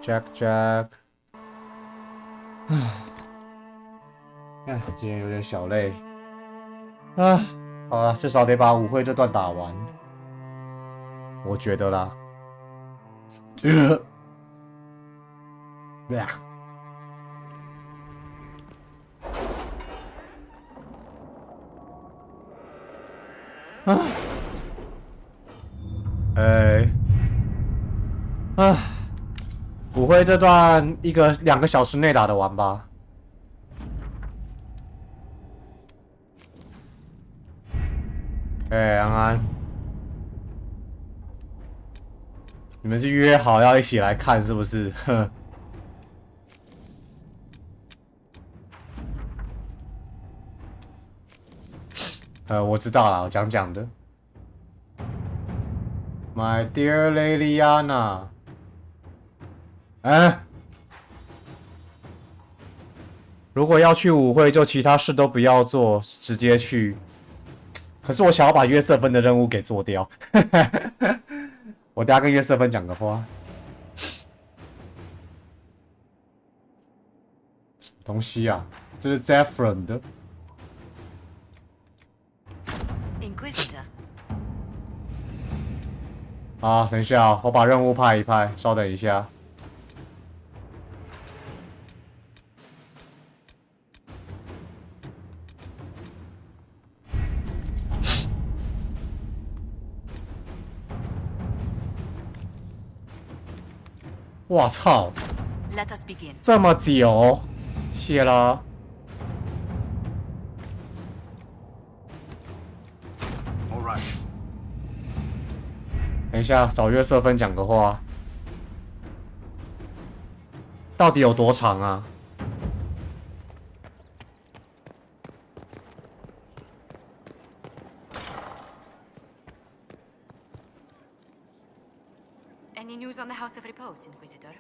Jack，唉，今天有点小累啊。好了，至少得把舞会这段打完，我觉得啦。啊，哎，啊，舞会这段2个小时内打得完吧？哎，安安，你们是约好要一起来看是不是？哼。我知道啦，我讲的。My dear Liliana，如果要去舞会，就其他事都不要做，直接去。可是我想要把约瑟芬的任务给做掉。我等下跟约瑟芬讲个话。东西啊，这是 Zephyrin 的。啊，等一下，我把任务派一派，稍等一下。我操！这么久，谢了。等一下，找约瑟芬讲个话。到底有多长啊？Any news on the House of Repose, Inquisitor?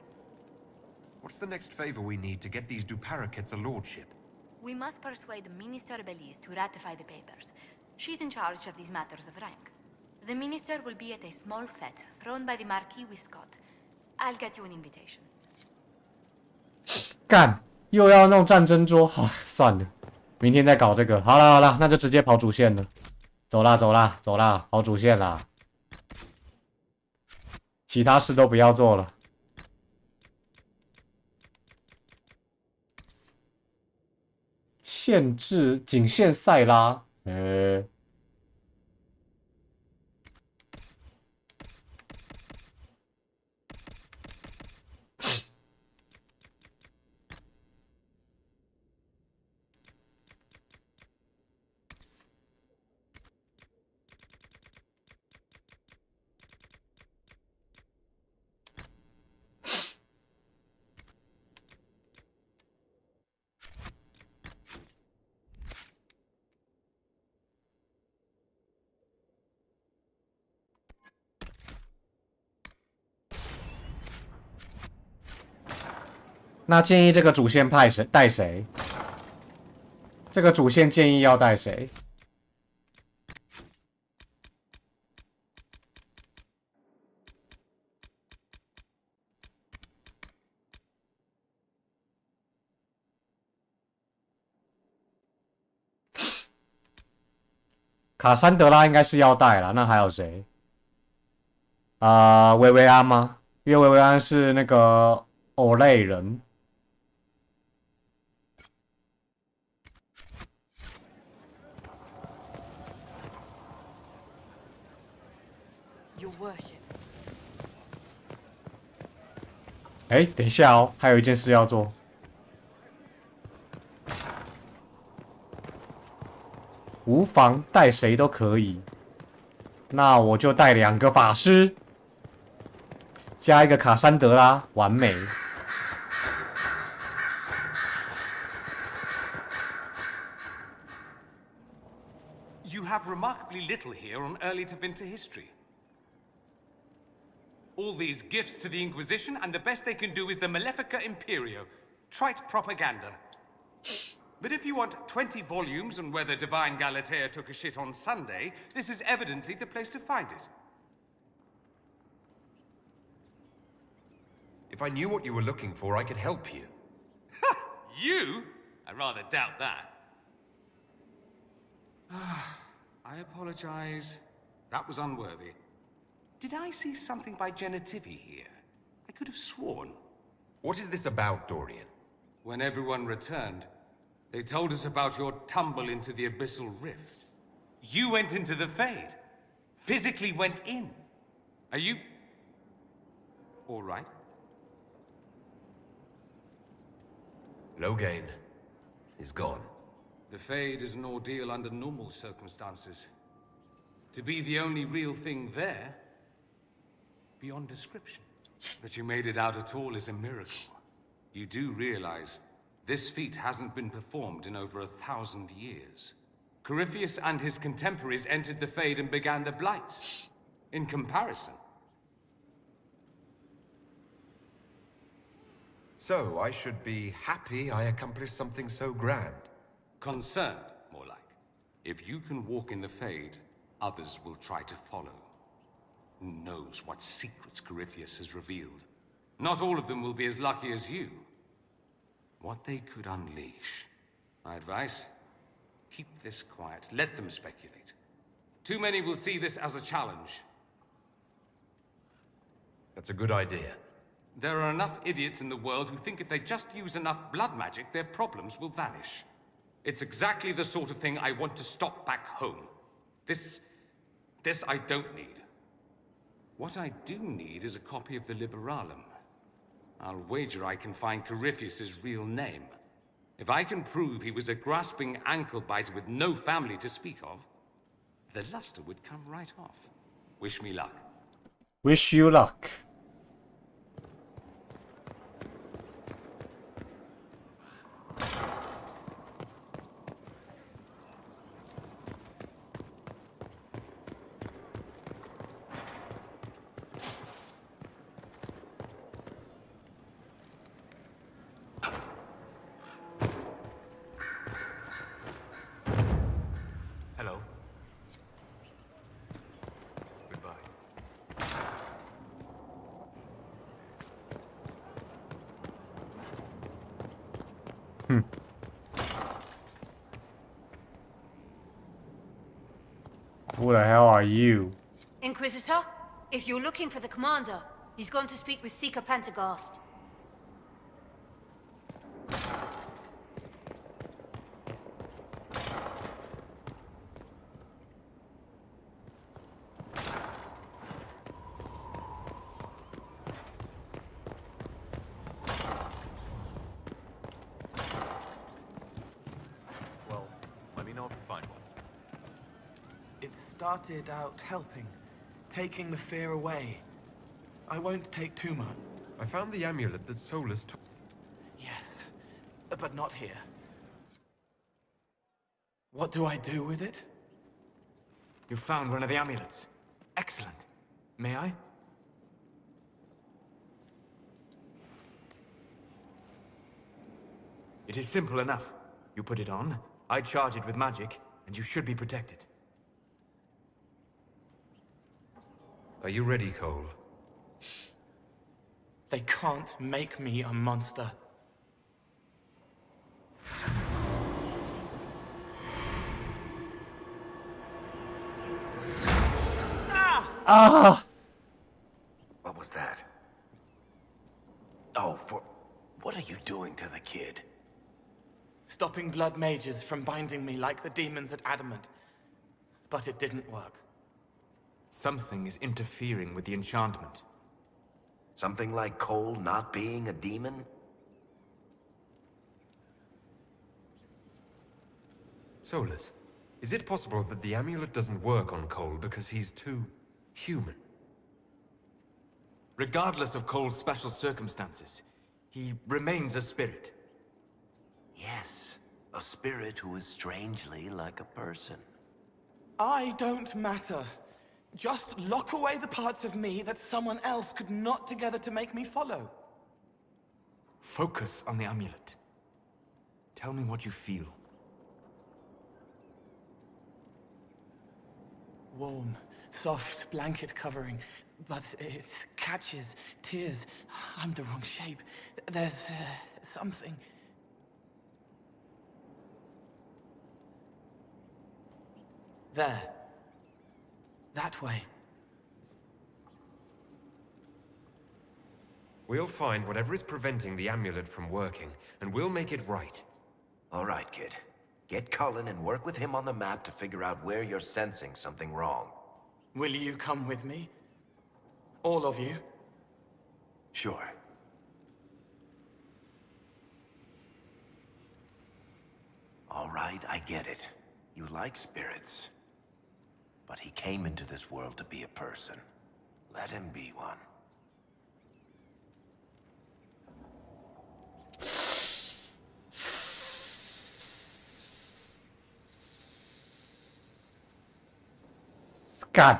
What's the next favor we need to get these Duparakets a lordship? We must persuade Minister Belize to ratify the papers. She's in charge of these matters of rank. The minister will be at a small fete thrown by the Marquis Wiscott. I'll get you an invitation. 干，又要弄战争桌，好，算了，明天再搞这个。好了，那就直接跑主线了。走啦，跑主线啦。其他事都不要做了。限制仅限塞拉，那建议这个主线派谁带谁？这个主线建议要带谁？卡珊德拉应该是要带了，那还有谁？维维安吗？因为维维安是那个偶类人。Your worship. 哎，等一下哦，还有一件事要做。无妨，带谁都可以。那我就带2个法师，加一个卡珊德拉，完美。You have remarkably little here on early to Vinter history. All these gifts to the Inquisition, and the best they can do is the Malefica Imperio. Trite propaganda. But if you want 20 volumes on whether Divine Galatea took a shit on Sunday, this is evidently the place to find it. If I knew what you were looking for, I could help you. You? I rather doubt that. I apologize. That was unworthy. Did I see something by Genitivi here? I could have sworn. What is this about, Dorian? When everyone returned, they told us about your tumble into the Abyssal Rift. You went into the Fade. Physically went in. Are you... all right? Loghain is gone. The Fade is an ordeal under normal circumstances. To be the only real thing there, beyond description. That you made it out at all is a miracle. You do realize this feat hasn't been performed in over 1,000 years. Corypheus and his contemporaries entered the Fade and began the Blights. In comparison. So, I should be happy I accomplished something so grand. Concerned, more like. If you can walk in the Fade, others will try to follow. Who knows what secrets Corypheus has revealed? Not all of them will be as lucky as you. What they could unleash. My advice? Keep this quiet. Let them speculate. Too many will see this as a challenge. That's a good idea. There are enough idiots in the world who think if they just use enough blood magic, their problems will vanish. It's exactly the sort of thing I want to stop back home. This I don't need. What I do need is a copy of the Liberalum. I'll wager I can find Corypheus's real name. If I can prove he was a grasping ankle-biter with no family to speak of, the luster would come right off. Wish me luck. Wish you luck. Hello. Goodbye. Who the hell are you? Inquisitor, if you're looking for the commander, he's gone to speak with Seeker Pentagast. Well, let me know if you find one. It started out helping, taking the fear away. I won't take too much. I found the amulet that Solus took. Yes, but not here. What do I do with it? You found one of the amulets. Excellent. May I? It is simple enough. You put it on, I charge it with magic, and you should be protected. Are you ready, Cole? They can't make me a monster. Ah! What was that? Oh, what are you doing to the kid? Stopping blood mages from binding me like the demons at Adamant. But it didn't work. Something is interfering with the enchantment. Something like Cole not being a demon? Solus, is it possible that the amulet doesn't work on Cole because he's too human? Regardless of Cole's special circumstances, he remains a spirit. Yes, a spirit who is strangely like a person. I don't matter. Just lock away the parts of me that someone else could knot together to make me follow. Focus on the amulet. Tell me what you feel. warm, soft blanket covering, but it catches tears. I'm the wrong shape. There's something. There. That way. We'll find whatever is preventing the amulet from working, and we'll make it right. All right, kid. Get Cullen and work with him on the map to figure out where you're sensing something wrong. Will you come with me? All of you? Sure. All right, I get it. You like spirits. But he came into this world to be a person. Let him be one.干，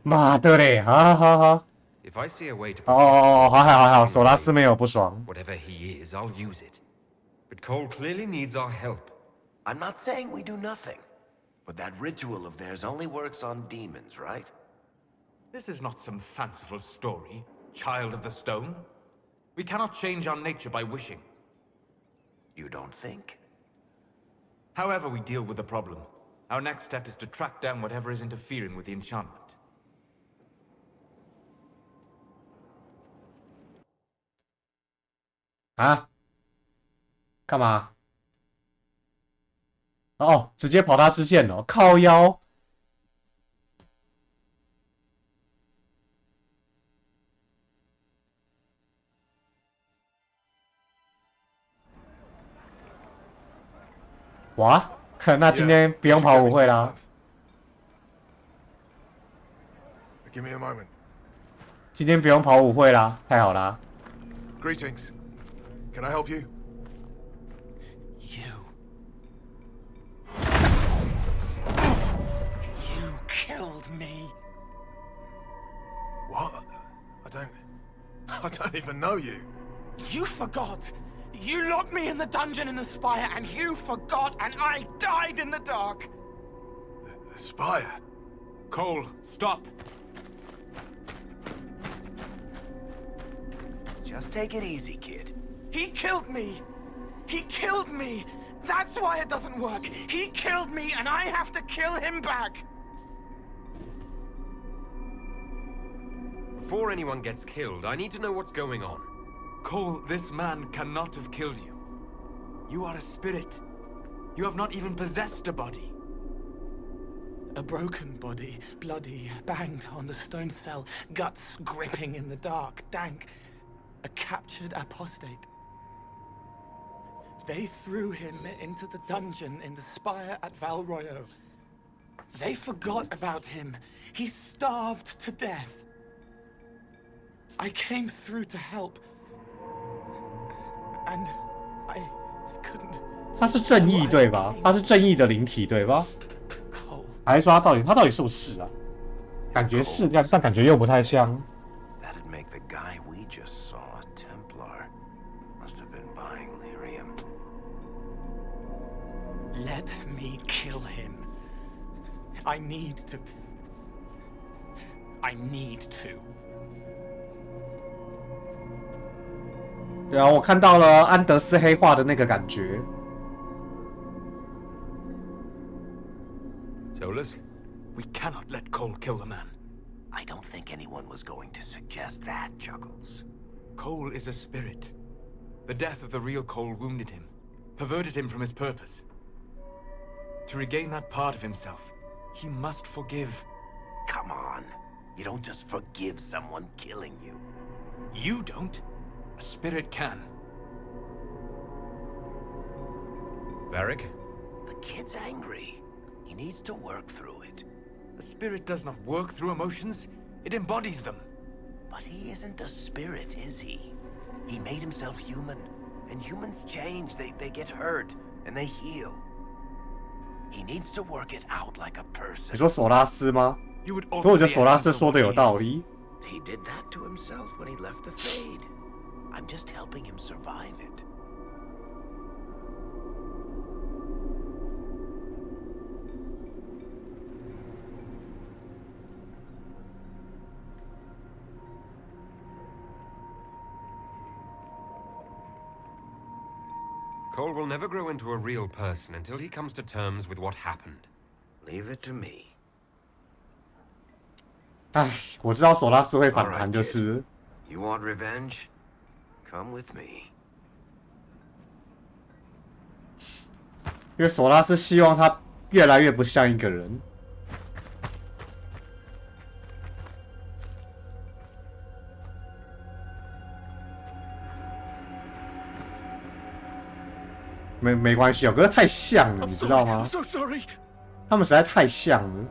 妈的嘞！好好好， If I see a way to 哦，好，索拉斯没有不爽。 whatever he is, I'll use it. But Cole clearly needs our help. I'm not saying we do nothing. But that ritual of theirs only works on demons, right? This is not some fanciful story, child of the stone. We cannot change our nature by wishing. You don't think? However we deal with the problem, our next step is to track down whatever is interfering with the enchantment. 啊？干嘛？哦，直接跑他支线了，靠腰。哇，那今天不用跑舞会啦。Give me a moment. 今天不用跑舞会啦，太好啦。 Greetings. Can I help you? You killed me. What? I don't even know you. You forgot. You locked me in the dungeon in the spire, and you forgot, and I died in the dark. The spire? Cole, stop! Just take it easy, kid. He killed me. He killed me. That's why it doesn't work. He killed me, and I have to kill him back. Before anyone gets killed, I need to know what's going on. Cole, this man cannot have killed you. You are a spirit. You have not even possessed a body. A broken body, bloody, banged on the stone cell, guts gripping in the dark, dank. A captured apostate. They threw him into the dungeon in the spire at Val Royo. They forgot about him. He starved to death. I came through to help. And I couldn't. 他是正义对吧？他是正义的灵体对吧？ Cole. 还是说他到底是不是啊？感觉是，但感觉又不太像。 That'd make the guy we just saw a Templar. Must have been buying lyrium. Let me kill him. I need to. I need to. 然后我看到了安德斯黑化的那个感觉。 Solus? We cannot let Cole kill the man. I don't think anyone was going to suggest that, Chuckles. Cole is a spirit. The death of the real Cole wounded him, perverted him from his purpose. To regain that part of himself, he must forgive. Come on. You don't just forgive someone killing you. You don't. A spirit can. Varric? The kid's angry. He needs to work through it. A spirit does not work through emotions, it embodies them. But he isn't a spirit, is he? He made himself human. And humans change. They get hurt. And they heal. He needs to work it out like a person. 你说索拉斯吗？ You would 可我 alter 觉得 the 索拉斯 essence of 说的 what 有 he 道 is. 理。 He did that to himself when he left the Fade. I'm just helping him survive it. Cole will never grow into a real person until he comes to terms with what happened. Leave it to me. 唉，我知道索拉斯会反 All right, 弹，就是 You want revenge? Come with me. 因为索拉斯希望他越来越不像一个人。没关系哦，可是太像了，你知道吗？ I'm so sorry. 他们实在太像了。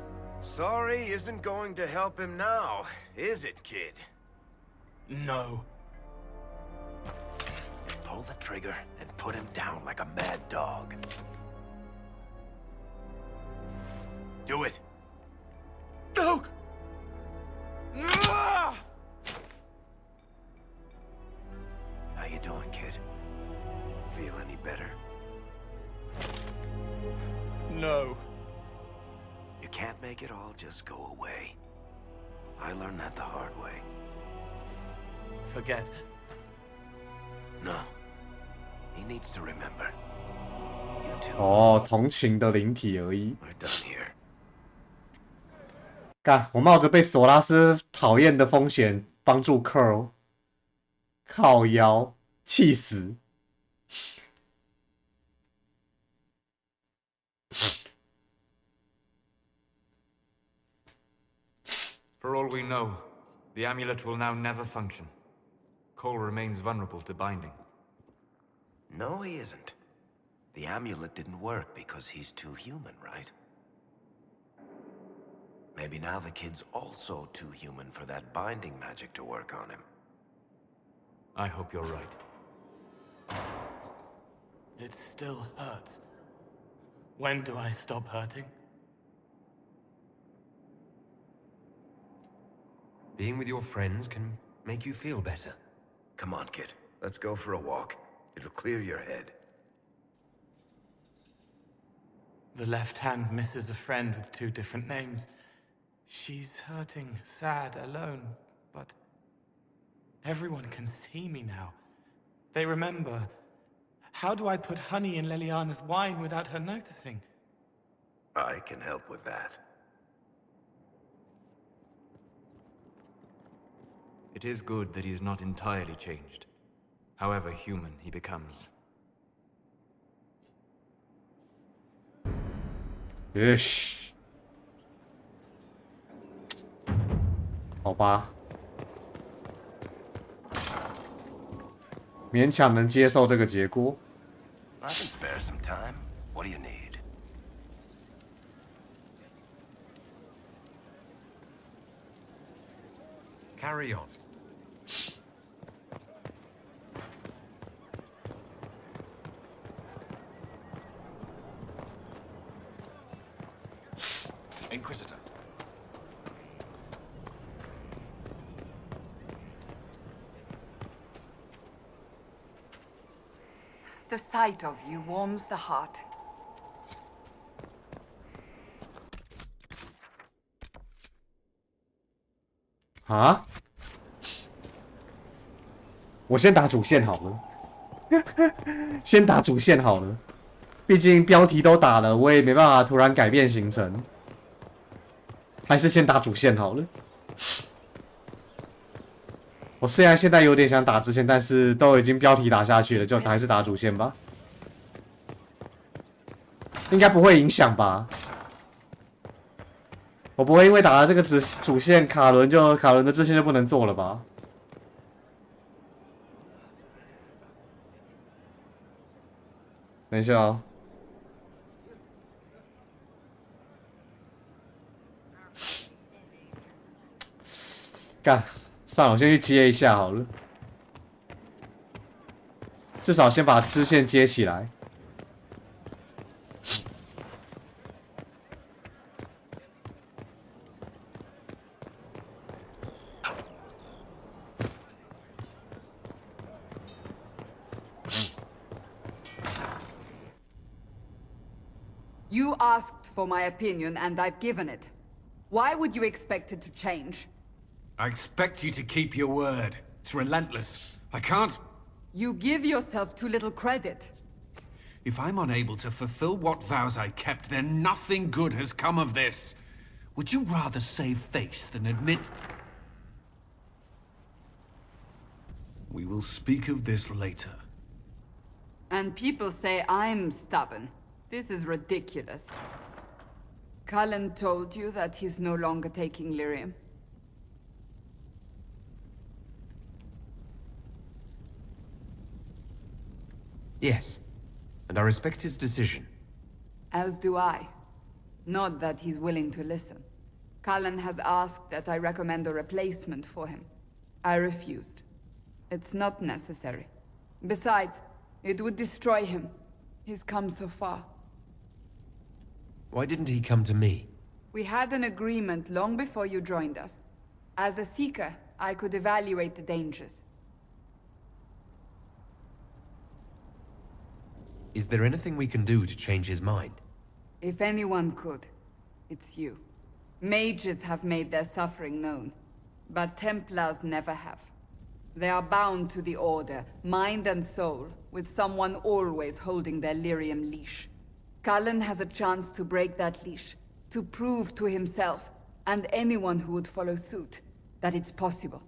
Sorry isn't going to help him now, is it, kid? No. Pull the trigger and put him down like a mad dog. Do it. No. How you doing, kid? Feel any better? No. You can't make it all just go away. I learned that the hard way. Forget. No. He needs to remember. You too. 哦，同情的灵体而已。 We're done here. 干，我冒着被索拉斯讨厌的风险帮助 Curl， 靠腰，气死！ For all we know, the amulet will now never function. Cole remains vulnerable to binding. No, he isn't. The amulet didn't work because he's too human, right? Maybe now the kid's also too human for that binding magic to work on him. I hope you're right. It still hurts. When do I stop hurting? Being with your friends can make you feel better. Come on, kid. Let's go for a walk. It'll clear your head. The left hand misses a friend with 2 different names. She's hurting, sad, alone, but everyone can see me now. They remember. How do I put honey in Leliana's wine without her noticing? I can help with that. It is good that he is not entirely changed, however human he becomes. 好吧，勉强能接受这个结果。 I can spare some time. What do you need? Carry on. Inquisitor. The sight of you warms the heart. 啊？我先打主线好了，先打主线好了，毕竟标题都打了，我也没办法突然改变行程，还是先打主线好了。我虽然现在有点想打支线，但是都已经标题打下去了，就还是打主线吧，应该不会影响吧？我不会因为打了这个主线，卡伦的支线就不能做了吧？等一下哦。干，算了，我先去接一下好了，至少先把支线接起来。You asked for my opinion, and I've given it. Why would you expect it to change? I expect you to keep your word. It's relentless. I can't... You give yourself too little credit. If I'm unable to fulfill what vows I kept, then nothing good has come of this. Would you rather save face than admit... We will speak of this later. And people say I'm stubborn. This is ridiculous. Cullen told you that he's no longer taking lyrium. Yes, and I respect his decision. As do I. Not that he's willing to listen. Cullen has asked that I recommend a replacement for him. I refused. It's not necessary. Besides, it would destroy him. He's come so far. Why didn't he come to me? We had an agreement long before you joined us. As a Seeker, I could evaluate the dangers. Is there anything we can do to change his mind? If anyone could, it's you. Mages have made their suffering known, but Templars never have. They are bound to the Order, mind and soul, with someone always holding their lyrium leash. Cullen has a chance to break that leash, to prove to himself, and anyone who would follow suit, that it's possible.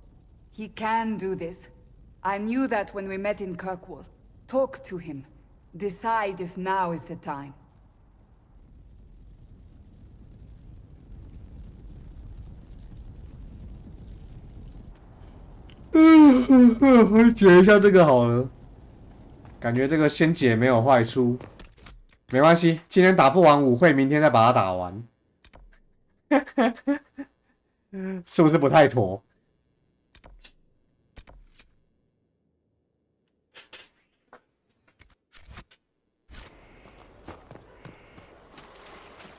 He can do this. I knew that when we met in Kirkwall. Talk to him. Decide if now is the time.我解一下这个好了，感觉这个先解没有坏处，没关系，今天打不完舞会，明天再把它打完，是不是不太妥？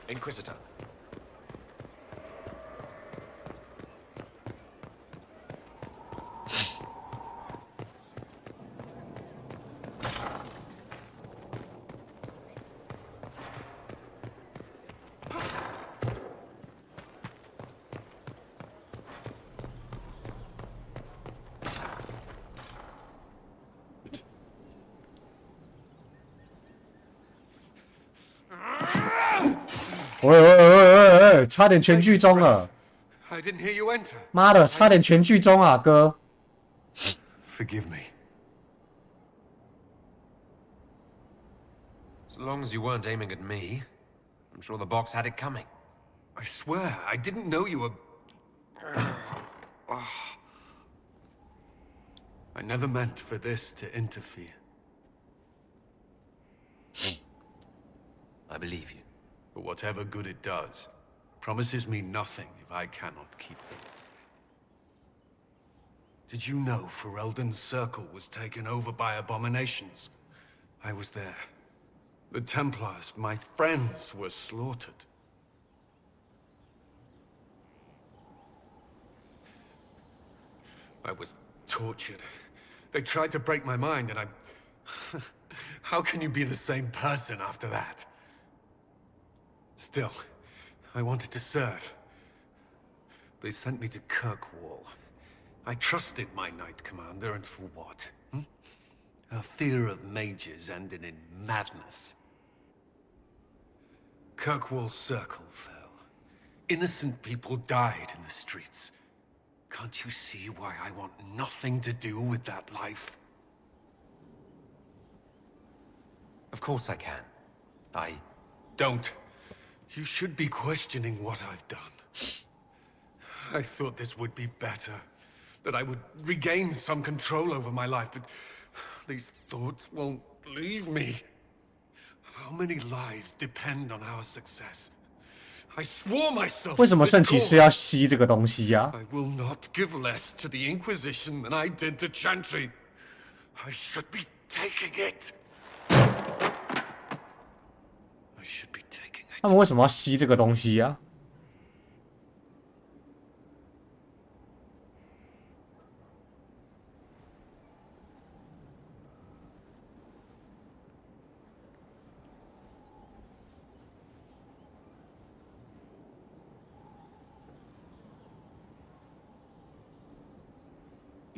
Inquisitor.喂，差点全剧终了！ I didn't hear you enter. 妈的，差点全剧终啊，哥！ Forgive me. As long as you weren't aiming at me, I'm sure the box had it coming. I swear, I didn't know you were... I never meant for this to interfere. I believe you. But whatever good it does, promises me nothing if I cannot keep them. Did you know Ferelden's circle was taken over by abominations? I was there. The Templars, my friends, were slaughtered. I was tortured. They tried to break my mind, and I... How can you be the same person after that? Still, I wanted to serve. They sent me to Kirkwall. I trusted my Knight Commander, and for what? Our fear of mages ended in madness. Kirkwall's circle fell. Innocent people died in the streets. Can't you see why I want nothing to do with that life? Of course I can. I... Don't. You should be questioning what I've done. I thought this would be better. That I would regain some control over my life, but these thoughts won't leave me. How many lives depend on our success? I swore myself. 为什么圣骑士要吸这个东西呀、I will not give less to the Inquisition than I did to Chantry. I should be taking it. I should be taking it. 他们为什么要吸这个东西呀、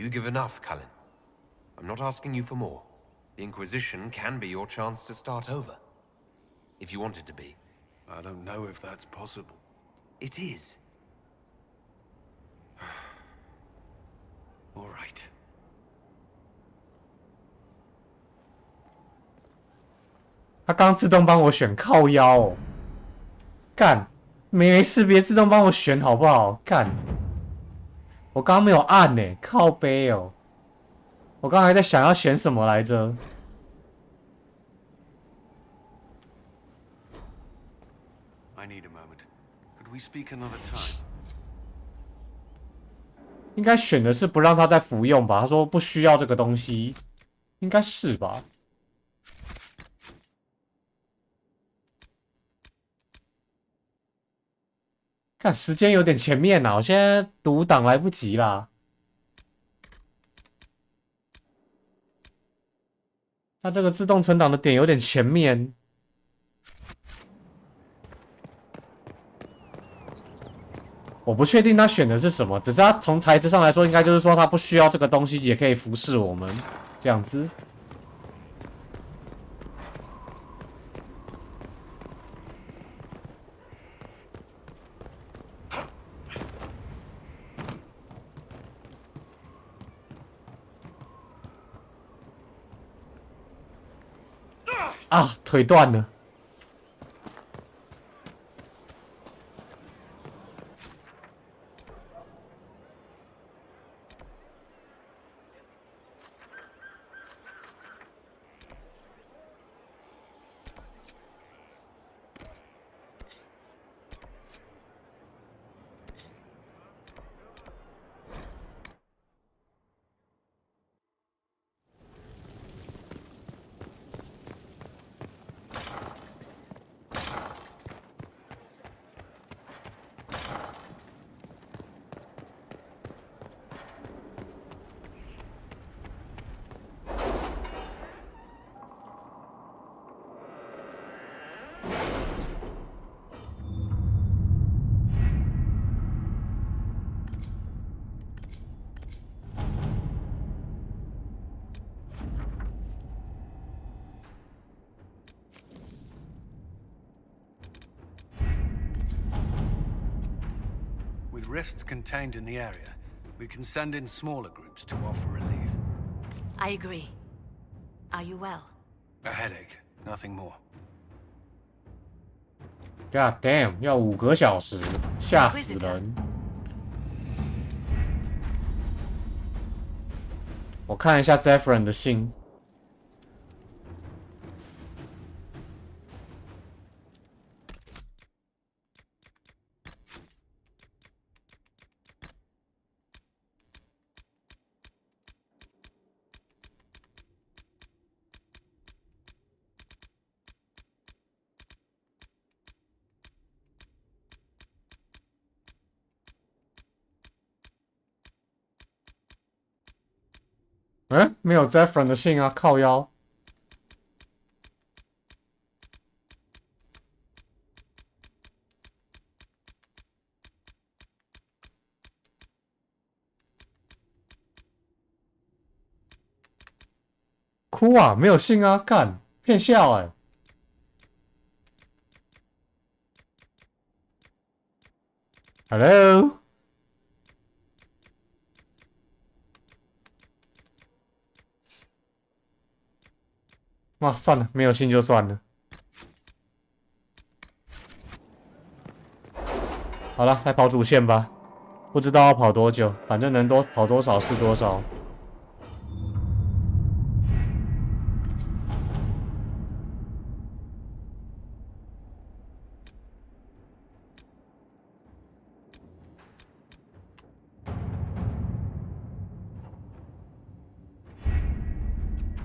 You give enough, Cullen. I'm not asking you for more. The Inquisition can be your chance to start over. If you want it to be. I don't know if that's possible. It is. All right. 他刚自动帮我选靠腰哦，干，没事别自动帮我选好不好？干，我刚刚没有按呢，靠背哦，我刚才在想要选什么来着。I need a moment. Could we speak another time? 应该选的是不让他再服用吧？他说不需要这个东西，应该是吧？看时间有点前面啦，我现在读档来不及啦。它这个自动存档的点有点前面。我不确定他选的是什么，只是他从材质上来说，应该就是说他不需要这个东西，也可以服侍我们，这样子。啊，腿断了。With rifts contained in the area, we can send in smaller groups to offer relief. I agree. Are you well? A headache, nothing more. God damn， 要5个小时，吓死人！我看一下 Saffron 的信。嗯，没有 Saffron 的信啊，靠腰。哭啊，没有信啊，干，骗笑哎、Hello。哇，算了，没有信就算了。好了，来跑主线吧。不知道要跑多久，反正能多跑多少是多少。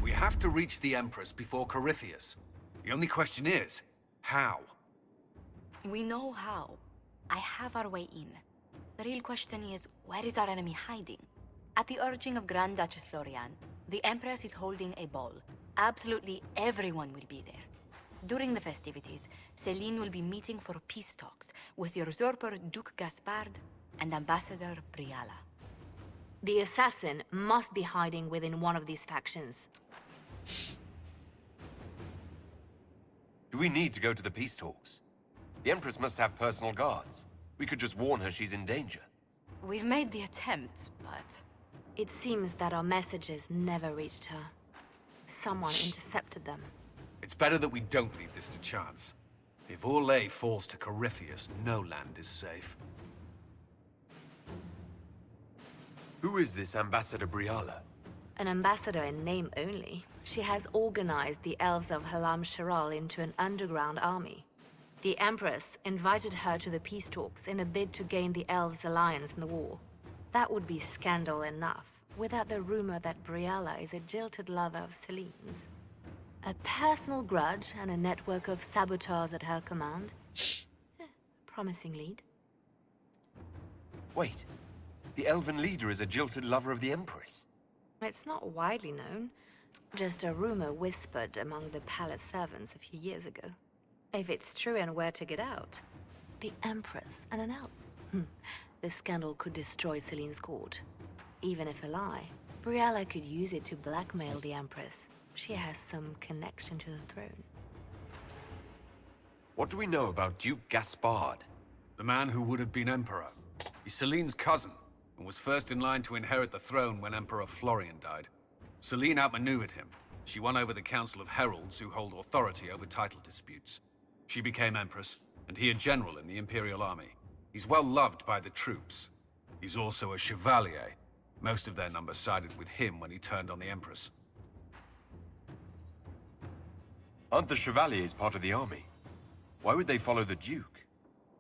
We have to reach the Empress before Corythius. The only question is, how? We know how. I have our way in. The real question is, where is our enemy hiding? At the urging of Grand Duchess Florian, the Empress is holding a ball. Absolutely everyone will be there. During the festivities, Céline will be meeting for peace talks with the usurper Duke Gaspard and Ambassador Briala. The assassin must be hiding within one of these factions. Do we need to go to the peace talks? The Empress must have personal guards. We could just warn her she's in danger. We've made the attempt, but... It seems that our messages never reached her. Someone intercepted them. It's better that we don't leave this to chance. If Orlais falls to Corypheus, no land is safe. Who is this Ambassador Briala? An ambassador in name only. She has organized the elves of Halam Sharal into an underground army. The Empress invited her to the peace talks in a bid to gain the elves' alliance in the war. That would be scandal enough, without the rumor that Briala is a jilted lover of Celine's. A personal grudge and a network of saboteurs at her command. Promising lead. Wait. The elven leader is a jilted lover of the Empress. It's not widely known. Just a rumor whispered among the palace servants a few years ago. If it's true and were to get out, the Empress and an elf. The scandal could destroy Celine's court. Even if a lie, Briala could use it to blackmail the Empress. She has some connection to the throne. What do we know about Duke Gaspard? The man who would have been Emperor. He's Celine's cousin, and was first in line to inherit the throne when Emperor Florian died. Celine outmaneuvered him. She won over the Council of Heralds, who hold authority over title disputes. She became Empress, and he a general in the Imperial Army. He's well loved by the troops. He's also a Chevalier. Most of their number sided with him when he turned on the Empress. Aren't the Chevaliers part of the army? Why would they follow the Duke?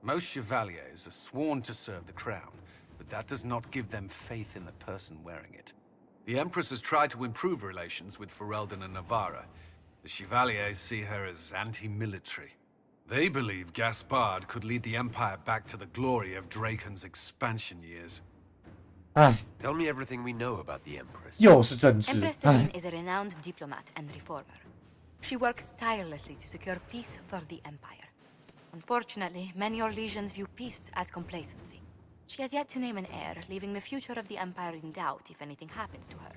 Most Chevaliers are sworn to serve the crown, but that does not give them faith in the person wearing it. The Empress has tried to improve relations with Ferelden and Navarra. The Chevaliers see her as anti-military. They believe Gaspard could lead the Empire back to the glory of Draken's expansion years. Tell me everything we know about the Empress. 又是政治。 Empress Celine is a renowned diplomat and reformer. She works tirelessly to secure peace for the Empire. Unfortunately, many Orlesians view peace as complacency. She has yet to name an heir, leaving the future of the Empire in doubt if anything happens to her.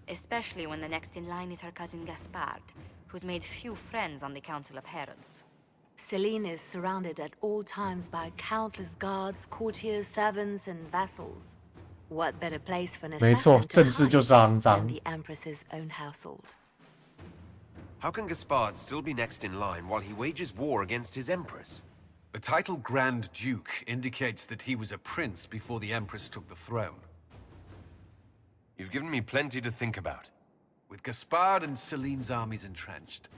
Especially when the next in line is her cousin Gaspard, who's made few friends on the Council of Heralds. Celine is surrounded at all times by countless guards, courtiers, servants, and vassals. What better place for an 没错， assassin 政 to 治就是 hide 肮 than 脏。 the Empress's own household? How can Gaspard still be next in line while he wages war against his Empress? The title Grand Duke indicates that he was a prince before the Empress took the throne. You've given me plenty to think about. With Gaspard and Celine's armies entrenched,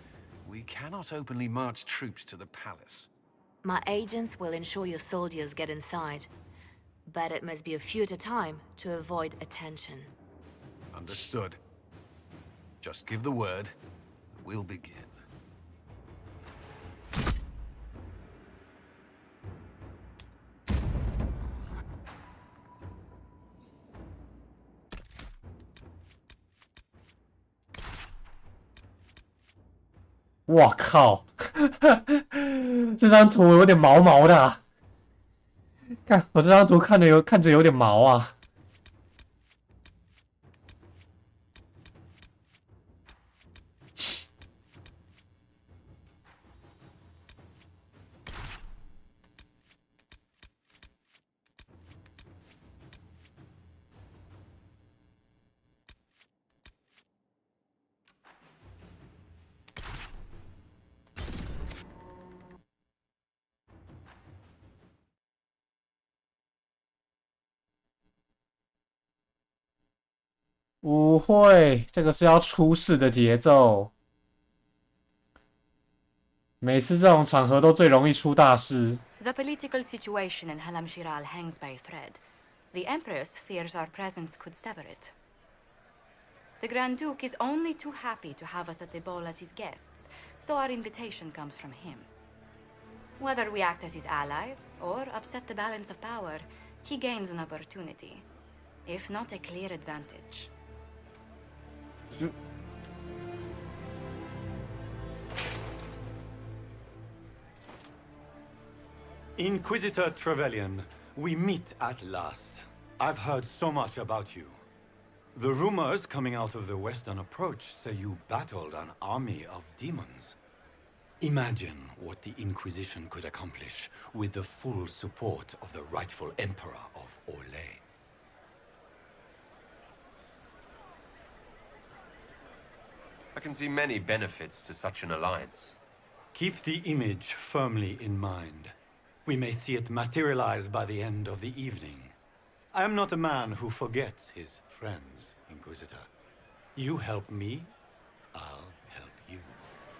we cannot openly march troops to the palace. My agents will ensure your soldiers get inside. But it must be a few at a time to avoid attention. Understood. Just give the word, and we'll begin. “我靠，这张图有点毛毛的、啊。看我这张图看着有点毛啊。舞会，这个是要出事的节奏。每次这种场合都最容易出大事。The political situation in Halam Shiral hangs by a thread. The Empress fears our presence could sever it. The Grand Duke is only too happy to have us at the ball as his guests, so our invitation comes from him. Whether we act as his allies or upset the balance of power, he gains an opportunity, if not a clear advantage. Inquisitor Trevelyan, we meet at last. I've heard so much about you. The rumors coming out of the Western Approach say you battled an army of demons. Imagine what the Inquisition could accomplish with the full support of the rightful Emperor of Orlais. I can see many benefits to such an alliance. Keep the image firmly in mind. We may see it materialize by the end of the evening. I am not a man who forgets his friends, Inquisitor. You help me, I'll help you.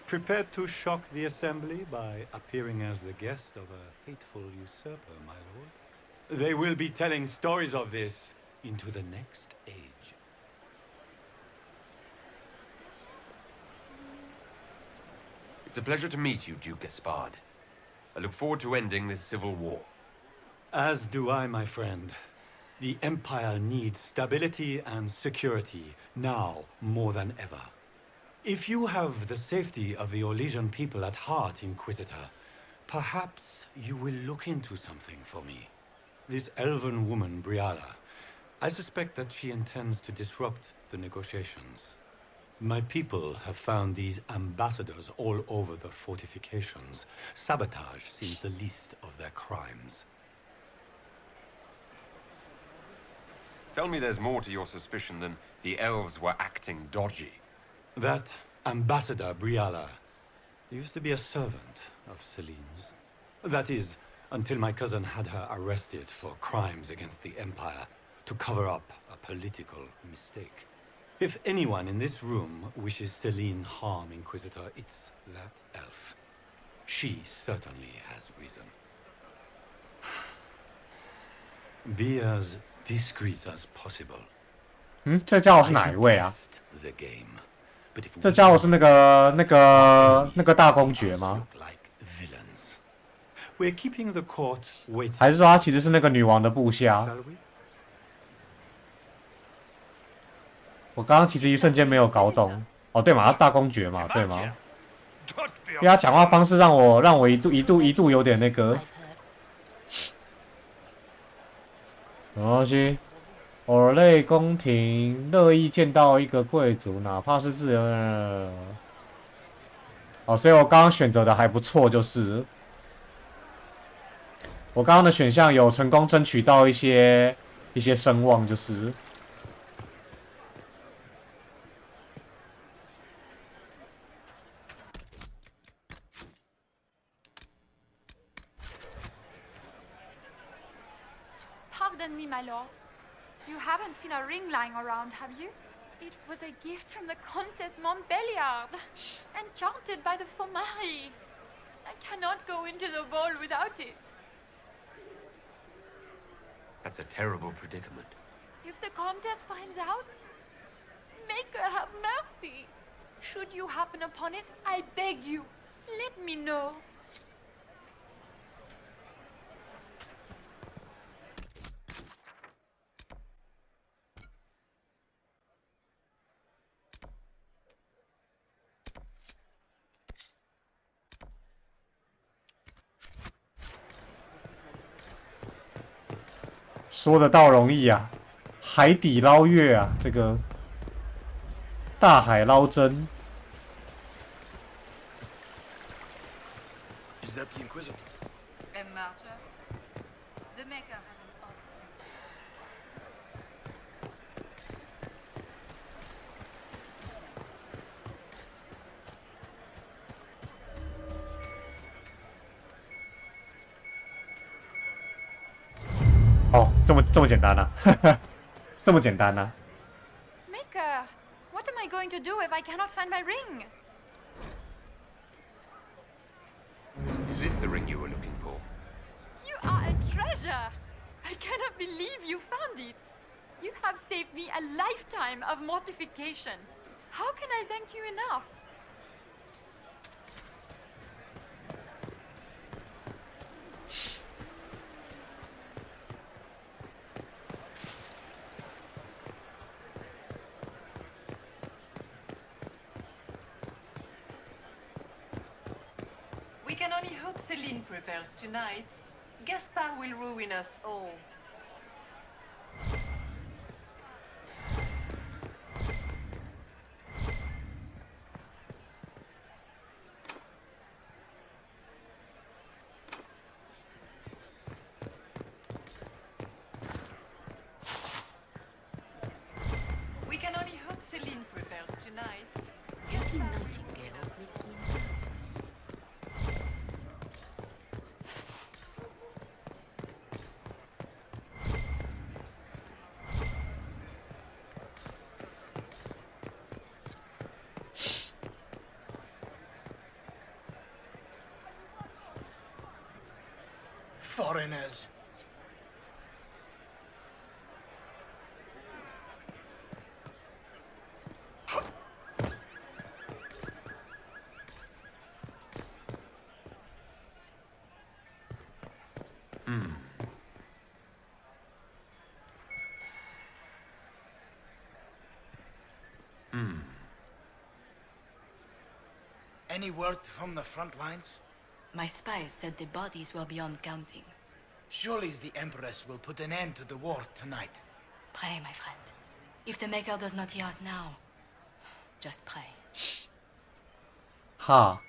Prepared to shock the Assembly by appearing as the guest of a hateful usurper, my lord? They will be telling stories of this into the next age. It's a pleasure to meet you, Duke Gaspard. I look forward to ending this civil war. As do I, my friend. The Empire needs stability and security, now more than ever. If you have the safety of the Orlesian people at heart, Inquisitor, perhaps you will look into something for me. This elven woman, Briala, I suspect that she intends to disrupt the negotiations. My people have found these ambassadors all over the fortifications. Sabotage seems the least of their crimes. Tell me there's more to your suspicion than the elves were acting dodgy. That Ambassador Briala used to be a servant of Celine's. That is, until my cousin had her arrested for crimes against the Empire to cover up a political mistake. If anyone in this room wishes Celine harm, Inquisitor, it's that elf. She certainly has reason. Be as discreet as possible. 这家伙是哪一位啊？ The game. 这家伙是那个大公爵吗？ We're keeping the court waiting. 还是说他其实是那个女王的部下？我刚刚其实一瞬间没有搞懂。哦，对嘛，他是大公爵嘛，对吗？因为他讲话方式让我一度有点那个。什么东西？尔类宫廷乐意见到一个贵族，哪怕是自由人。哦，所以我刚刚选择的还不错，就是我刚刚的选项有成功争取到一些声望，就是。Pardon me, my lord. You haven't seen a ring lying around, have you? It was a gift from the Countess Montbelliard, enchanted by the Fomari. I cannot go into the ball without it. That's a terrible predicament. If the Countess finds out, make her have mercy. Should you happen upon it, I beg you, let me know.说得到容易啊，海底捞月啊，这个大海捞针。Is that the Inquisitor? A martyr? The Maker has an odd sense. 哦，这么简单啊，这么简单啊。Maker, what am I going to do if I cannot find my ring? Is this the ring you were looking for? You are a treasure! I cannot believe you found it. You have saved me a lifetime of mortification. How can I thank you enough? We can only hope Celine prevails tonight. Gaspard will ruin us all. foreigners. Any word from the front lines? My spies said the bodies were beyond counting. Surely the Empress will put an end to the war tonight. Pray, my friend. If the Maker does not hear us now, just pray. 哈。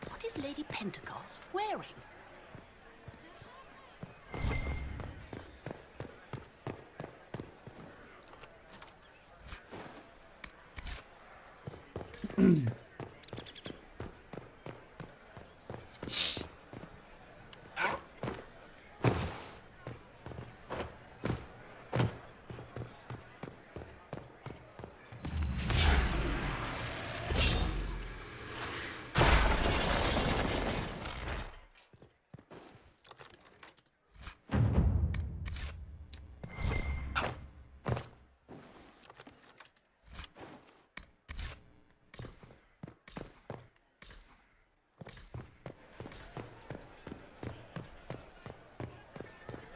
What is Lady Pentecost wearing?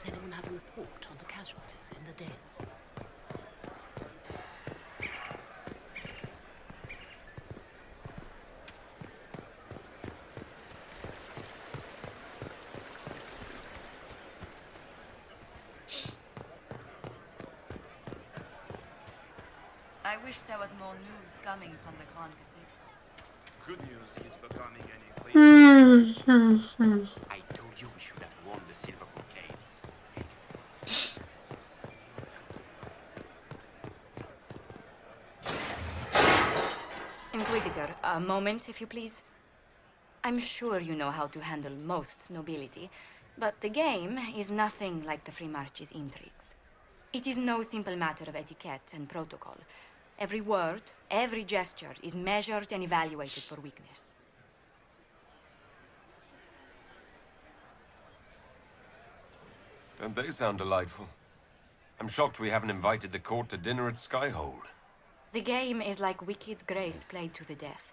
Does anyone have a report on the casualties in the dens? I wish there was more news coming from the Grand Cathedral. Good news is becoming an increasing. I told you we should have worn the silver brocades. Inquisitor, a moment, if you please. I'm sure you know how to handle most nobility, but the game is nothing like the Free March's intrigues. It is no simple matter of etiquette and protocol. Every word, every gesture is measured and evaluated for weakness. Don't they sound delightful? I'm shocked we haven't invited the court to dinner at Skyhold. The game is like Wicked Grace played to the death.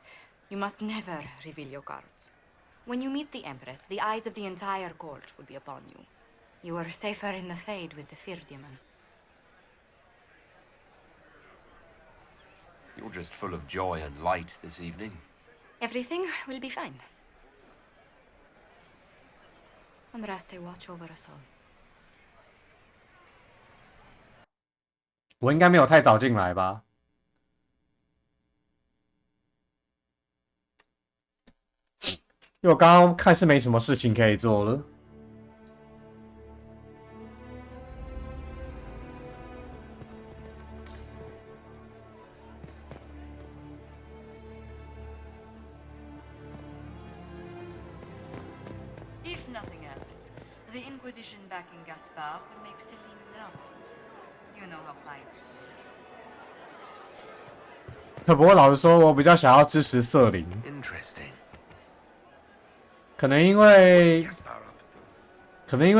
You must never reveal your cards. When you meet the Empress, the eyes of the entire court will be upon you. You are safer in the Fade with the Fear Demon. You're just full of joy and light this evening. Everything will be fine. Andraste, watch over us all. 我应该没有太早进来吧？因为我刚刚看是没什么事情可以做了。If nothing else, the Inquisition backing Gaspard would make Celine nervous. You know how quiet she is. 不过老实说，我比较想要支持瑟琳。Interesting. 可能因为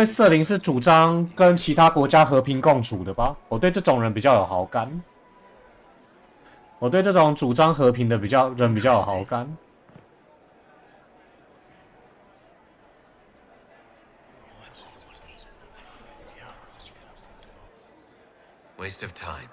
瑟琳是主张跟其他国家和平共处的吧，我对这种人比较有好感。我对这种主张和平的比较有好感。Waste of time.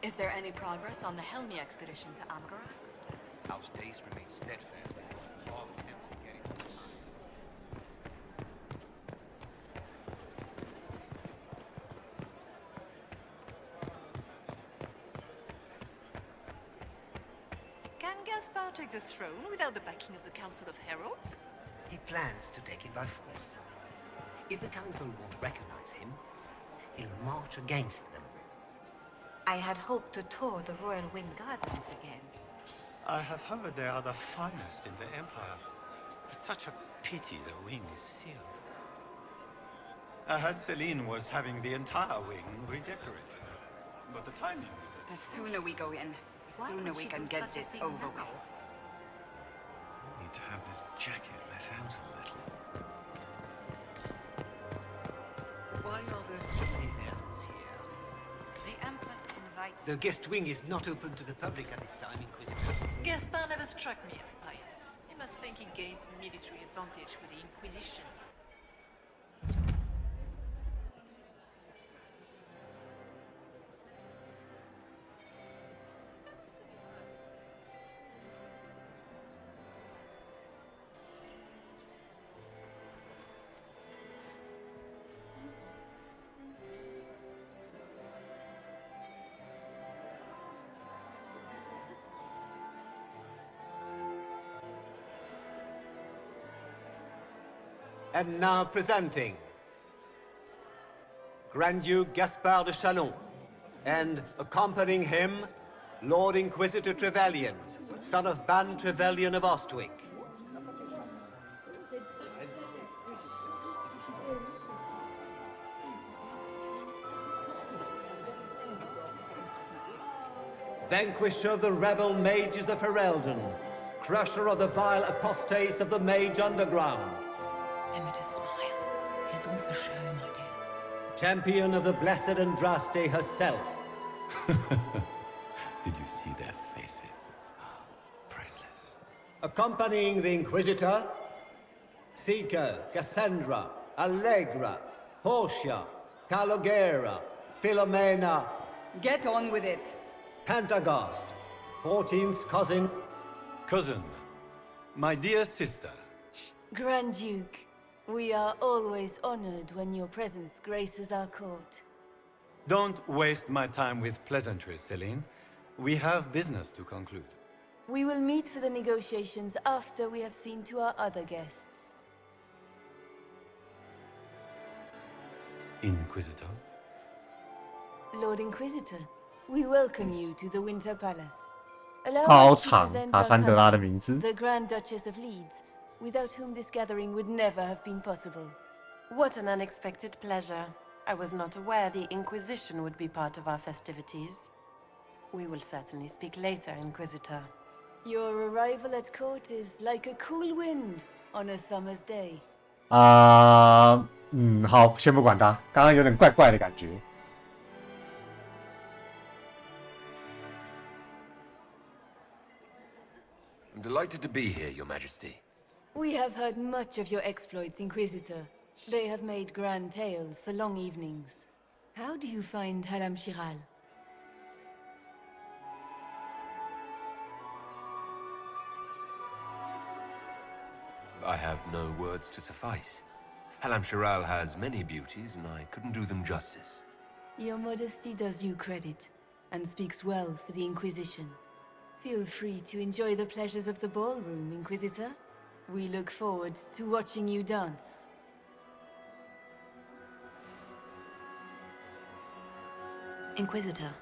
Is there any progress on the Helmi expedition to Amgarak? Our stays remain steadfast. All attempts at getting to time. Can Gaspar take the throne without the backing of the Council of Heralds? He plans to take it by force. If the Council won't recognize him, he'll march against them. I had hoped to tour the Royal Wing Gardens again. I have heard they are the finest in the Empire. It's such a pity the wing is sealed. I heard Celine was having the entire wing redecorated. But the timing is The sooner we go in, the sooner we can get this over with. I need to have this jacket let out a little. Why are there so many elves here? The Empress invited. The guest wing is not open to the public at this time, Inquisitor. Gaspar never struck me as pious. He must think he gains military advantage with the Inquisition. And now presenting Grand Duke Gaspard de Chalon, and accompanying him, Lord Inquisitor Trevelyan, son of Ban Trevelyan of Ostwick. Vanquisher of the rebel mages of Ferelden, crusher of the vile apostates of the Mage Underground. Emma, smile. This is all for show, my dear. Champion of the Blessed Andraste herself. Did you see their faces? Priceless. Accompanying the Inquisitor, Seeker, Cassandra, Allegra, Portia, Calogera, Philomena. Get on with it. Pantagast, 14th cousin. Cousin, my dear sister. Grand Duke, we are always honored when your presence graces our court. Don't waste my time with pleasantries, Celine. We have business to conclude. We will meet for the negotiations after we have seen to our other guests. Inquisitor? Lord Inquisitor, we welcome you to the Winter Palace. Allow 好 us to 长， present 卡 our 珊德拉的 cousin, 名字。 the Grand Duchess of Leeds, without whom this gathering would never have been possible. What an unexpected pleasure. I was not aware the Inquisition would be part of our festivities. We will certainly speak later, Inquisitor. Your arrival at court is like a cool wind on a summer's day. 好，先不管他，刚刚有点怪怪的感觉。I'm delighted to be here, Your Majesty. We have heard much of your exploits, Inquisitor. They have made grand tales for long evenings. How do you find Halam Shiral? I have no words to suffice. Halam Shiral has many beauties, and I couldn't do them justice. Your modesty does you credit, and speaks well for the Inquisition. Feel free to enjoy the pleasures of the ballroom, Inquisitor. We look forward to watching you dance. Inquisitor,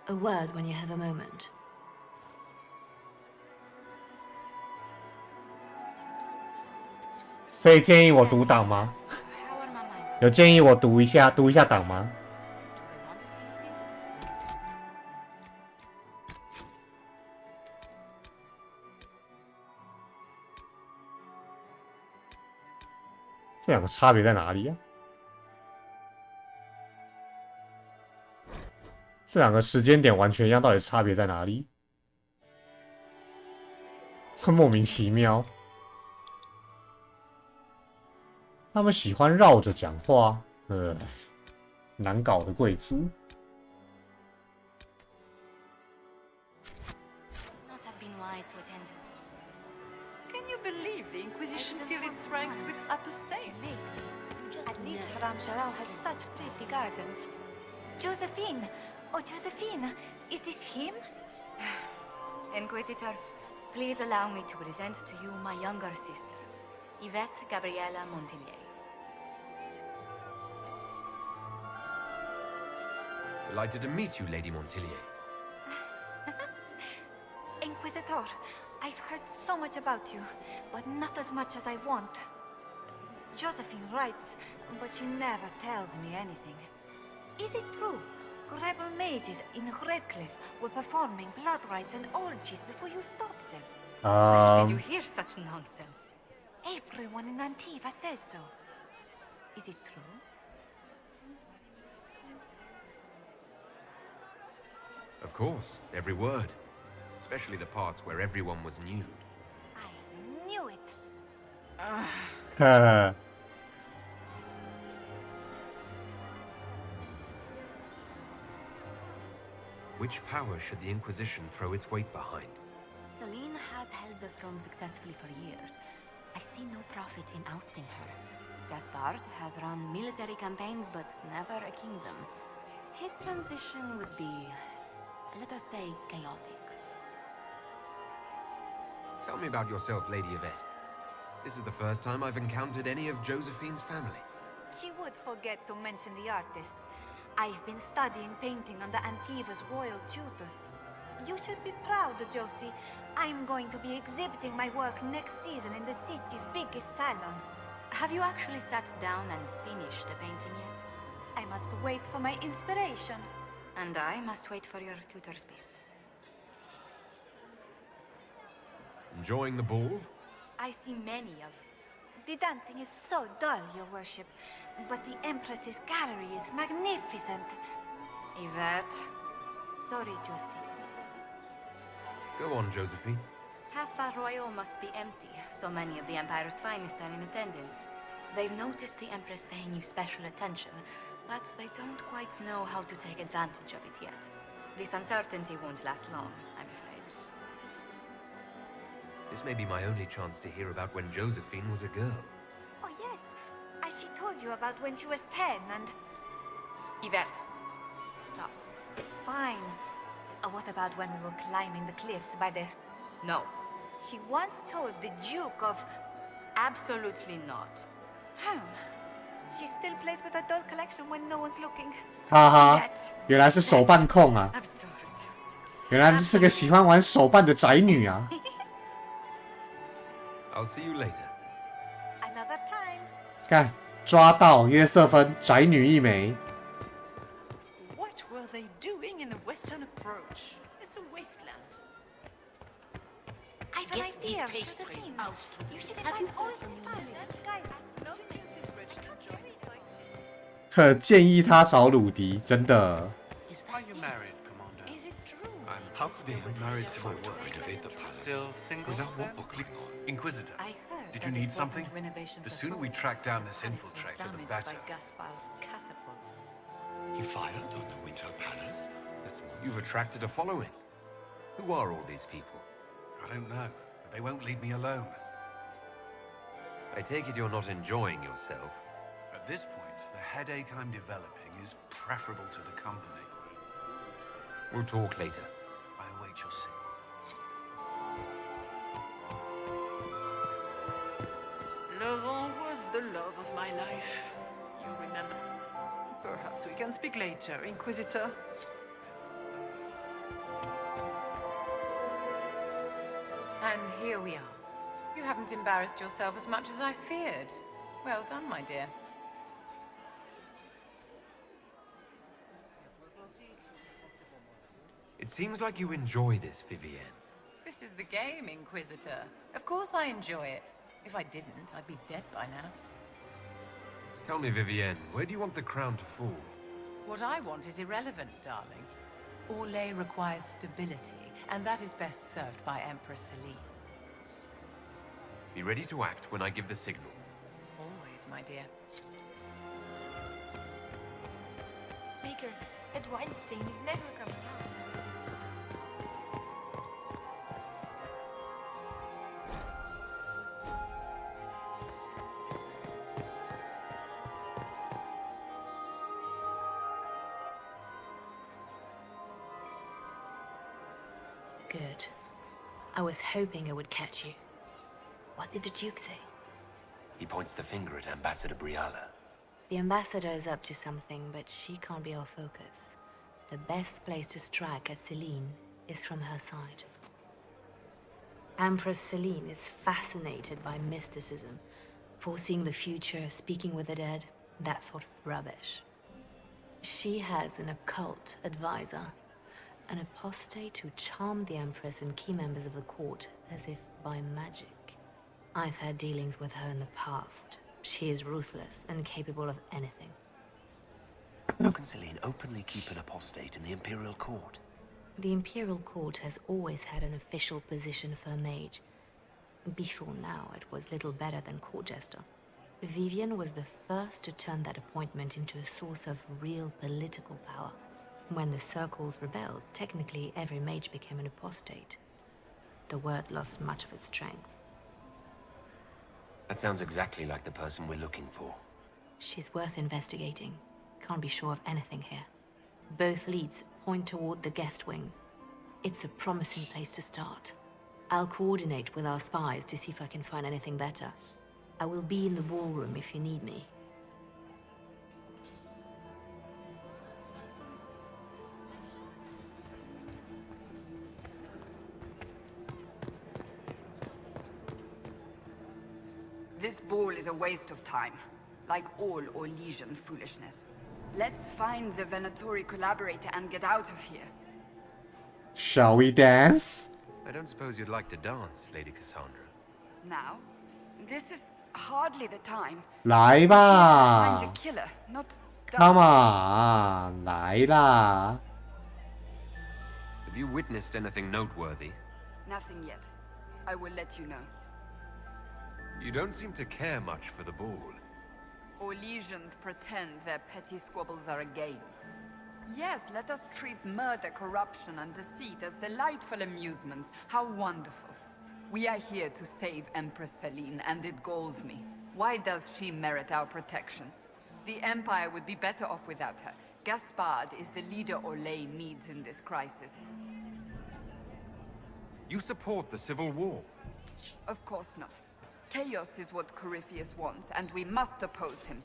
a word when you have a moment. 所以建议我读档吗？有建议我读一下档吗？这两个差别在哪里啊？这两个时间点完全一样，到底差别在哪里？莫名其妙。他们喜欢绕着讲话，难搞的贵族。Haram Sharal has such pretty gardens. Josephine! Oh, Josephine! Is this him? Inquisitor, please allow me to present to you my younger sister, Yvette Gabriella Montillier. Delighted to meet you, Lady Montillier. Inquisitor, I've heard so much about you, but not as much as I want. Josephine writes, but she never tells me anything. Is it true? Rebel mages in Redcliffe were performing blood rites and orgies before you stopped them. Where did you hear such nonsense? Everyone in Antiva says so. Is it true? Of course, every word. Especially the parts where everyone was nude. I knew it. Which power should the Inquisition throw its weight behind? Celine has held the throne successfully for years. I see no profit in ousting her. Gaspard has run military campaigns, but never a kingdom. His transition would be, let us say, chaotic. Tell me about yourself, Lady Yvette. This is the first time I've encountered any of Josephine's family. She would forget to mention the artists. I've been studying painting under Antiva's royal tutors. You should be proud, Josie. I'm going to be exhibiting my work next season in the city's biggest salon. Have you actually sat down and finished the painting yet? I must wait for my inspiration. And I must wait for your tutor's bits. Enjoying the ball? I see many of. The dancing is so dull, Your Worship. But the Empress's gallery is magnificent. Yvette. Sorry, Josie. Go on, Josephine. Half Royal must be empty. So many of the Empire's finest are in attendance. They've noticed the Empress paying you special attention, but they don't quite know how to take advantage of it yet. This uncertainty won't last long, I'm afraid. This may be my only chance to hear about when Josephine was a girl. Oh, yes. As she told you about when she was 10 and... Yvette. Stop. Fine. What about when we were climbing the cliffs by the... No. She once told the Duke of... Absolutely not. She still plays with her doll collection when no one's looking. 哈哈，原来是手办控啊！原来是个喜欢玩手办的宅女啊！ I'll see you later. Another time. 看，抓到约瑟芬，宅女一枚。 What were they doing in the western approach? It's a wasteland. I've an Get these idea, pastries Josephine. out to You should Have invite you all heard the from your family mother? to Sky. No sense is rich and enjoy. 建议他找鲁迪，真的。 Are you married, Commander? Is it true? How could they have married to renovate the palace? Still single? Without what we're clicking on? Inquisitor, I heard did that you need it wasn't something? renovation The for sooner we full. track down this Palace was infiltrator, the damaged better. by Gaspard's catapults. He fired on the Winter Palace? That's You've attracted a following. Who are all these people? I don't know, but they won't leave me alone. I take it you're not enjoying yourself. At this point, the headache I'm developing is preferable to the company. We'll talk later. I await your signal. Laurent was the love of my life. You remember? Perhaps we can speak later, Inquisitor. And here we are. You haven't embarrassed yourself as much as I feared. Well done, my dear. It seems like you enjoy this, Vivienne. This is the game, Inquisitor. Of course I enjoy it. If I didn't, I'd be dead by now. Tell me, Vivienne, where do you want the crown to fall? What I want is irrelevant, darling. Orlais requires stability, and that is best served by Empress Celine. Be ready to act when I give the signal. Always, my dear. Baker, Ed Weinstein is never coming out. Good. I was hoping I would catch you. What did the Duke say? He points the finger at Ambassador Briala. The ambassador is up to something, but she can't be our focus. The best place to strike at Celine is from her side. Empress Celine is fascinated by mysticism, foreseeing the future, speaking with the dead, that sort of rubbish. She has an occult advisor, an apostate who charmed the Empress and key members of the court as if by magic. I've had dealings with her in the past. She is ruthless and capable of anything. How can Celine openly keep an apostate in the Imperial Court? The Imperial Court has always had an official position for a mage. Before now, it was little better than court jester. Vivian was the first to turn that appointment into a source of real political power. When the circles rebelled, technically every mage became an apostate. The word lost much of its strength. That sounds exactly like the person we're looking for. She's worth investigating. Can't be sure of anything here. Both leads point toward the guest wing. It's a promising place to start. I'll coordinate with our spies to see if I can find anything better. I will be in the ballroom if you need me. This ball is a waste of time, like all Orlesian foolishness. Let's find the Venatori collaborator and get out of here. Shall we dance? I don't suppose you'd like to dance, Lady Cassandra. Now? This is hardly the time. 来 Find 吧 the killer, not Come on 来啦 Have you witnessed anything noteworthy? Nothing yet. I will let you know. You don't seem to care much for the ball. Orlesians pretend their petty squabbles are a game. Yes, let us treat murder, corruption, and deceit as delightful amusements. How wonderful. We are here to save Empress Celine, and it galls me. Why does she merit our protection? The Empire would be better off without her. Gaspard is the leader Orlais needs in this crisis. You support the civil war? Of course not. Chaos is what Corypheus wants, and we must oppose him.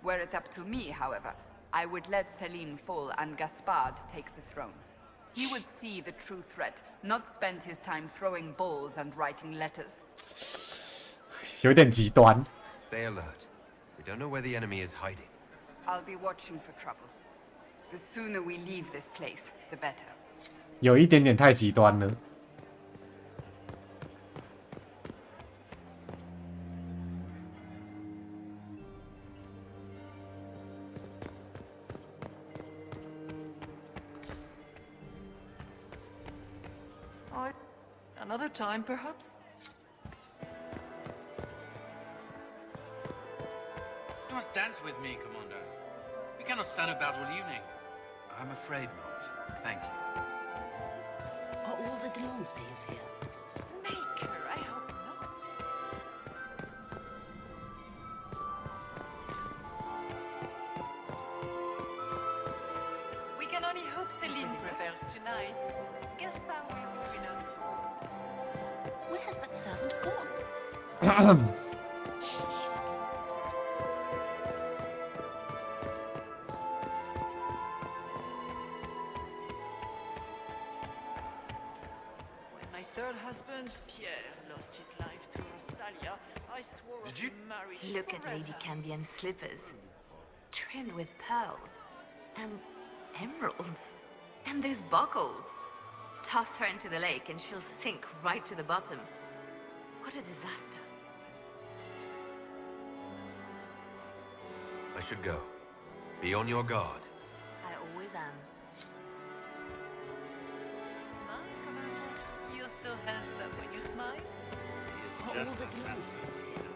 Were it up to me, however, I would let Celine fall and Gaspard take the throne. He would see the true threat, not spend his time throwing balls and writing letters. 有点极端 Stay alert. We don't know where the enemy is hiding. I'll be watching for trouble. The sooner we leave this place, the better. 有一点点太极端了 Another time, perhaps? You must dance with me, Commander. We cannot stand about all evening. I'm afraid not. Thank you. Are all the Delancey's here? Maker, I hope not. We can only hope Celine prevails tonight. Gaspard will join us. Where has that servant gone? When my third husband, Pierre, lost his life to Rosalia, I swore Did you? marry Look at Lady Cambian's slippers. Trimmed with pearls. And emeralds. And those buckles. Toss her into the lake and she'll sink right to the bottom. What a disaster. I should go. Be on your guard. I always am. Smile, Commander. You're so handsome when you smile. Are all the Delancey's here?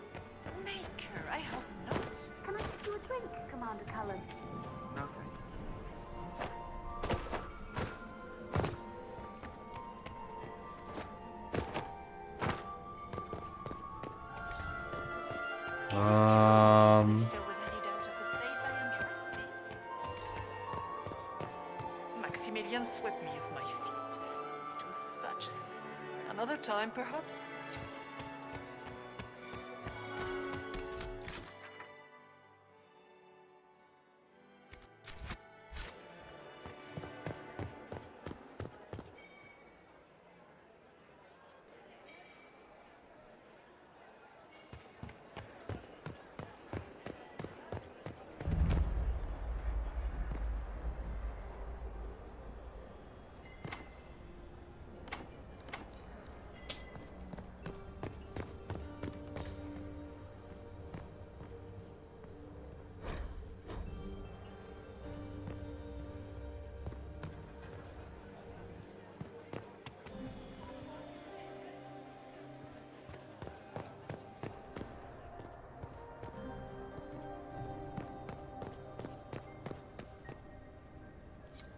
Maker, I hope not. Can I get you a drink, Commander Cullen? No, Maximilian swept me off my feet. It was such Another time, perhaps?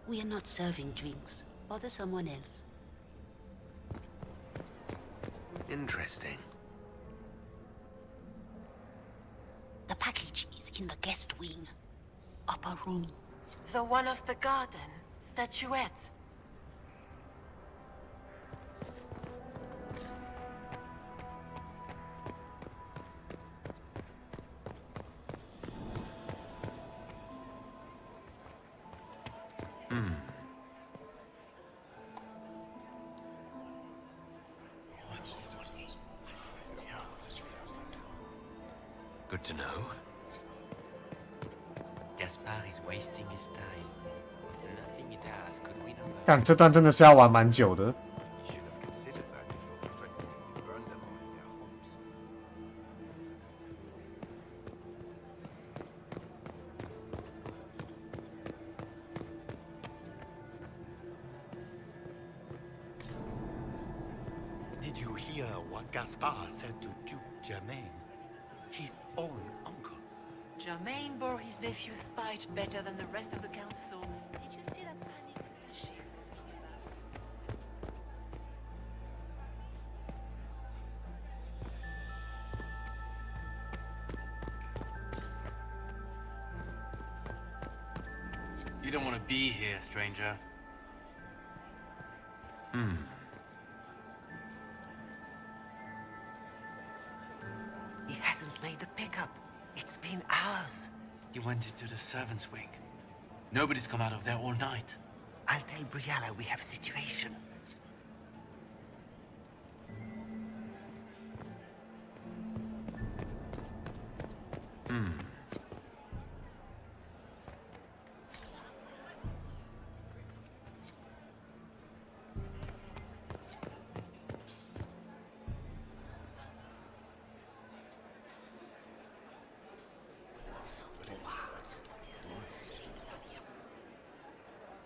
We are not serving drinks. Bother someone else. Interesting. The package is in the guest wing. Upper room. The one of the garden. Statuette. Good to know. Gaspar is wasting his time. Nothing he does could win over. 看这段真的是要玩蛮久的。 Should have considered that before threatening to burn them all in their homes. Did you hear what Gaspar said to Duke Germain? His own uncle. Germain bore his nephew's spite better than the rest of the council. Did you see that panic flashing? You don't want to be here, stranger. He hasn't made the pickup. It's been hours. You went into the servants' wing. Nobody's come out of there all night. I'll tell Briala we have a situation.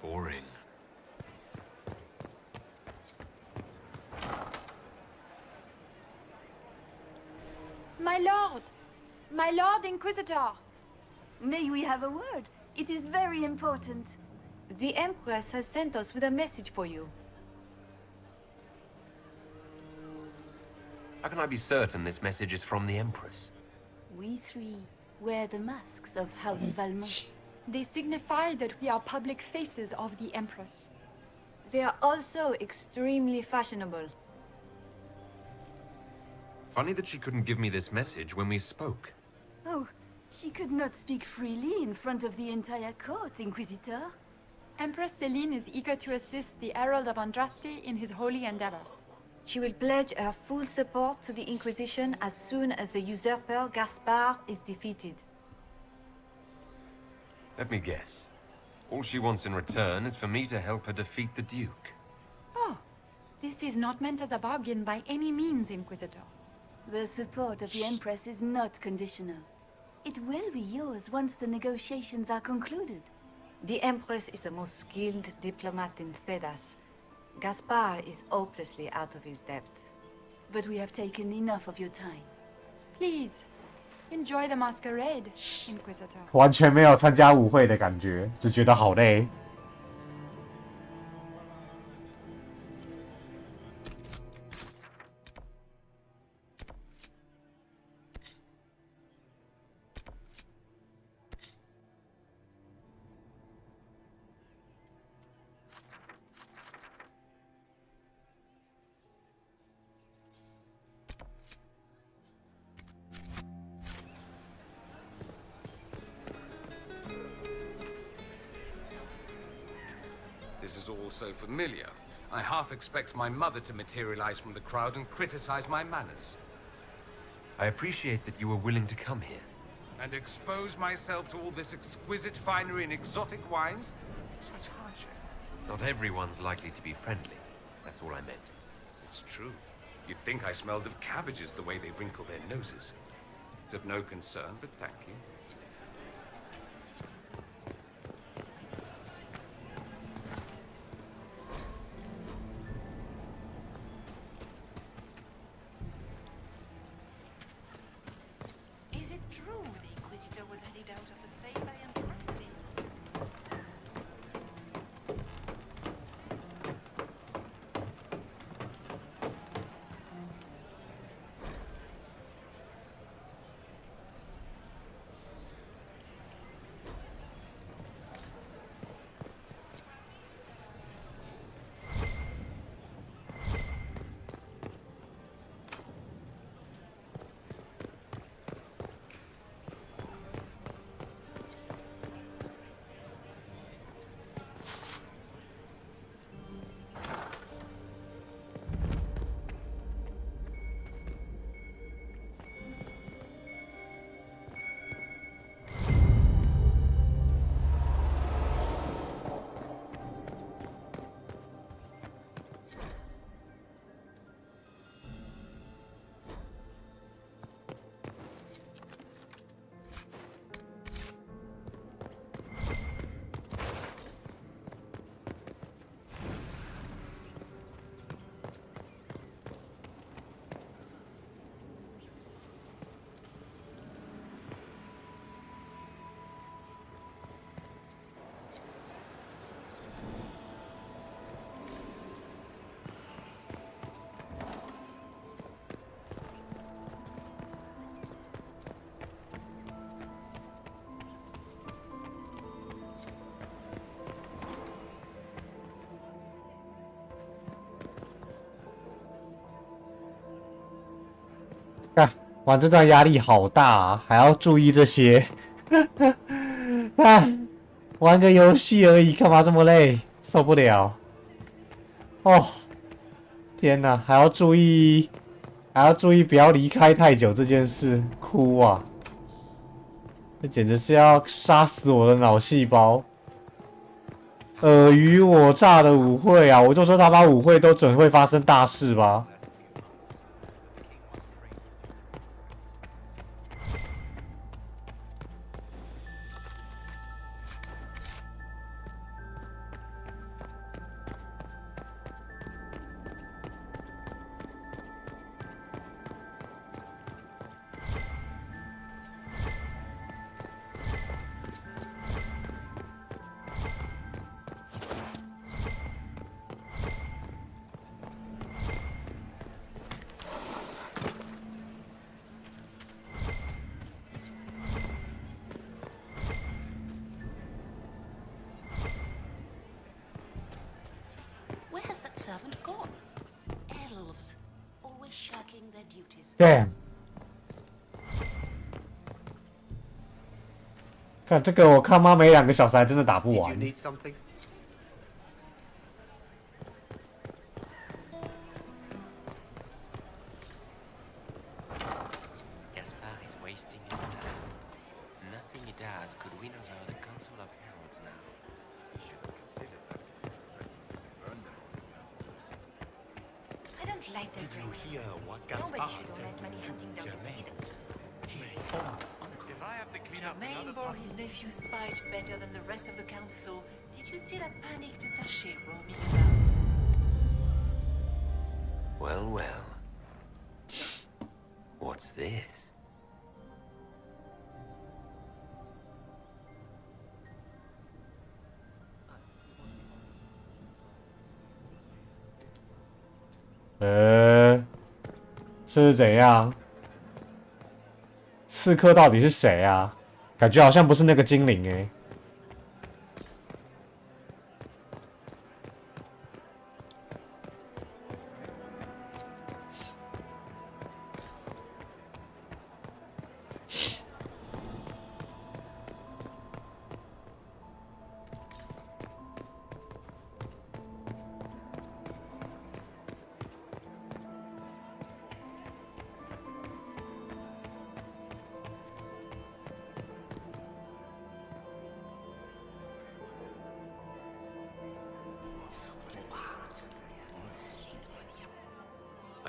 Boring. My lord! My lord Inquisitor! May we have a word? It is very important. The Empress has sent us with a message for you. How can I be certain this message is from the Empress? We three wear the masks of House Valmont. They signify that we are public faces of the Empress. They are also extremely fashionable. Funny that she couldn't give me this message when we spoke. Oh, she could not speak freely in front of the entire court, Inquisitor. Empress Celine is eager to assist the Herald of Andraste in his holy endeavor. She will pledge her full support to the Inquisition as soon as the usurper Gaspar is defeated. Let me guess. All she wants in return is for me to help her defeat the Duke. Oh, this is not meant as a bargain by any means, Inquisitor. The support of the Empress is not conditional. It will be yours once the negotiations are concluded. The Empress is the most skilled diplomat in Thedas. Gaspar is hopelessly out of his depth. But we have taken enough of your time. Please, enjoy the masquerade, Inquisitor. 完全没有参加舞会的感觉，只觉得好累。is all so familiar, I half expect my mother to materialize from the crowd and criticize my manners. I appreciate that you were willing to come here. And expose myself to all this exquisite finery and exotic wines? Such hardship. Not everyone's likely to be friendly. That's all I meant. It's true. You'd think I smelled of cabbages the way they wrinkle their noses. It's of no concern, but thank you. Is it true the Inquisitor was headed out of the faith I entrusted?玩这段压力好大啊，还要注意这些。啊，玩个游戏而已，干嘛这么累？受不了。哦，天哪，还要注意不要离开太久这件事，哭啊！这简直是要杀死我的脑细胞。尔虞我诈的舞会啊，我就说他妈舞会都准会发生大事吧。Where has that servant gone? Elves, always shirking their duties. Damn！ 看这个，我看妈没2个小时还真的打不完。Did you hear what Gaspar said to Germain? If I have to clean up Germain bore his nephew's spite better than the rest of the council. Did you see that panicked attaché roaming about? Well, well. What's this?这是怎样？刺客到底是谁啊？感觉好像不是那个精灵欸。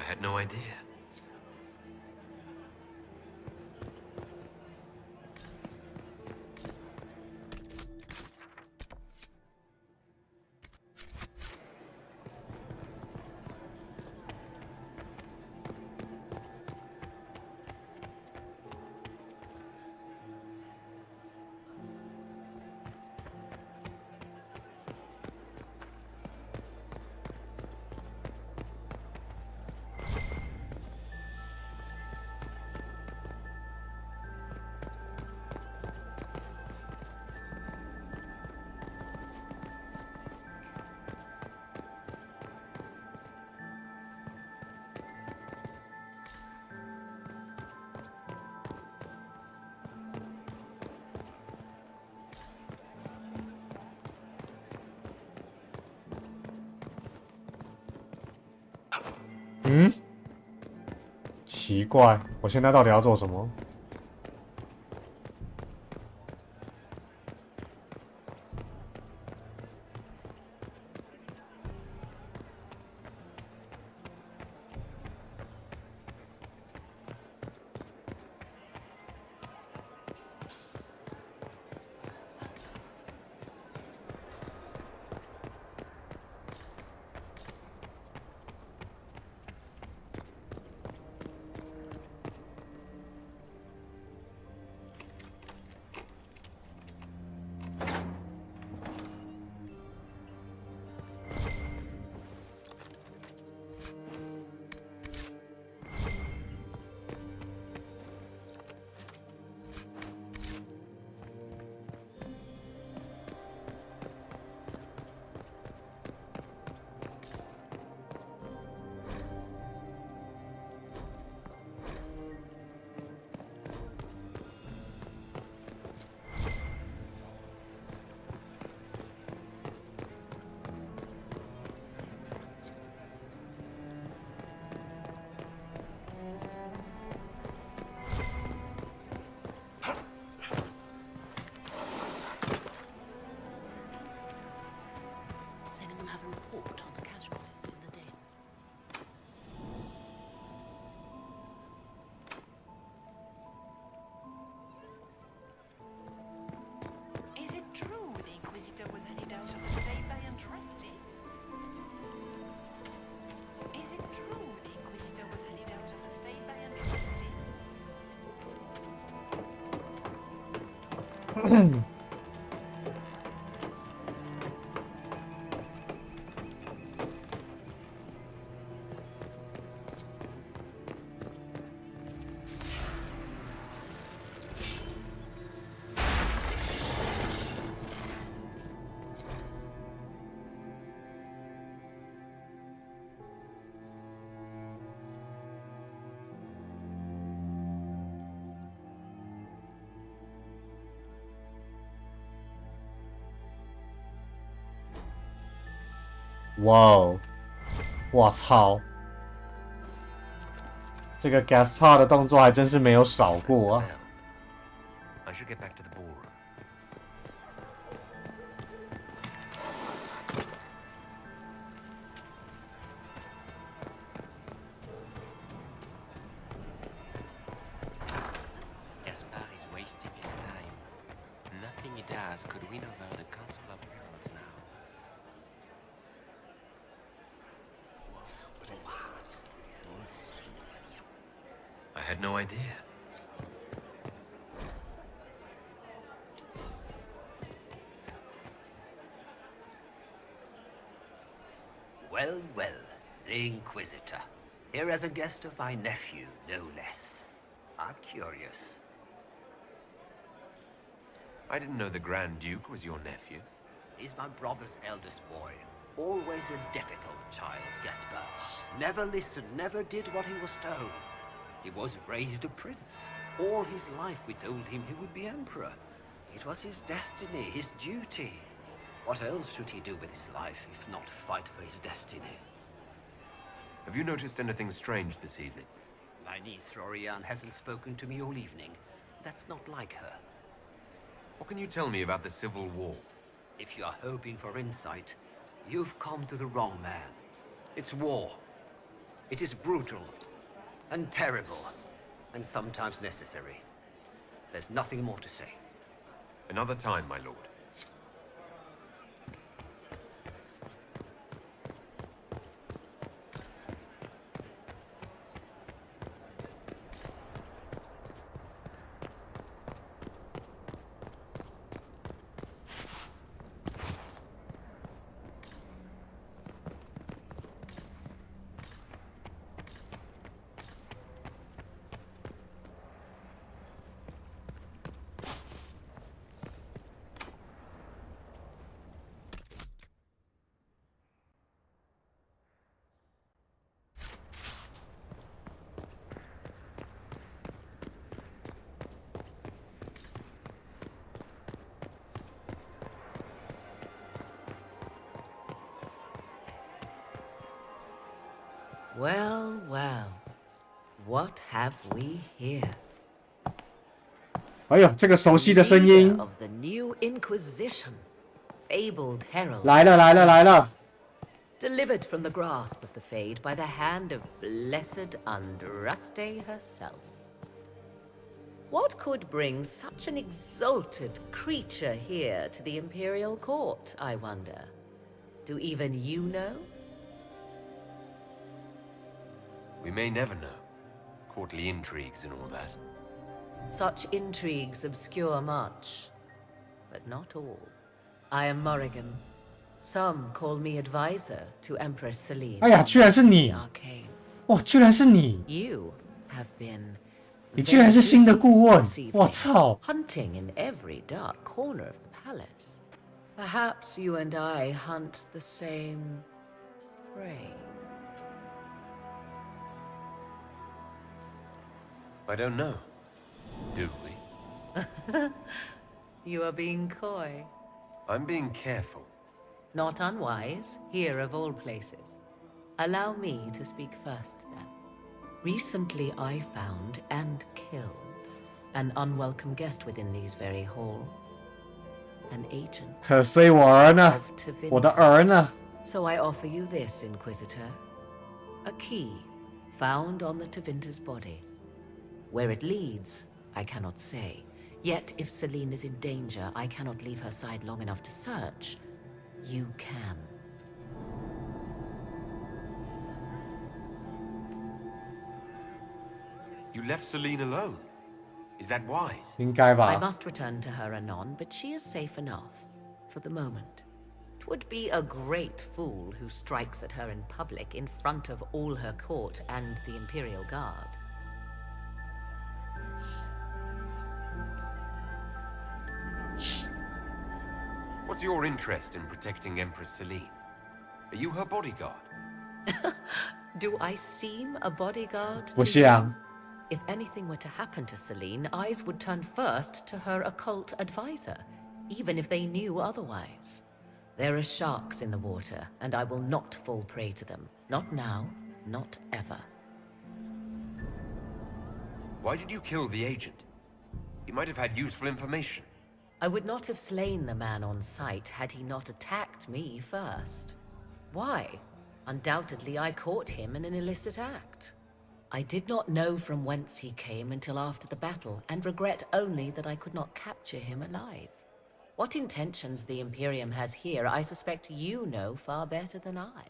had no idea.嗯，奇怪，我现在到底要做什么？哇哦！我操！这个 Gaspar 的动作还真是没有少过啊！ I should get back to the ballroom. Gaspar is wasting his time. Nothing he does could win over the Council of Heralds now. I had no idea. Well, well, the Inquisitor. Here as a guest of my nephew, no less. How curious. I didn't know the Grand Duke was your nephew. He's my brother's eldest boy. Always a difficult child, Gaspar. Never listened, never did what he was told. He was raised a prince. All his life we told him he would be emperor. It was his destiny, his duty. What else should he do with his life, if not fight for his destiny? Have you noticed anything strange this evening? My niece Florian hasn't spoken to me all evening. That's not like her. What can you tell me about the Civil War? If you are hoping for insight, you've come to the wrong man. It's war. It is brutal, and terrible, and sometimes necessary. There's nothing more to say. Another time, my lord. Well, well, what have we here? 哎呦，这个熟悉的声音 Leader of the new Inquisition, fabled herald. 来了来了来了！ Delivered from the grasp of the Fade by the hand of blessed Andraste herself. What could bring such an exalted creature here to the Imperial Court, I wonder? Do even you know? We may never know. Courtly intrigues and all that. Such intrigues obscure much, but not all. I am Morrigan. Some call me advisor to Empress Celine. 哎呀，居然是你！ Arcane. 哇，居然是你！ You have been 你居然是新的顾问！我操！ hunting in every dark corner of the palace. Perhaps you and I hunt the same prey. I don't know. Do we? You are being coy. I'm being careful. Not unwise, here of all places. Allow me to speak first, then. Recently I found and killed an unwelcome guest within these very halls. An agent 可惜我儿呢？ of Tevinter. 我的儿呢？ So I offer you this, Inquisitor. A key found on the Tevinter's body. Where it leads, I cannot say. Yet, if Celine is in danger, I cannot leave her side long enough to search. You can. You left Celine alone. Is that wise? 应该 I 吧。 must return to her anon, but she is safe enough. For the moment. 'Twould be a great fool who strikes at her in public in front of all her court and the Imperial Guard. What's your interest in protecting Empress Celine? Are you her bodyguard? Do I seem a bodyguard? 不 to 像 you? If anything were to happen to Celine, eyes would turn first to her occult advisor, even if they knew otherwise. There are sharks in the water, and I will not fall prey to them. Not now, not ever. Why did you kill the agent? He might have had useful information. I would not have slain the man on sight had he not attacked me first. Why? Undoubtedly I caught him in an illicit act. I did not know from whence he came until after the battle, and regret only that I could not capture him alive. What intentions the Imperium has here, I suspect you know far better than I.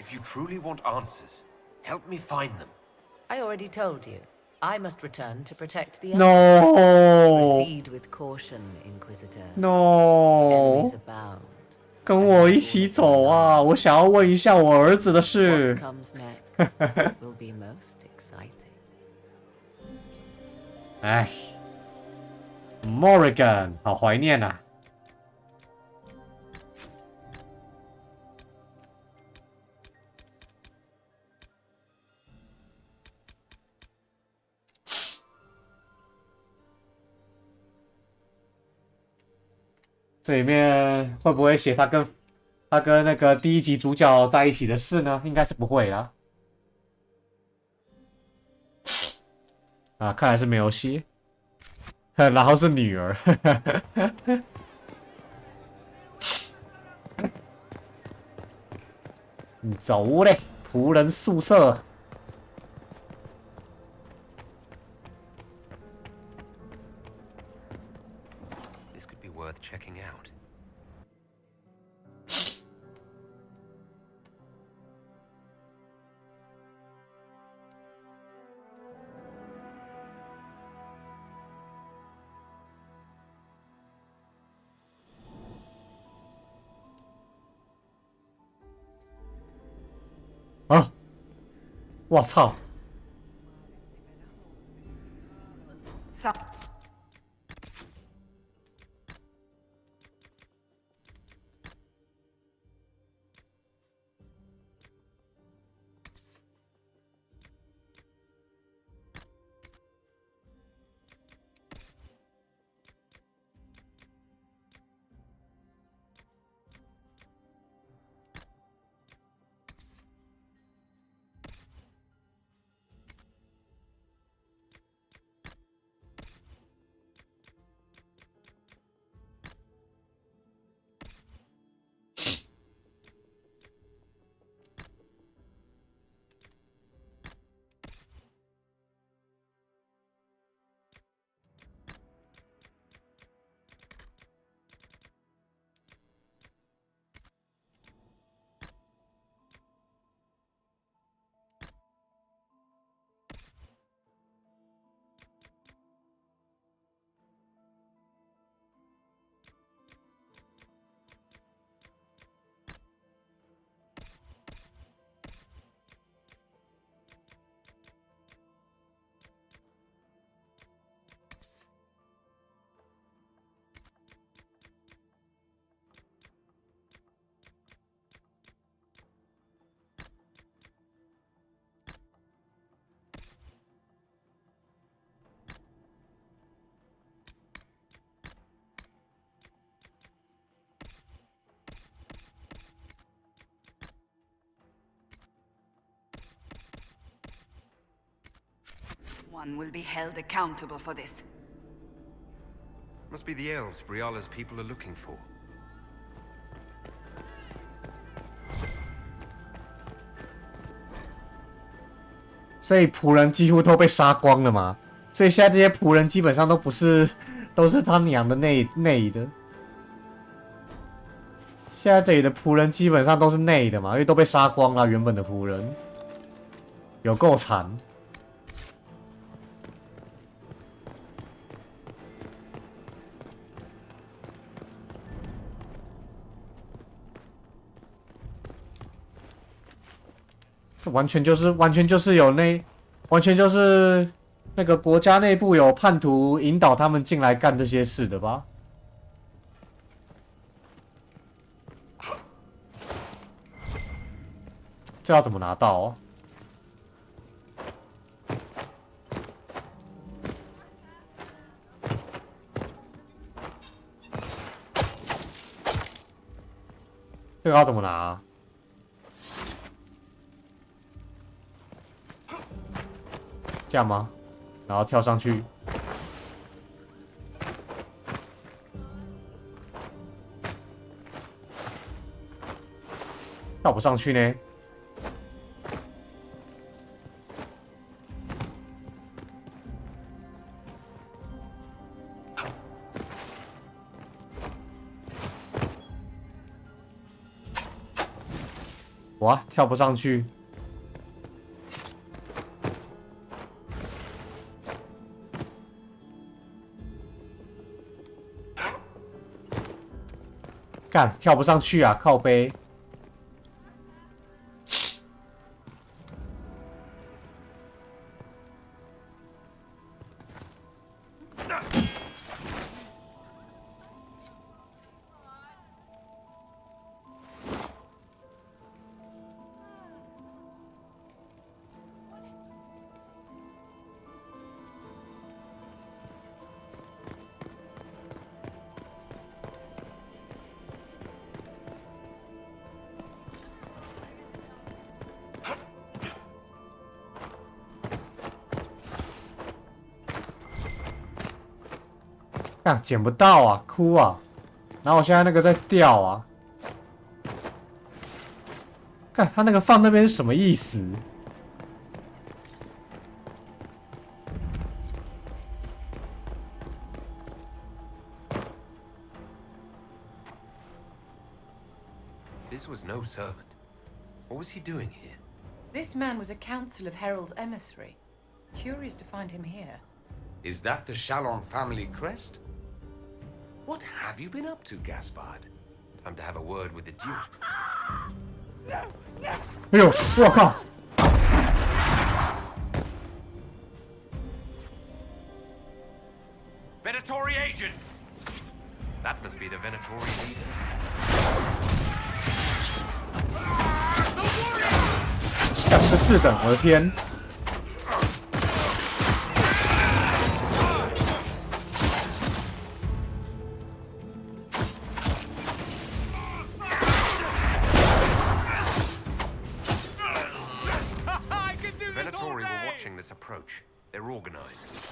If you truly want answers, help me find them. I already told you. I must return to protect the No. Emperor. Proceed with caution, Inquisitor. No. Enemies abound. 跟我一起走啊！我想要问一下我儿子的 What 事。 comes next will be most exciting. 哎 ，Morrigan， 好怀念啊！这里面会不会写他跟那个第一集主角在一起的事呢？应该是不会啦。啊，看来是没有写。然后是女儿。走嘞，仆人宿舍。This could be worth checking out. Ah! 啊！我操！上。One will be held accountable for this. Must be the elves Briala's people are looking for. 所以仆人几乎都被杀光了嘛，所以现在这些仆人基本上都不是，都是他娘的内的。现在这里的仆人基本上都是内的嘛，因为都被杀光了，原本的仆人有够惨。完全就是有完全就是那个国家内部有叛徒引导他们进来干这些事的吧？这要怎么拿到哦？这个要怎么拿啊？这样吗？然后跳上去，跳不上去呢。哇，跳不上去。干，跳不上去啊！靠背。干，捡不到啊，哭啊！然后我现在那个在掉啊。看他那个放那边是什么意思？ This was no servant. What was he doing here? This man was a Council of Herald's emissary. Curious to find him here. Is that the Chalon family crest? What have you been up to, Gaspard? Time to have a word with the Duke. 哎呦，我靠！ Venatori agents! That must be the Venatori leader. 14等，我的天！ Venatori were watching this approach. They're organized.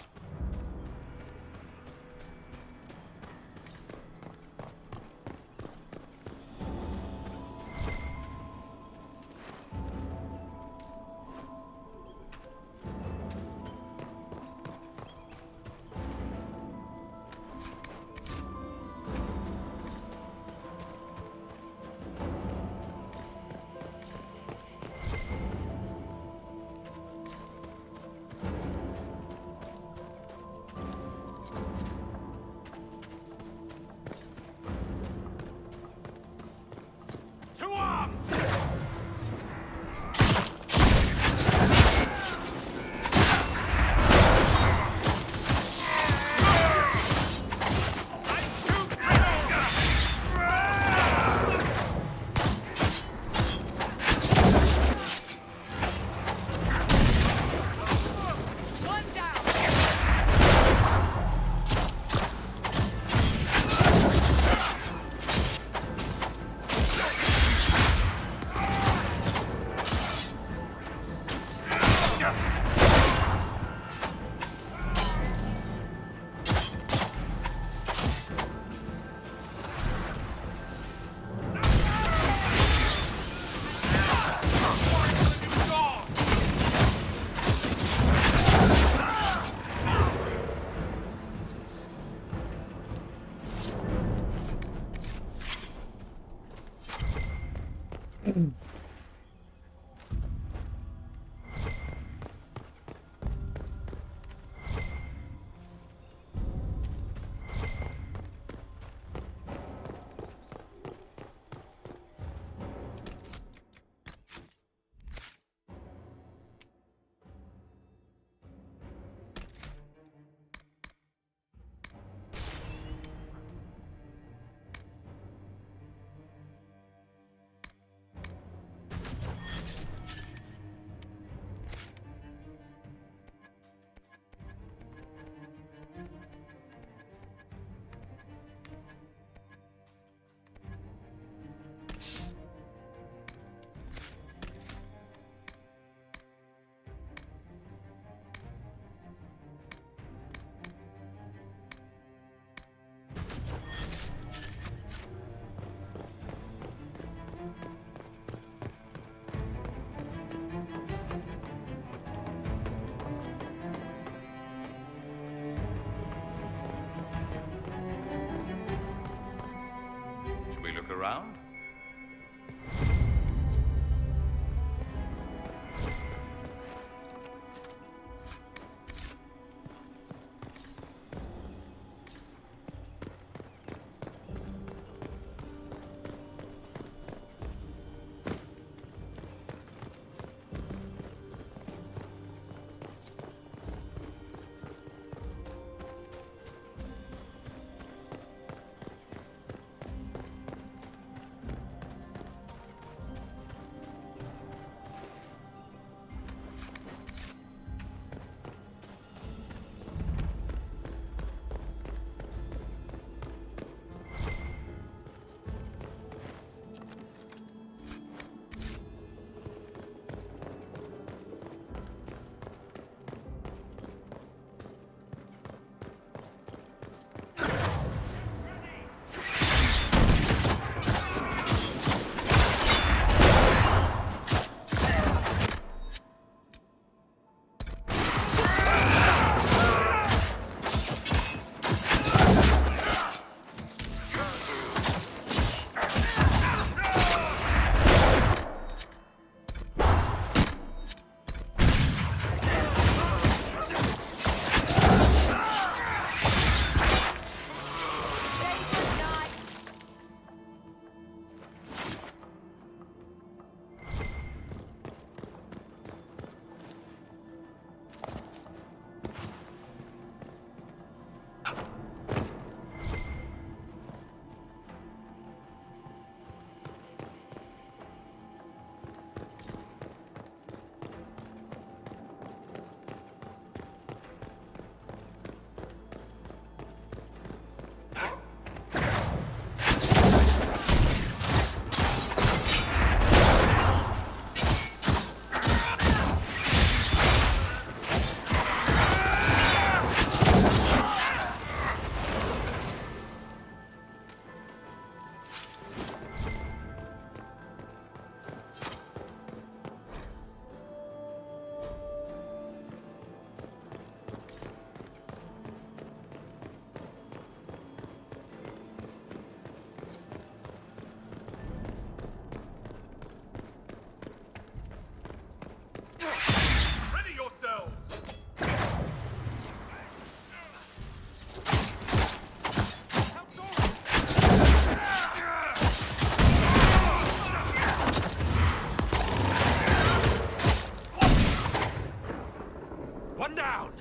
One down.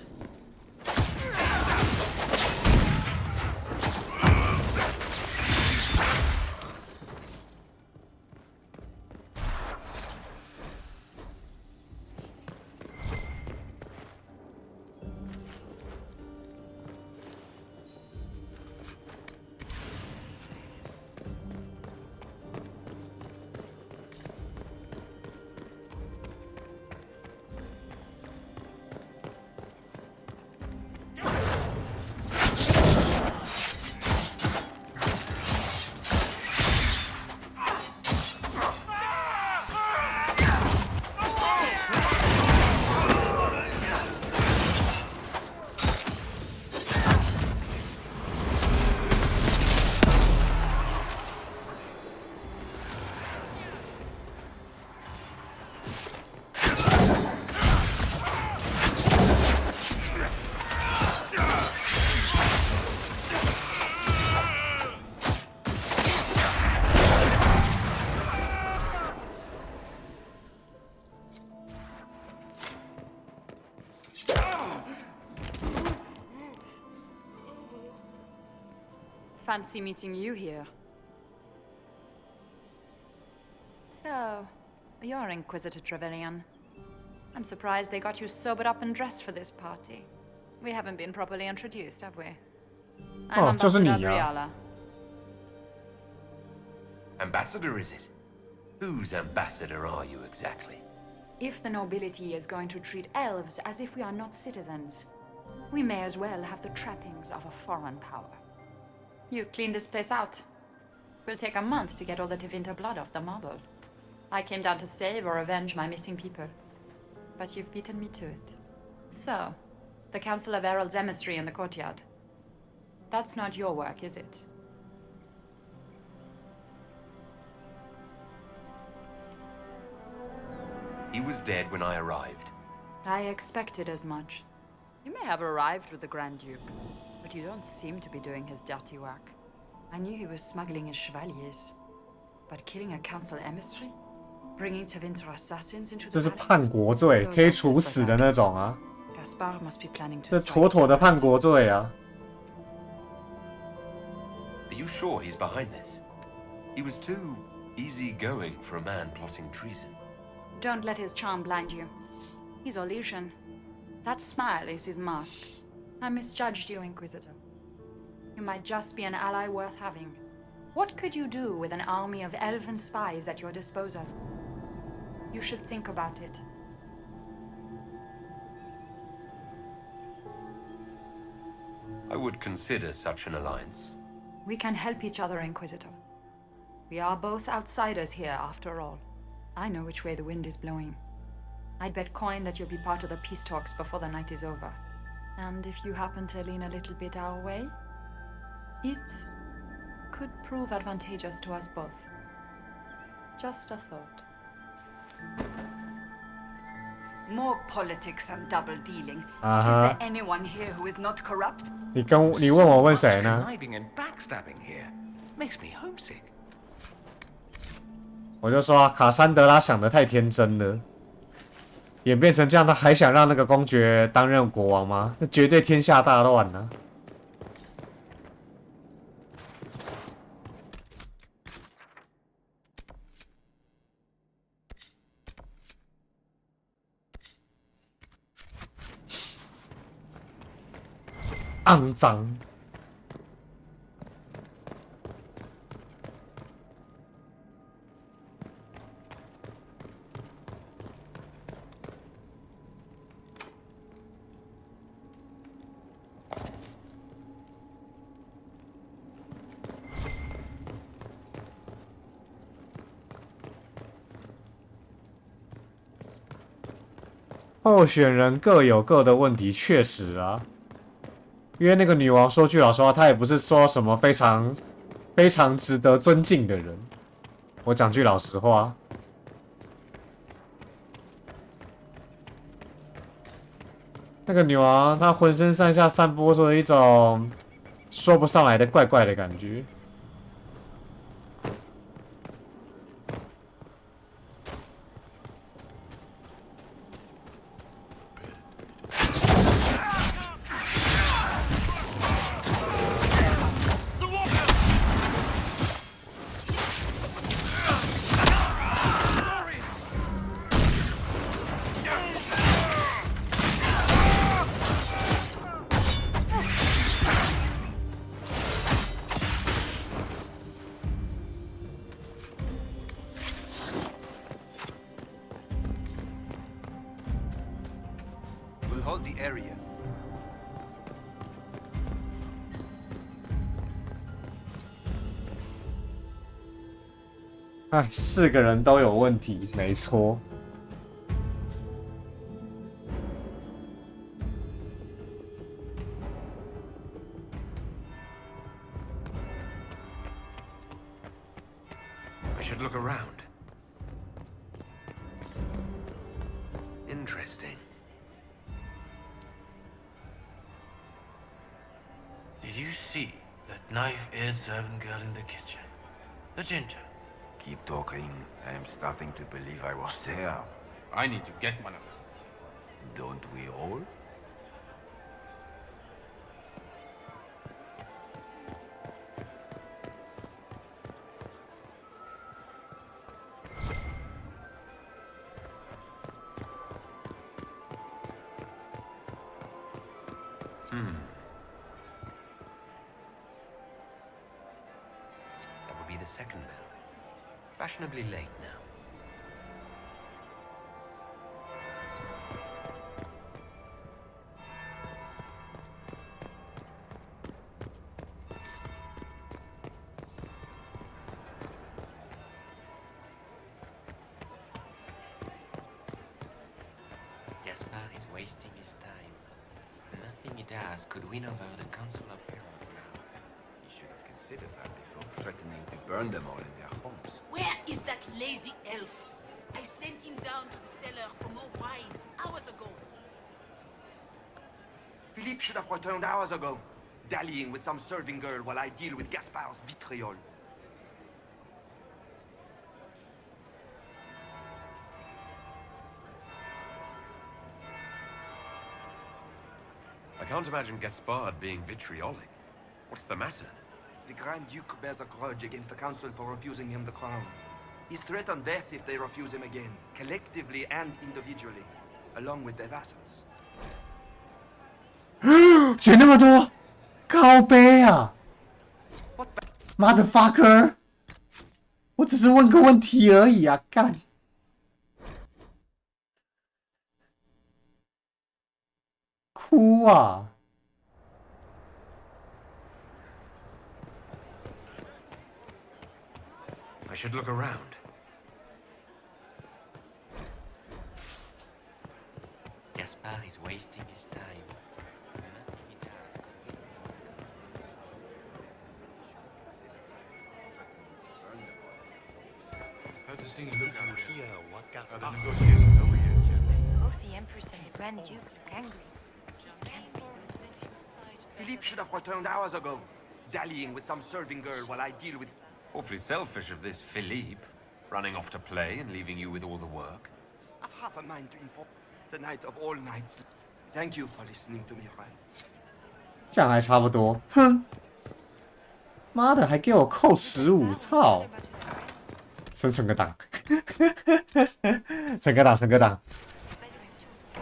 Fancy meeting you here. So, you're Inquisitor Trevelyan. I'm surprised they got you sobered up and dressed for this party. We haven't been properly introduced, have we? I'm Ambassador Briala. Ambassador, is it? Whose ambassador are you exactly? If the nobility is going to treat elves as if we are not citizens, we may as well have the trappings of a foreign power. You cleaned this place out. Will take a month to get all the Tevinter blood off the marble. I came down to save or avenge my missing people. But you've beaten me to it. So, the Council of Herald's emissary in the courtyard. That's not your work, is it? He was dead when I arrived. I expected as much. You may have arrived with the Grand Duke, but you don't seem to be doing his dirty work. I knew he was smuggling his chevaliers. But killing a council emissary? Bringing Tevinter assassins into 这 the 是 palace? 叛国罪，可以处死的那种啊！ Gaspar must be planning to 这 strike. 妥妥的叛国罪啊！ Are you sure he's behind this? He was too easygoing for a man plotting treason. Don't let his charm blind you. He's Orlesian. That smile is his mask. I misjudged you, Inquisitor. You might just be an ally worth having. What could you do with an army of elven spies at your disposal? You should think about it. I would consider such an alliance. We can help each other, Inquisitor. We are both outsiders here, after all. I know which way the wind is blowing. I'd bet coin that you'll be part of the peace talks before the night is over. And if you happen to lean a little bit our way, it could prove advantageous to us both. Just a thought. More politics and double dealing. Uh-huh. Is there anyone here who is not corrupt? 你问我问谁呢？ Conniving and backstabbing here makes me homesick. 我就说卡珊德拉想的太天真了，演变成这样，他还想让那个公爵担任国王吗？那绝对天下大乱啊！肮脏。候选人各有各的问题，确实啊。因为那个女王说句老实话，她也不是说什么非常值得尊敬的人。我讲句老实话，那个女王她浑身上下散播着一种说不上来的怪怪的感觉。哎，4个人都有问题，没错。I should look around. Interesting. Did you see that knife-eared servant girl in the kitchen? The ginger. Keep talking. I am starting to believe I was there. I need to get one of those. Don't we all? That would be the second bell. Fashionably late now. Gaspard is wasting his time. Nothing he does could win over the Council of Heralds now. You should have considered that before threatening to burn them all in their homes. Where is that lazy elf? I sent him down to the cellar for more wine hours ago. Philippe should have returned hours ago, dallying with some serving girl while I deal with Gaspard's vitriol. I can't imagine Gaspard being vitriolic. What's the matter? The Grand Duke bears a grudge against the Council for refusing him the crown. He's threatened death if they refuse him again, collectively and individually, along with their vassals. 钱那么多，靠背啊 ！Motherfucker！ 我只是问个问题而已啊，干！哭啊！ I should look around. Gaspard is wasting his time. Nothing he does could win over the Council of Heralds. Heard the singing look out here. What Are the Gaspard? negotiations over yet? Both the Empress and the Grand Duke look angry. This can't be good. Philippe should have returned hours ago, dallying with some serving girl while I deal with... Awfully selfish of this Philippe, running off to play and leaving you with all the work. I've half a mind to inform the night of all nights. Thank you for listening to me, Ryan. 这样还差不多，哼！妈的，还给我扣15，操！生存个档，整个档，整个档！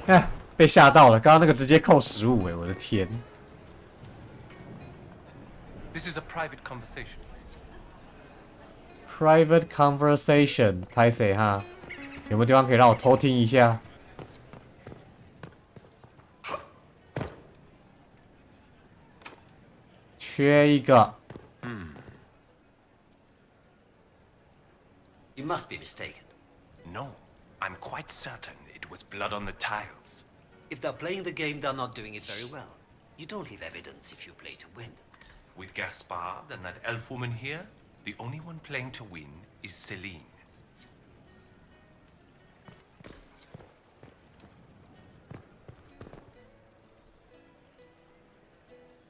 哎，被吓到了，刚刚那个直接扣15，哎，我的天 This is a private conversation. ！Private conversation， 拍谁哈？有没有地方可以让我偷听一下？缺一个。You must be mistaken. No, I'm quite certain it was blood on the tiles. If they're playing the game, they're not doing it very well. You don't leave evidence if you play to win. With Gaspard and that elf woman here, the only one playing to win is Celine.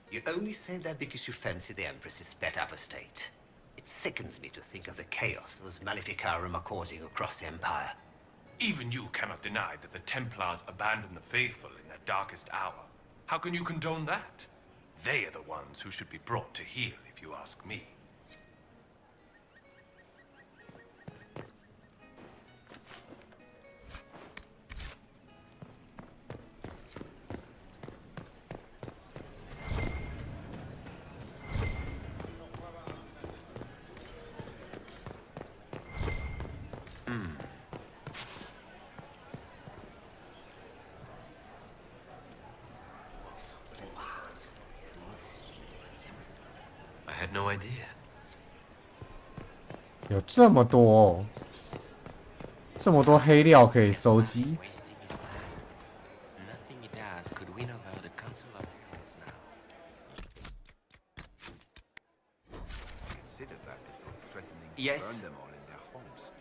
You only say that because you fancy the Empress's pet apostate. It sickens me to think of the chaos those Maleficarum are causing across the Empire. Even you cannot deny that the Templars abandoned the faithful in their darkest hour. How can you condone that? They are the ones who should be brought to heel, if you ask me. I had no idea. 有这么多哦，这么多黑料可以收集。Nothing he does could win over the Council of Heralds now. Consider that before threatening Yes. to burn them all in their homes.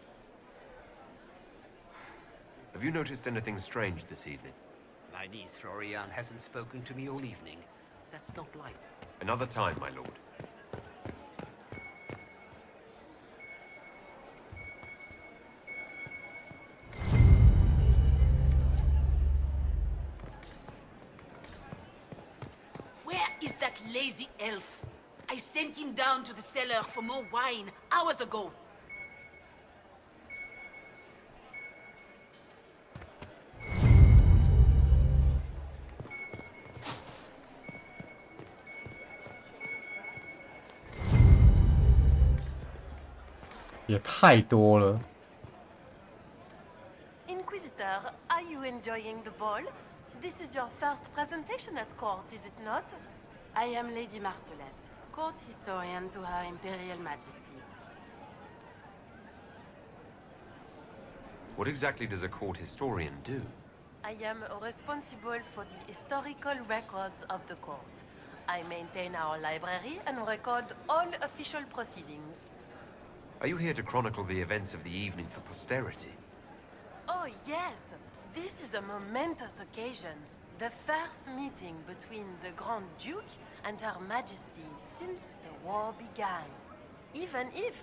Have you noticed anything strange this evening? My niece Florian hasn't spoken to me all evening. That's not like her. Another time, my lord. Where is that lazy elf? I sent him down to the cellar for more wine hours ago. “也太多了。” Inquisitor, are you enjoying the ball? This is your first presentation at court, is it not? I am Lady Marcelette, court historian to Her Imperial Majesty. What exactly does a court historian do? I am responsible for the historical records of the court. I maintain our library and record all official proceedings. Are you here to chronicle the events of the evening for posterity? Oh, yes. This is a momentous occasion. The first meeting between the Grand Duke and Her Majesty since the war began. Even if,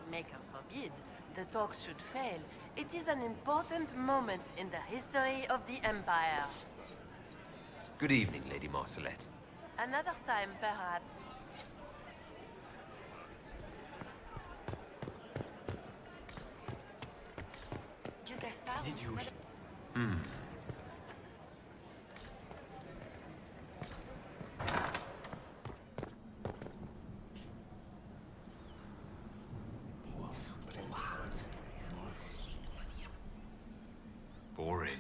Maker forbid, the talks should fail, it is an important moment in the history of the Empire. Good evening, Lady Marcelette. Another time, perhaps. Did you... Boring.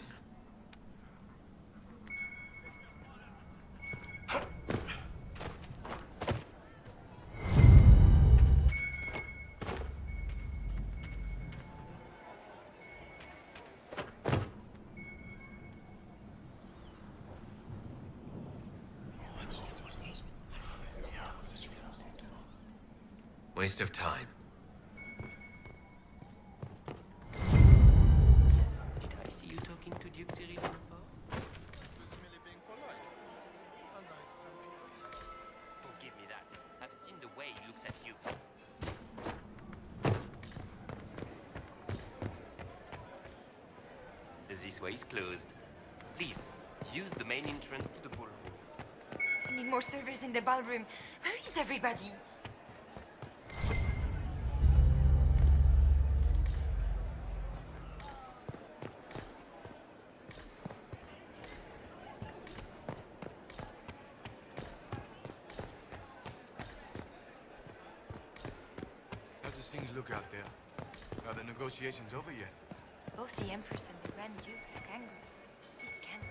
Waste of time. Did I see you talking to Duke Cyril on the phone? Don't give me that. I've seen the way he looks at you. This way is closed. Please, use the main entrance to the ballroom. I need more servers in the ballroom. Where is everybody? How does things look out there? Are the negotiations over yet? Both the Empress and the Grand Duke look angry. This can't be.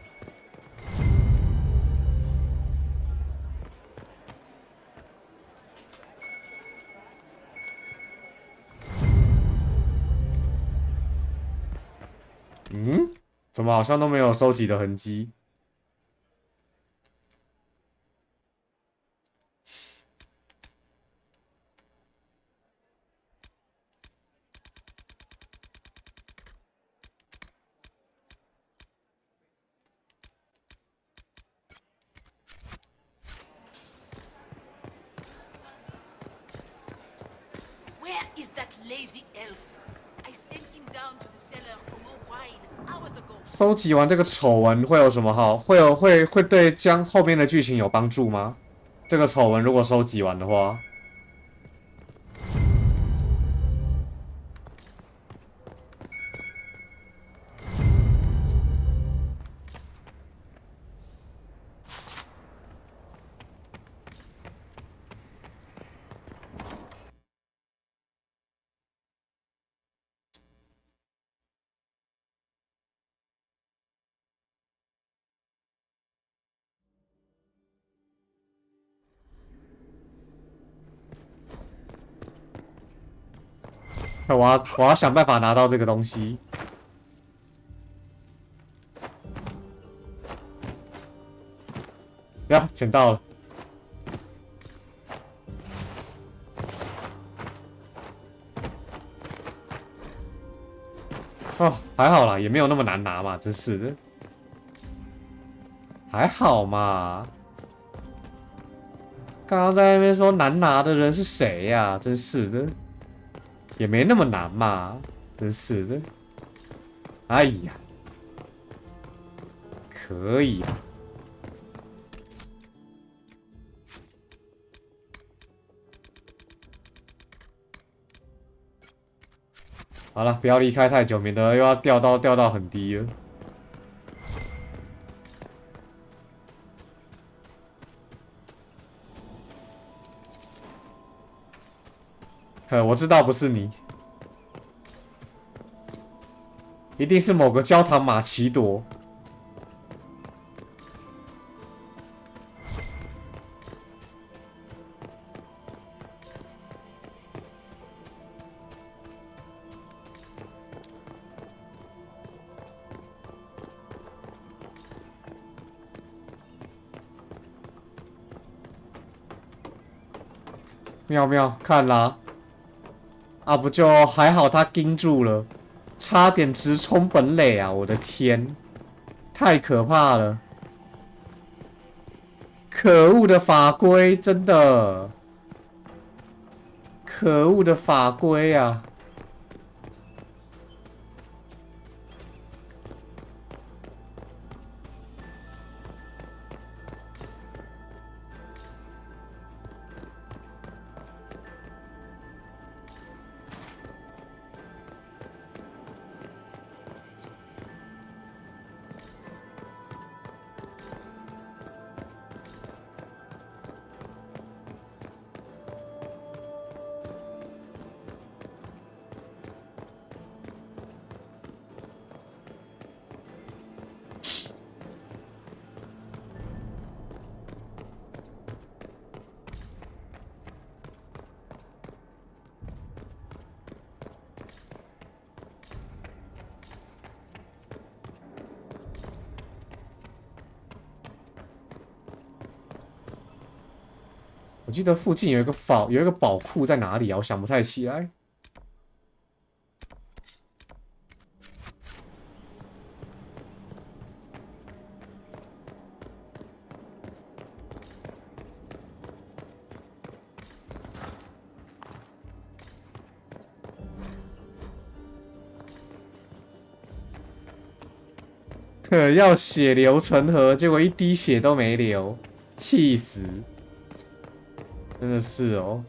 “怎么好像都没有收集的痕迹？” Where is that lazy elf? I sent him down to the cellar for more wine hours ago. 收集完这个丑闻会有什么好？会对将后面的剧情有帮助吗？这个丑闻如果收集完的话。我要想办法拿到这个东西。呀，捡到了。哦，还好啦，也没有那么难拿嘛，真是的。还好嘛。刚刚在那边说难拿的人是谁呀？真是的，也没那么难嘛，真是的。哎呀，可以啊。好了，不要离开太久，免得又要掉到很低了。我知道不是你，一定是某个焦糖玛奇朵。妙妙，看啦！啊，不就还好他盯住了，差点直冲本垒啊！我的天，太可怕了！可恶的法规，真的，可恶的法规啊！我记得附近有一个宝库在哪里啊？我想不太起来。要血流成河，结果一滴血都没流，气死！真的是哦。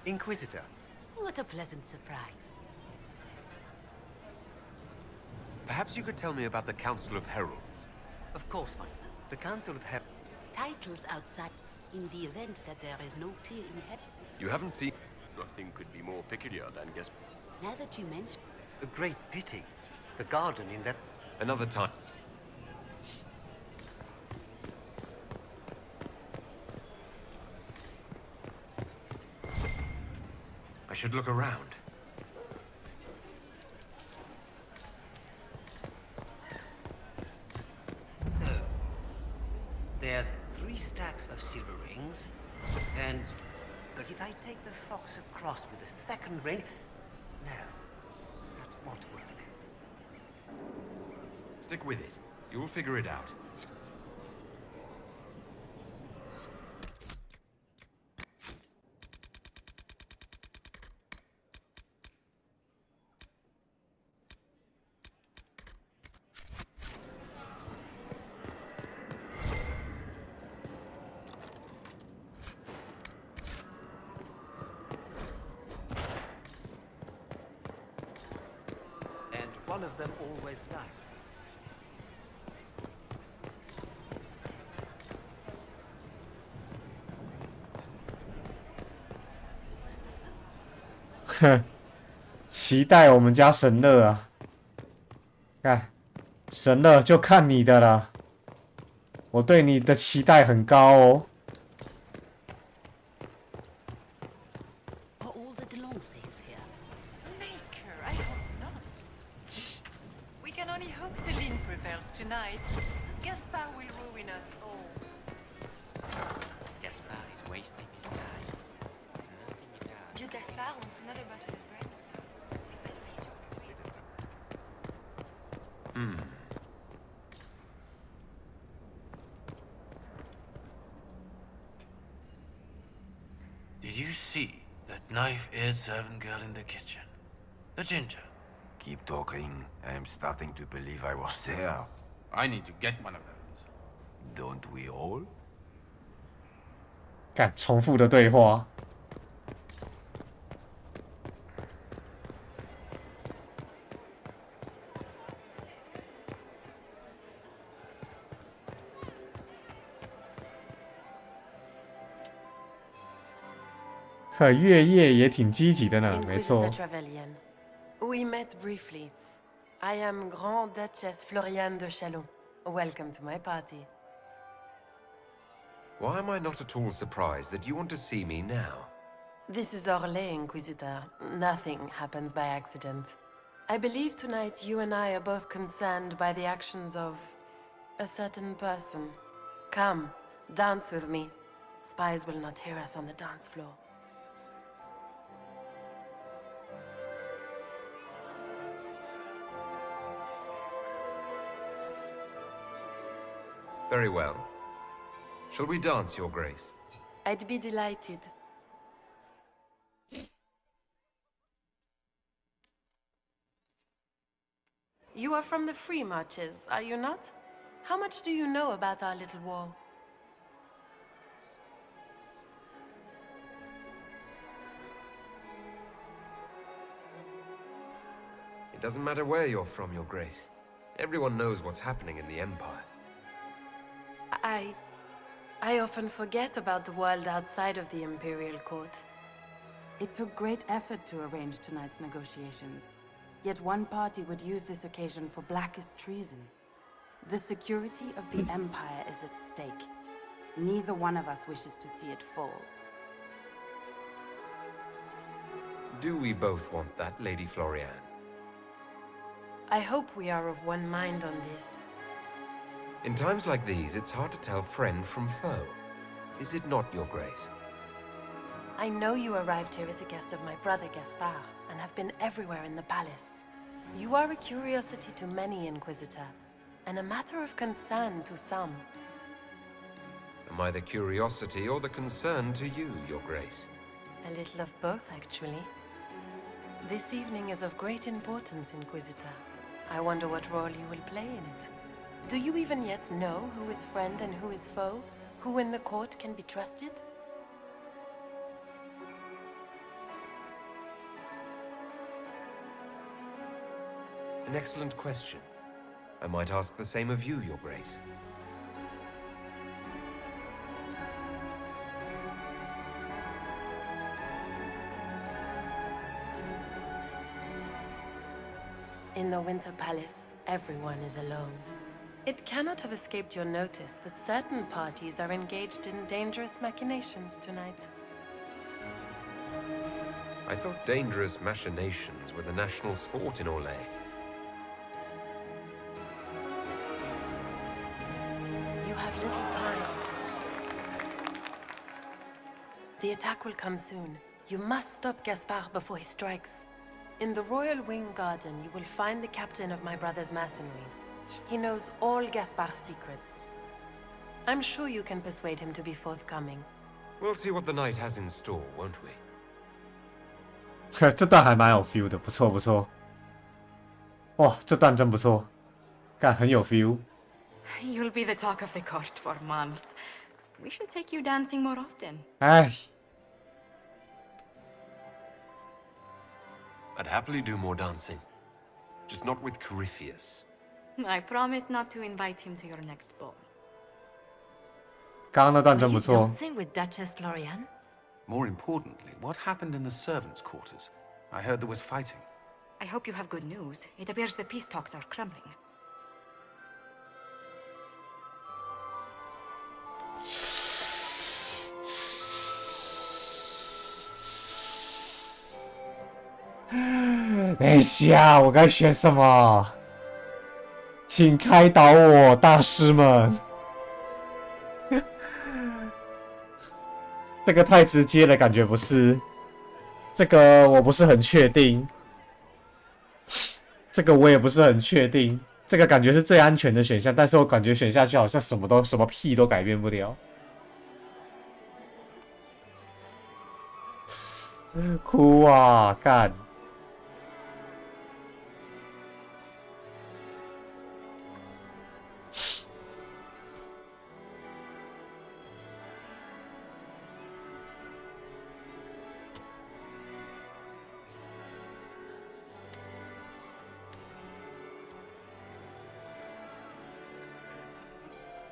Inquisitor. What a pleasant surprise. Perhaps you could tell me about the Council of Heralds. Of course, my lord. The Council of Heralds. Titles outside in the event that there is no clear inheritance. You haven't seen... Nothing could be more peculiar than guess... Now that you mention... A great pity. The garden in that... Another time. I should look around. There's 3 stacks of silver rings, and... But if I take the fox across with a second ring... No, that won't work. Stick with it. You'll figure it out. And one of them always died.哼，期待我们家神乐啊！看，神乐就看你的了，我对你的期待很高哦。Are all the Delancers here? Maker, I hope not. We can only hope Celine prevails tonight. Gaspard will ruin us all. Gaspard is wasting his time. Do Gaspard wants another batch of bread? Did you see that knife-eared servant girl in the kitchen? The ginger. Keep talking. I'm starting to believe I was there. I need to get one of those. Don't we all? 看重复的对话。月夜也挺积极的呢，没错。 Inquisitor Trevelyan. We met briefly. I am Grand Duchess Floriane de Chalon. Welcome to my party. Why am I not at all surprised that you want to see me now? This is Orlais, Inquisitor. Nothing happens by accident. I believe tonight you and I are both concerned by the actions of a certain person. Come, dance with me. Spies will not hear us on the dance floor. Very well. Shall we dance, Your Grace? I'd be delighted. You are from the Free Marches, are you not? How much do you know about our little war? It doesn't matter where you're from, Your Grace. Everyone knows what's happening in the Empire. I often forget about the world outside of the Imperial Court. It took great effort to arrange tonight's negotiations. Yet one party would use this occasion for blackest treason. The security of the Empire is at stake. Neither one of us wishes to see it fall. Do we both want that, Lady Floriane? I hope we are of one mind on this. In times like these, it's hard to tell friend from foe. Is it not, Your Grace? I know you arrived here as a guest of my brother Gaspard, and have been everywhere in the palace. You are a curiosity to many, Inquisitor, and a matter of concern to some. Am I the curiosity or the concern to you, Your Grace? A little of both, actually. This evening is of great importance, Inquisitor. I wonder what role you will play in it. Do you even yet know who is friend and who is foe? Who in the court can be trusted? An excellent question. I might ask the same of you, Your Grace. In the Winter Palace, everyone is alone. It cannot have escaped your notice that certain parties are engaged in dangerous machinations tonight. I thought dangerous machinations were the national sport in Orlais. You have little time. The attack will come soon. You must stop Gaspard before he strikes. In the Royal Wing Garden, you will find the captain of my brother's mercenaries. He knows all Gaspard's secrets. I'm sure you can persuade him to be forthcoming. We'll see what the night has in store, won't we? 这段还蛮有 feel 的，不错不错。哇，这段真不错，干很有 feel。You'll be the talk of the court for months. We should take you dancing more often. 哎， I'd happily do more dancing. Just not with Corypheus. I promise not to invite him to your next ball. 刚刚那段真 Are 不 you 错。 dancing with Duchess Florian? More importantly, what happened in the servants' quarters? I heard there was fighting. I hope you have good news. It appears the peace talks are crumbling. 等一下，我该选什么？请开导我，大师们。这个太直接了，感觉不是。这个我不是很确定。这个我也不是很确定。这个感觉是最安全的选项，但是我感觉选下去好像什么屁都改变不了。哭啊！干。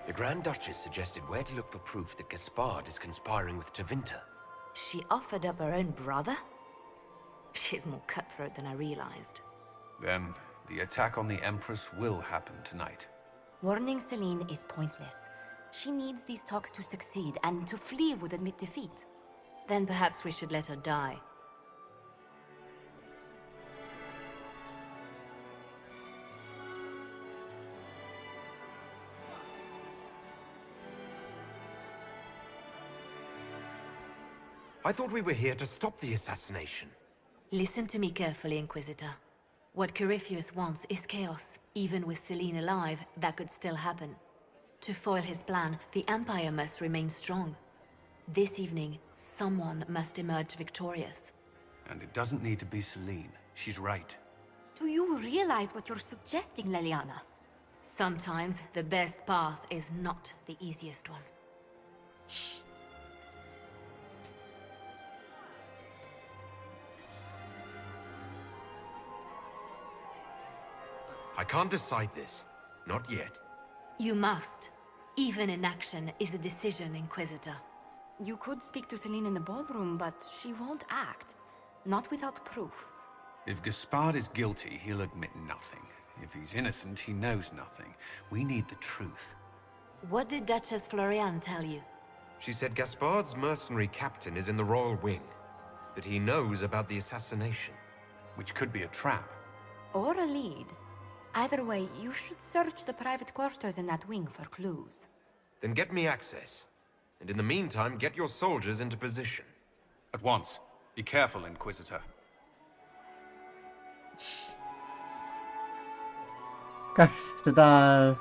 The Grand Duchess suggested where to look for proof that Gaspard is conspiring with Tevinter. She offered up her own brother? She's more cutthroat than I realized. Then, the attack on the Empress will happen tonight. Warning Celine is pointless. She needs these talks to succeed, and to flee would admit defeat. Then perhaps we should let her die. I thought we were here to stop the assassination. Listen to me carefully, Inquisitor. What Corypheus wants is chaos. Even with Celine alive, that could still happen. To foil his plan, the Empire must remain strong. This evening, someone must emerge victorious. And it doesn't need to be Celine. She's right. Do you realize what you're suggesting, Leliana? Sometimes the best path is not the easiest one. I can't decide this. Not yet. You must. Even inaction is a decision, Inquisitor. You could speak to Celine in the ballroom, but she won't act. Not without proof. If Gaspard is guilty, he'll admit nothing. If he's innocent, he knows nothing. We need the truth. What did Duchess Florian tell you? She said Gaspard's mercenary captain is in the Royal Wing. That he knows about the assassination. Which could be a trap. Or a lead. Either way, you should search the private quarters in that wing for clues. Then get me access. And in the meantime, get your soldiers into position. At once. Be careful, Inquisitor. 干，这段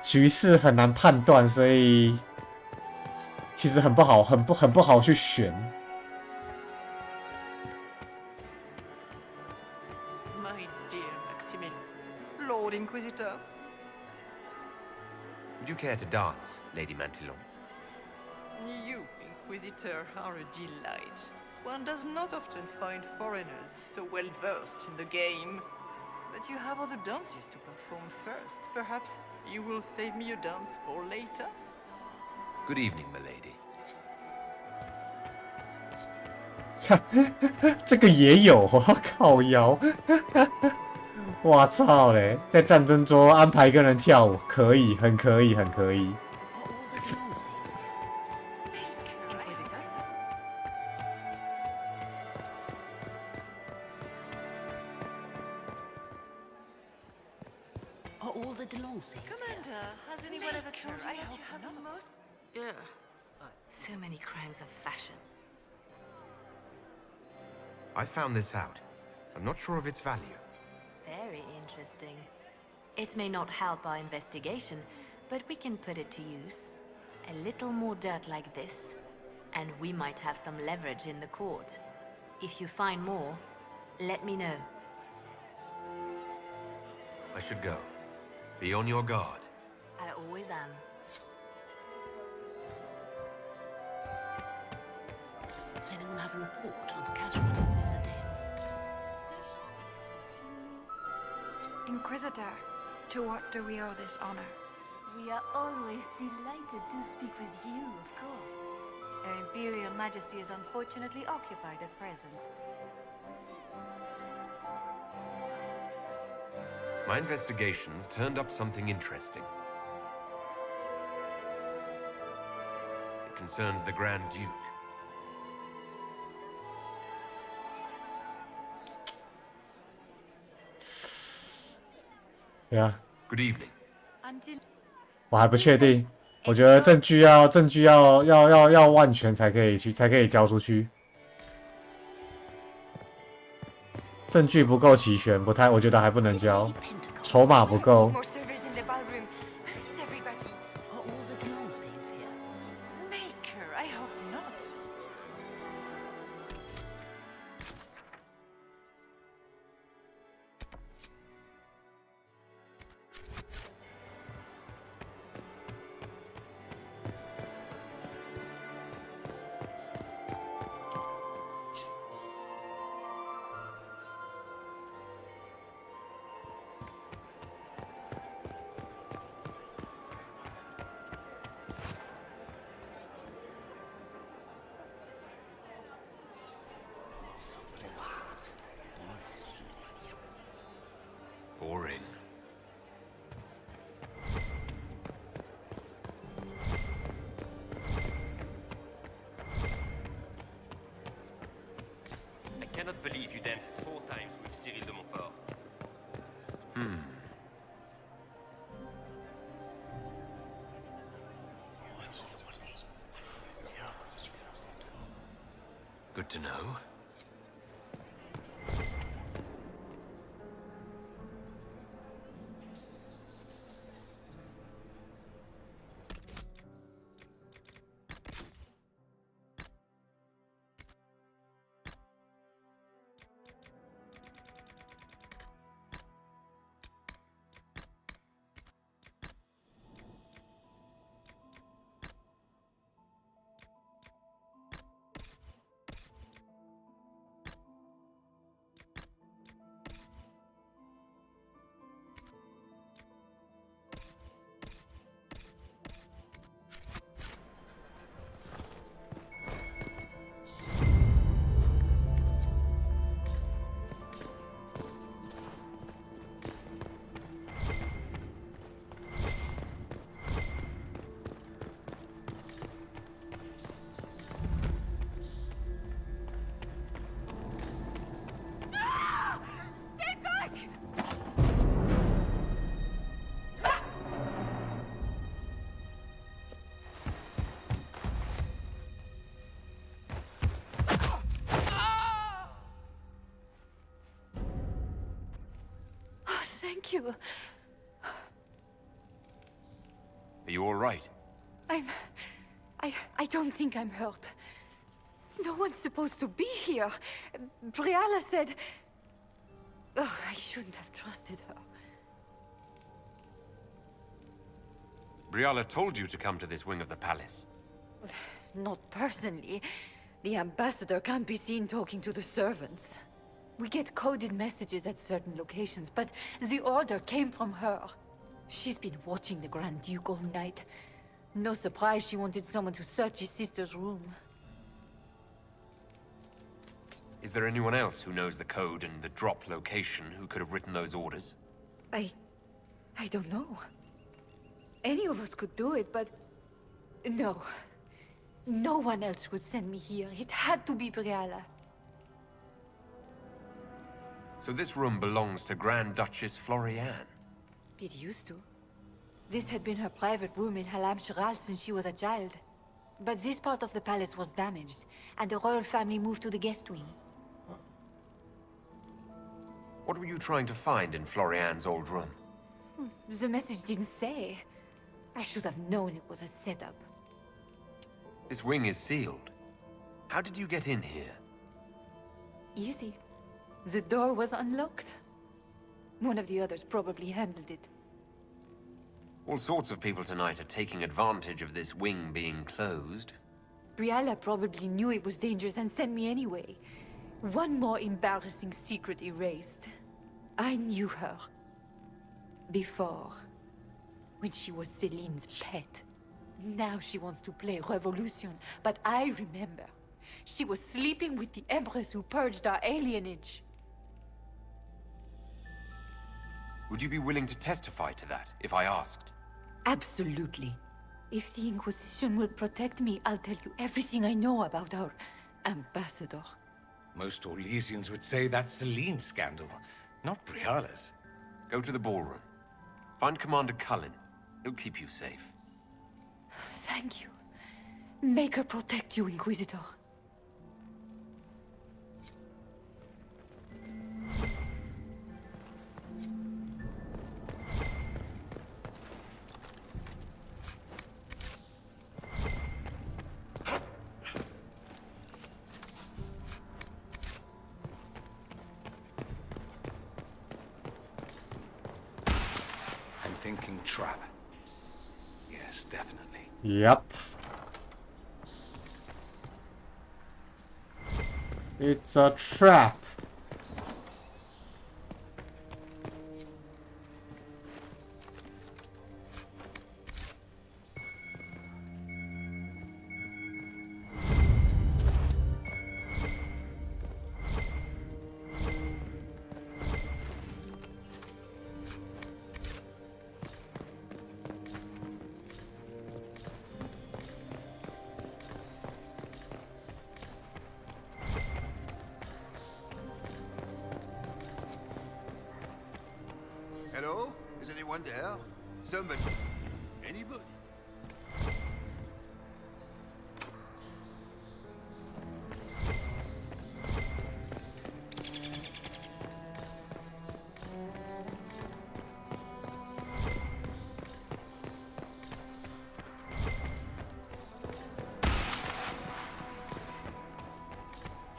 局势很难判断，所以其实很不好去选。My dear Maximilian, Lord Inquisitor. Would you care to dance, Lady Mantillon? You, Inquisitor, are a delight. One does not often find foreigners so well versed in the game. But you have other dances to perform first. Perhaps you will save me a dance for later? Good evening, milady. 这个也有，我靠腰！我操嘞，在战争桌安排一个人跳舞，可以，很可以，很可以。Are all the Delancey? Commander, has anyone ever told you that you have the most? Ugh. So many crimes of fashion. I found this out. I'm not sure of its value. Very interesting. It may not help our investigation, but we can put it to use. A little more dirt like this, and we might have some leverage in the court. If you find more, let me know. I should go. Be on your guard. I always am. Does anyone have a report on the casualties in the dens? Inquisitor, to what do we owe this honor? We are always delighted to speak with you, of course. Her Imperial Majesty is unfortunately occupied at present. My investigations turned up something interesting. It concerns the Grand Duke. Yeah. Good evening. 我还不确定，我觉得证据要万全才可以交出去。证据不够齐全，我觉得还不能交，筹码不够。 More servers in the ballroom. Where is everybody? Are all the Delancey's here? Maker, I hope not. Boring. I cannot believe you danced 4 times with Cyril de Montfort. Good to know. Thank you. Are you all right? I don't think I'm hurt. No one's supposed to be here. Briala said... Oh, I shouldn't have trusted her. Briala told you to come to this wing of the palace. Not personally. The ambassador can't be seen talking to the servants. We get coded messages at certain locations, but the order came from her. She's been watching the Grand Duke all night. No surprise she wanted someone to search his sister's room. Is there anyone else who knows the code and the drop location who could have written those orders? I don't know. Any of us could do it, but... No. No one else would send me here. It had to be Briala. So this room belongs to Grand Duchess Florianne? It used to. This had been her private room in Halam Shiral since she was a child. But this part of the palace was damaged, and the royal family moved to the guest wing. What were you trying to find in Florianne's old room? The message didn't say. I should have known it was a setup. This wing is sealed. How did you get in here? Easy. The door was unlocked. One of the others probably handled it. All sorts of people tonight are taking advantage of this wing being closed. Briala probably knew it was dangerous and sent me anyway. One more embarrassing secret erased. I knew her. Before. When she was Celine's pet. Now she wants to play revolution, but I remember. She was sleeping with the Empress who purged our alienage. Would you be willing to testify to that, if I asked? Absolutely. If the Inquisition will protect me, I'll tell you everything I know about our ambassador. Most Orlesians would say that's Celine's scandal, not Briala's. Go to the ballroom. Find Commander Cullen. He'll keep you safe. Thank you. Make her protect you, Inquisitor. I'm thinking trap. Yes, definitely. Yep. It's a trap. Hello? Is anyone there? Somebody? Anybody?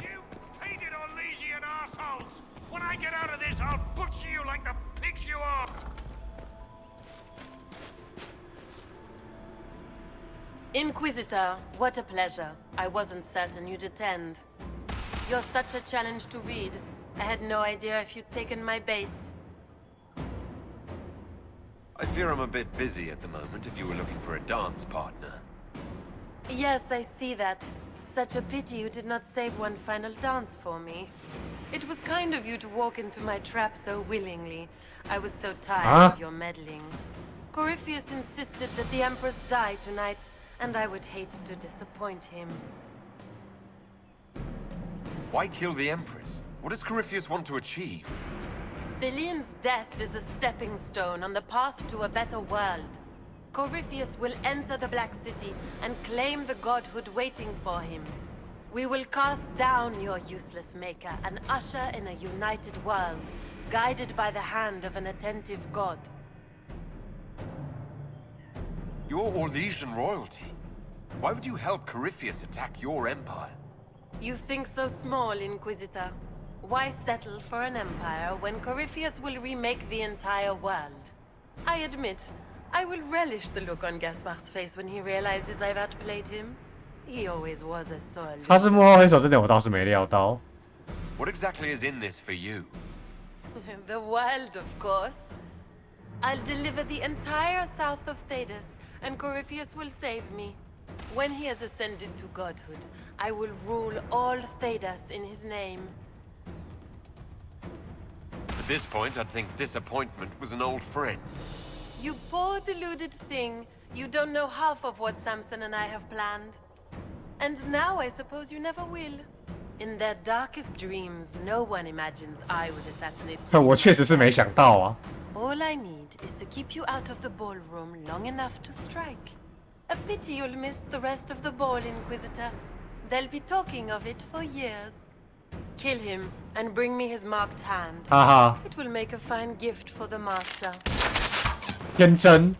You painted Orlesian assholes! When I get out of this, I'll butcher you like the pigs you are! Inquisitor, what a pleasure. I wasn't certain you'd attend. You're such a challenge to read. I had no idea if you'd taken my bait. I fear I'm a bit busy at the moment if you were looking for a dance partner. Yes, I see that. Such a pity you did not save one final dance for me. It was kind of you to walk into my trap so willingly. I was so tired of your meddling. Corypheus insisted that the Empress die tonight, and I would hate to disappoint him. Why kill the Empress? What does Corypheus want to achieve? Celine's death is a stepping stone on the path to a better world. Corypheus will enter the Black City and claim the godhood waiting for him. We will cast down your useless maker and usher in a united world, guided by the hand of an attentive god. You're Orlesian royalty. Why would you help Corypheus attack your empire? You think so small, Inquisitor. Why settle for an empire when Corypheus will remake the entire world? I admit, I will relish the look on Gaspar's face when he realizes I've outplayed him. He always was a soul. 他是幕后黑手，这点我倒是没料到。What exactly is in this for you? The wild, of course. I'll deliver the entire south of Thedas, and Corypheus will save me. When he has ascended to godhood, I will rule all Thedas in his name. At this point, I'd think disappointment was an old friend. You poor deluded thing. You don't know half of what Samson and I have planned. And now I suppose you never will. In their darkest dreams, no one imagines I would assassinate 我确实是没想到啊。All I need is to keep you out of the ballroom long enough to strike. A pity you'll miss the rest of the ball, Inquisitor. They'll be talking of it for years. Kill him and bring me his marked hand. It will make a fine gift for the master. 天真。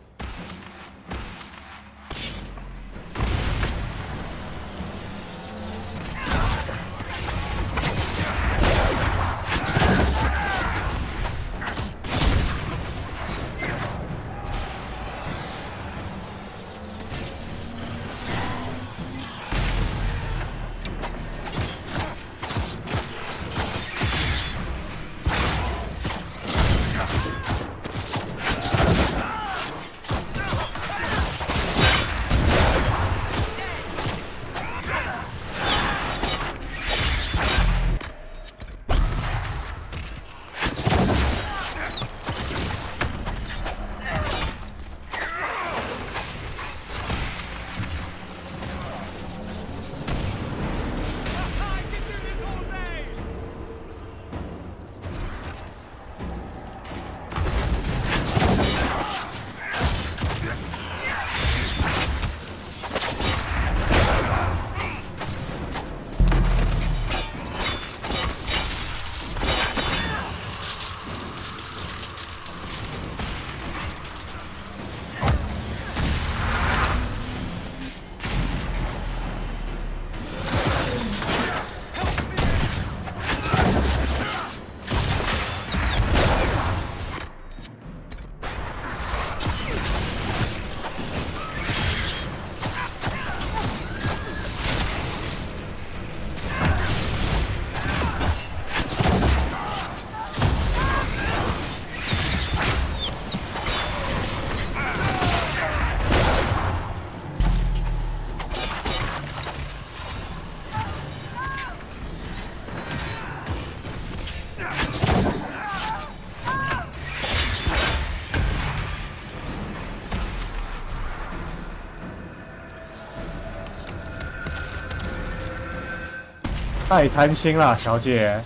太贪心了，小姐。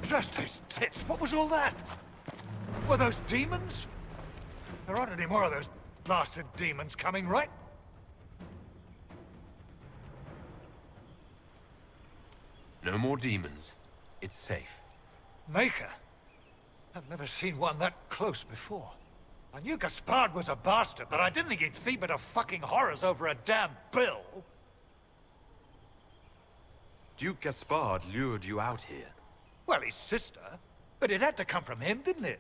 Justice tits, what was all that? Were those demons? There aren't any more of those blasted demons coming, right? No more demons. It's safe. Maker? I've never seen one that close before. I knew Gaspard was a bastard, but I didn't think he'd feed me to fucking horrors over a damn bill. Duke Gaspard lured you out here. Well, his sister. But it had to come from him, didn't it?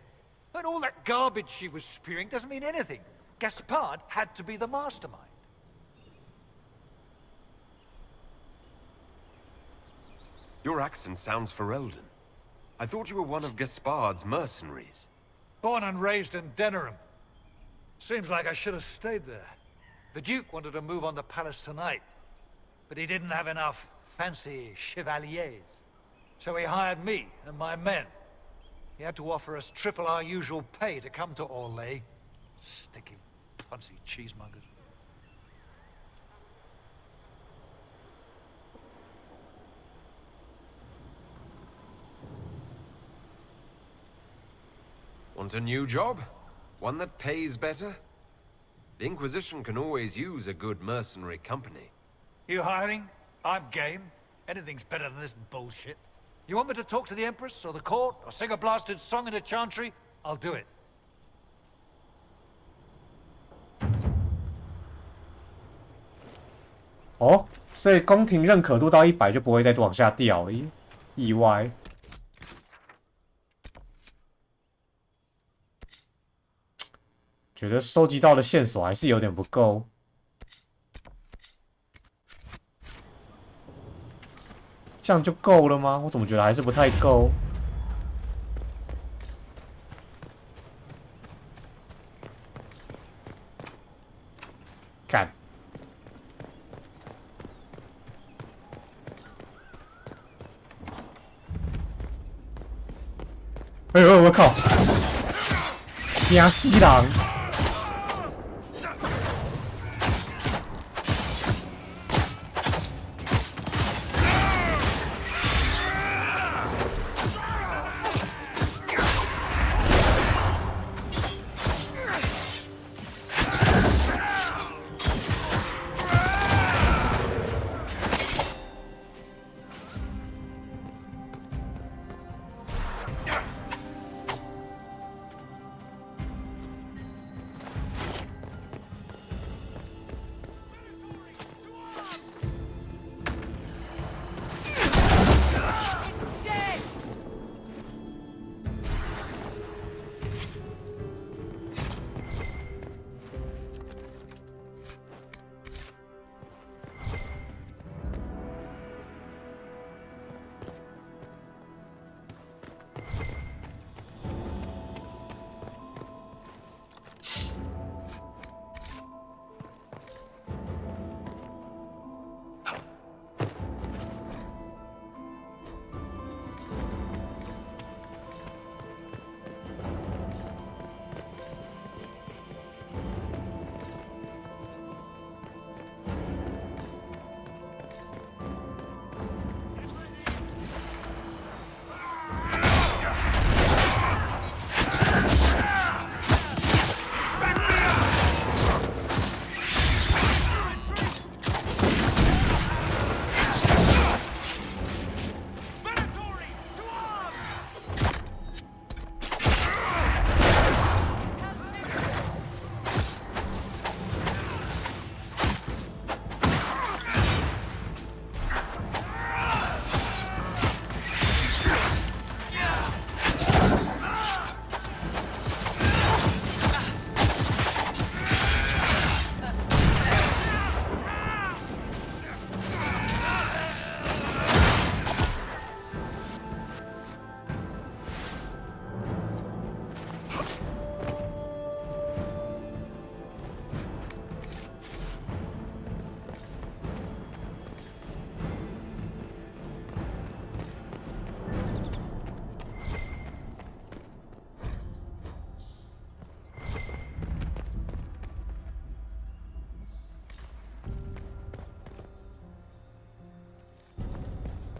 And all that garbage she was spewing doesn't mean anything. Gaspard had to be the mastermind. Your accent sounds Ferelden. I thought you were one of Gaspard's mercenaries. Born and raised in Denerim. Seems like I should have stayed there. The Duke wanted to move on the palace tonight, but he didn't have enough fancy chevaliers. So he hired me and my men. He had to offer us triple our usual pay to come to Orlais. Sticky, punsy cheesemongers. Want a new job? One that pays better? The Inquisition can always use a good mercenary company. You hiring? I'm game. Anything's better than this bullshit. You want me to talk to the Empress, or the court, or sing a blasted song in a chantry? I'll do it. 哦，所以宫廷认可度到100就不会再往下掉了，意外。觉得收集到的线索还是有点不够。这样就够了吗？我怎么觉得还是不太够？干！哎呦我靠！惊死人！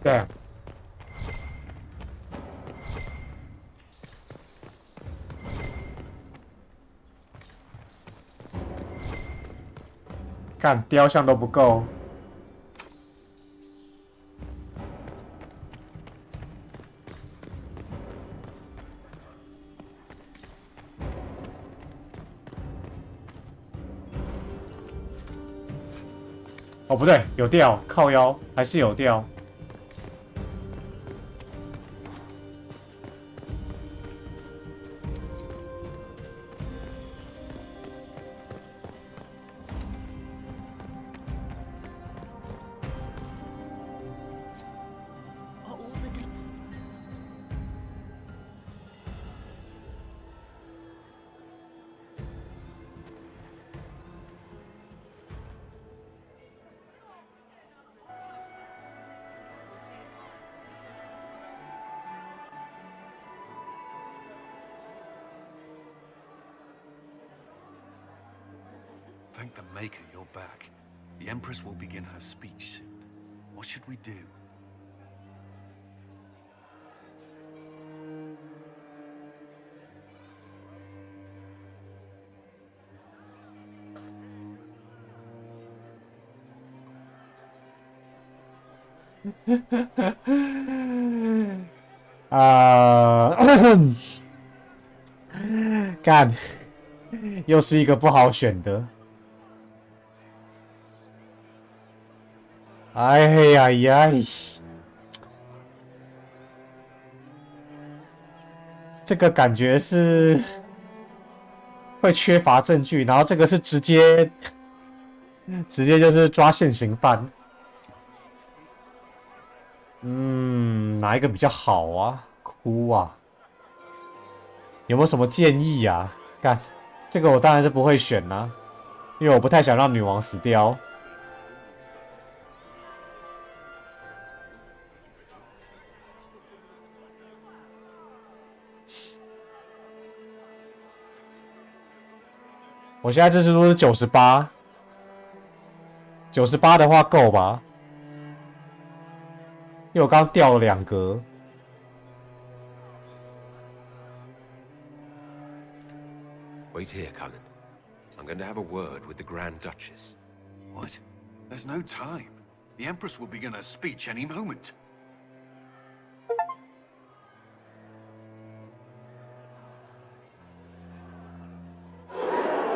对。干雕像都不够。哦，不对，有吊，靠腰还是有吊。Thank the Maker you're back. The Empress will begin her speech soon. What should we do?干，又是一个不好选的。哎呀呀！这个感觉是会缺乏证据，然后这个是直接就是抓现行犯。哪一个比较好啊？哭啊！有没有什么建议啊？干，这个我当然是不会选啦，因为我不太想让女王死掉。我现在支持度是98，98的话够吧？因为我刚掉了2格。Wait here, Cullen. I'm going to have a word with the Grand Duchess. What? There's no time. The Empress will begin her speech any moment.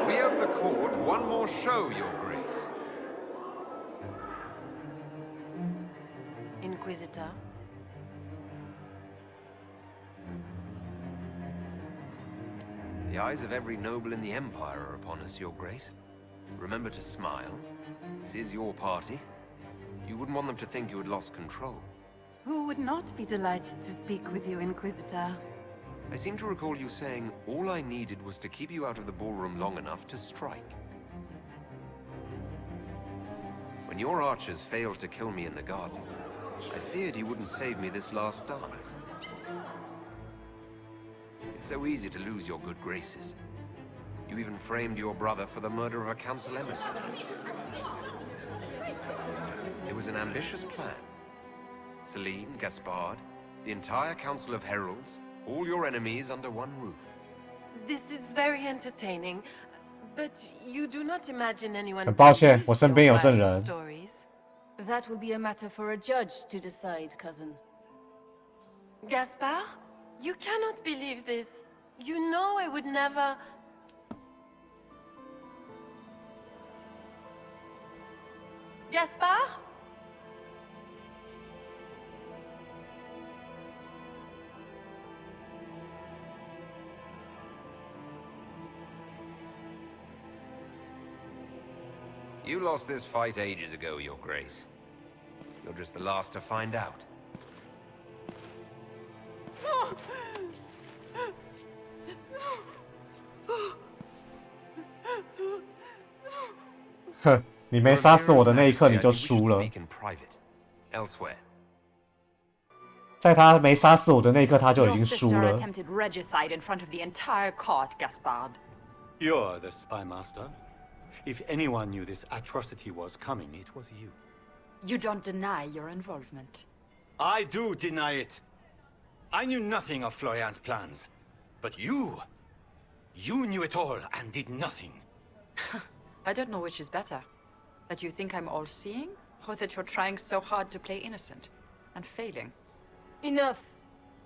We owe the court one more show, Your Grace. Inquisitor. The eyes of every noble in the Empire are upon us, Your Grace. Remember to smile. This is your party. You wouldn't want them to think you had lost control. Who would not be delighted to speak with you, Inquisitor? I seem to recall you saying all I needed was to keep you out of the ballroom long enough to strike. When your archers failed to kill me in the garden, I feared you wouldn't save me this last dance. It's so easy to lose your good graces. You even framed your brother for the murder of a council emissary. It was an ambitious plan. Celine, Gaspard, the entire Council of Heralds, all your enemies under one roof. This is very entertaining, but you do not imagine anyone 很抱歉，我身边有 believes 证 your 人。 wild stories. That will be a matter for a judge to decide, cousin. Gaspard? You cannot believe this. You know I would never... Gaspard? You lost this fight ages ago, Your Grace. You're just the last to find out. 哼，你没杀死我的那一刻你就输了。 Elsewhere. 在他没杀死我的那一刻，他就已经输 Your 了。 sister attempted regicide in front of the entire court, Gaspard. You're the spy master. If anyone knew this atrocity was coming, it was you. You don't deny your involvement. I do deny it. I knew nothing of Florian's plans. But you knew it all and did nothing. I don't know which is better. That you think I'm all-seeing, or that you're trying so hard to play innocent and failing. Enough.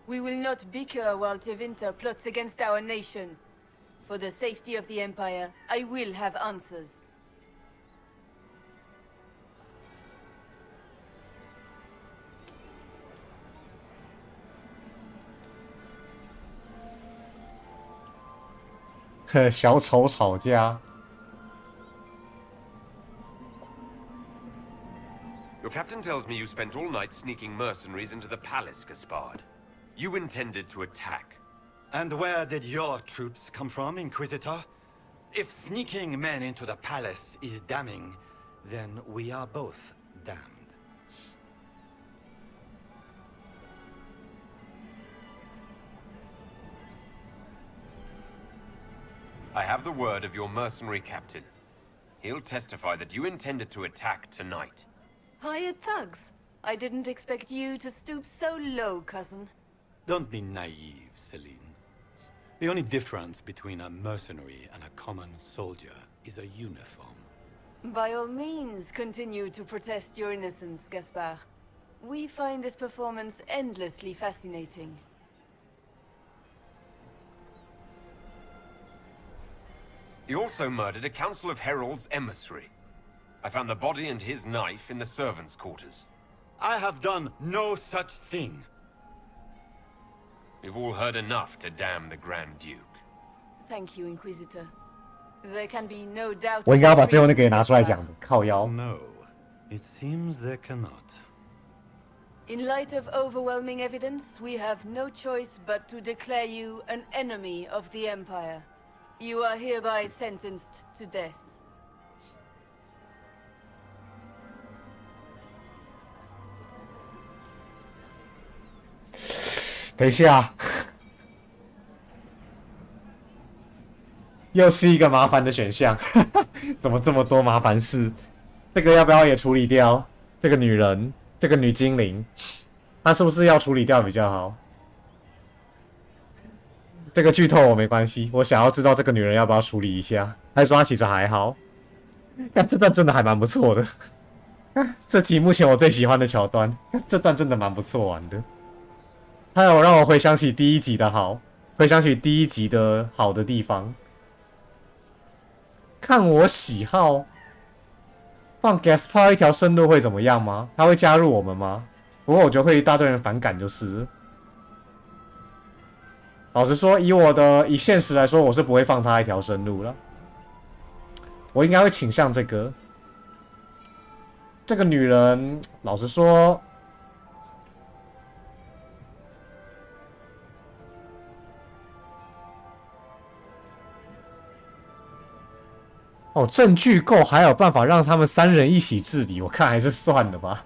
We will not bicker while Tevinter plots against our nation. For the safety of the Empire, I will have answers. Your captain tells me you spent all night sneaking mercenaries into the palace, Gaspard. You intended to attack. And where did your troops come from, Inquisitor? If sneaking men into the palace is damning, then we are both damned. I have the word of your mercenary captain. He'll testify that you intended to attack tonight. Hired thugs. I didn't expect you to stoop so low, cousin. Don't be naive, Celine. The only difference between a mercenary and a common soldier is a uniform. By all means, continue to protest your innocence, Gaspard. We find this performance endlessly fascinating. He also murdered a Council of Heralds emissary. I found the body and his knife in the servants' quarters. I have done no such thing. We've all heard enough to damn the Grand Duke. Thank you, Inquisitor. There can be no doubt. 我应该要把最后那个也拿出来讲的，靠腰。 No, it seems there cannot. In light of overwhelming evidence, we have no choice but to declare you an enemy of the Empire. You are hereby sentenced to death. 等一下，又是一个麻烦的选项，怎么这么多麻烦事？这个要不要也处理掉？这个女人，这个女精灵，她是不是要处理掉比较好？这个剧透我没关系，我想要知道这个女人要不要处理一下。还是说她其实还好？但这段真的还蛮不错的，这集目前我最喜欢的桥段，这段真的蛮不错玩的。它有让我回想起第一集的好，回想起第一集的好的地方。看我喜好，放 Gaspar 一条生路会怎么样吗？他会加入我们吗？不过我觉得会一大堆人反感就是了。老实说，以现实来说，我是不会放他一条生路了。我应该会倾向这个。这个女人，老实说。哦，证据够，还有办法让他们3人一起治理，我看还是算了吧。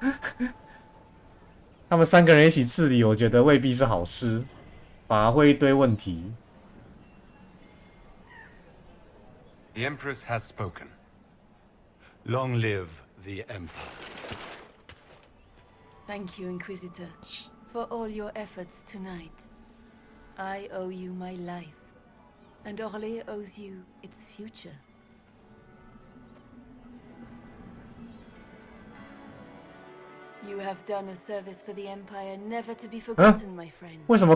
他们3个人一起治理，我觉得未必是好事，反而会一堆问题。The Empress has spoken. Long live the Empire. Thank you, Inquisitor, for all your efforts tonight. I owe you my life, and Orlais owes you its future. You have done a service for the Empire never to be forgotten, my friend. 为什么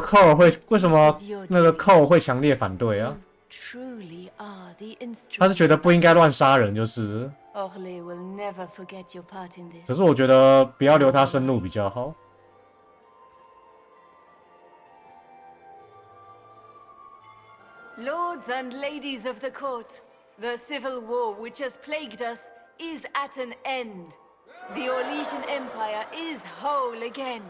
那个寇会强烈反对啊？ Truly are the instrument. 他是觉得不应该乱杀人，就是。Orlais will never forget your part in this. 可是我觉得不要留他生路比较好。Lords and ladies of the court, the civil war which has plagued us is at an end. The Orlesian Empire is whole again.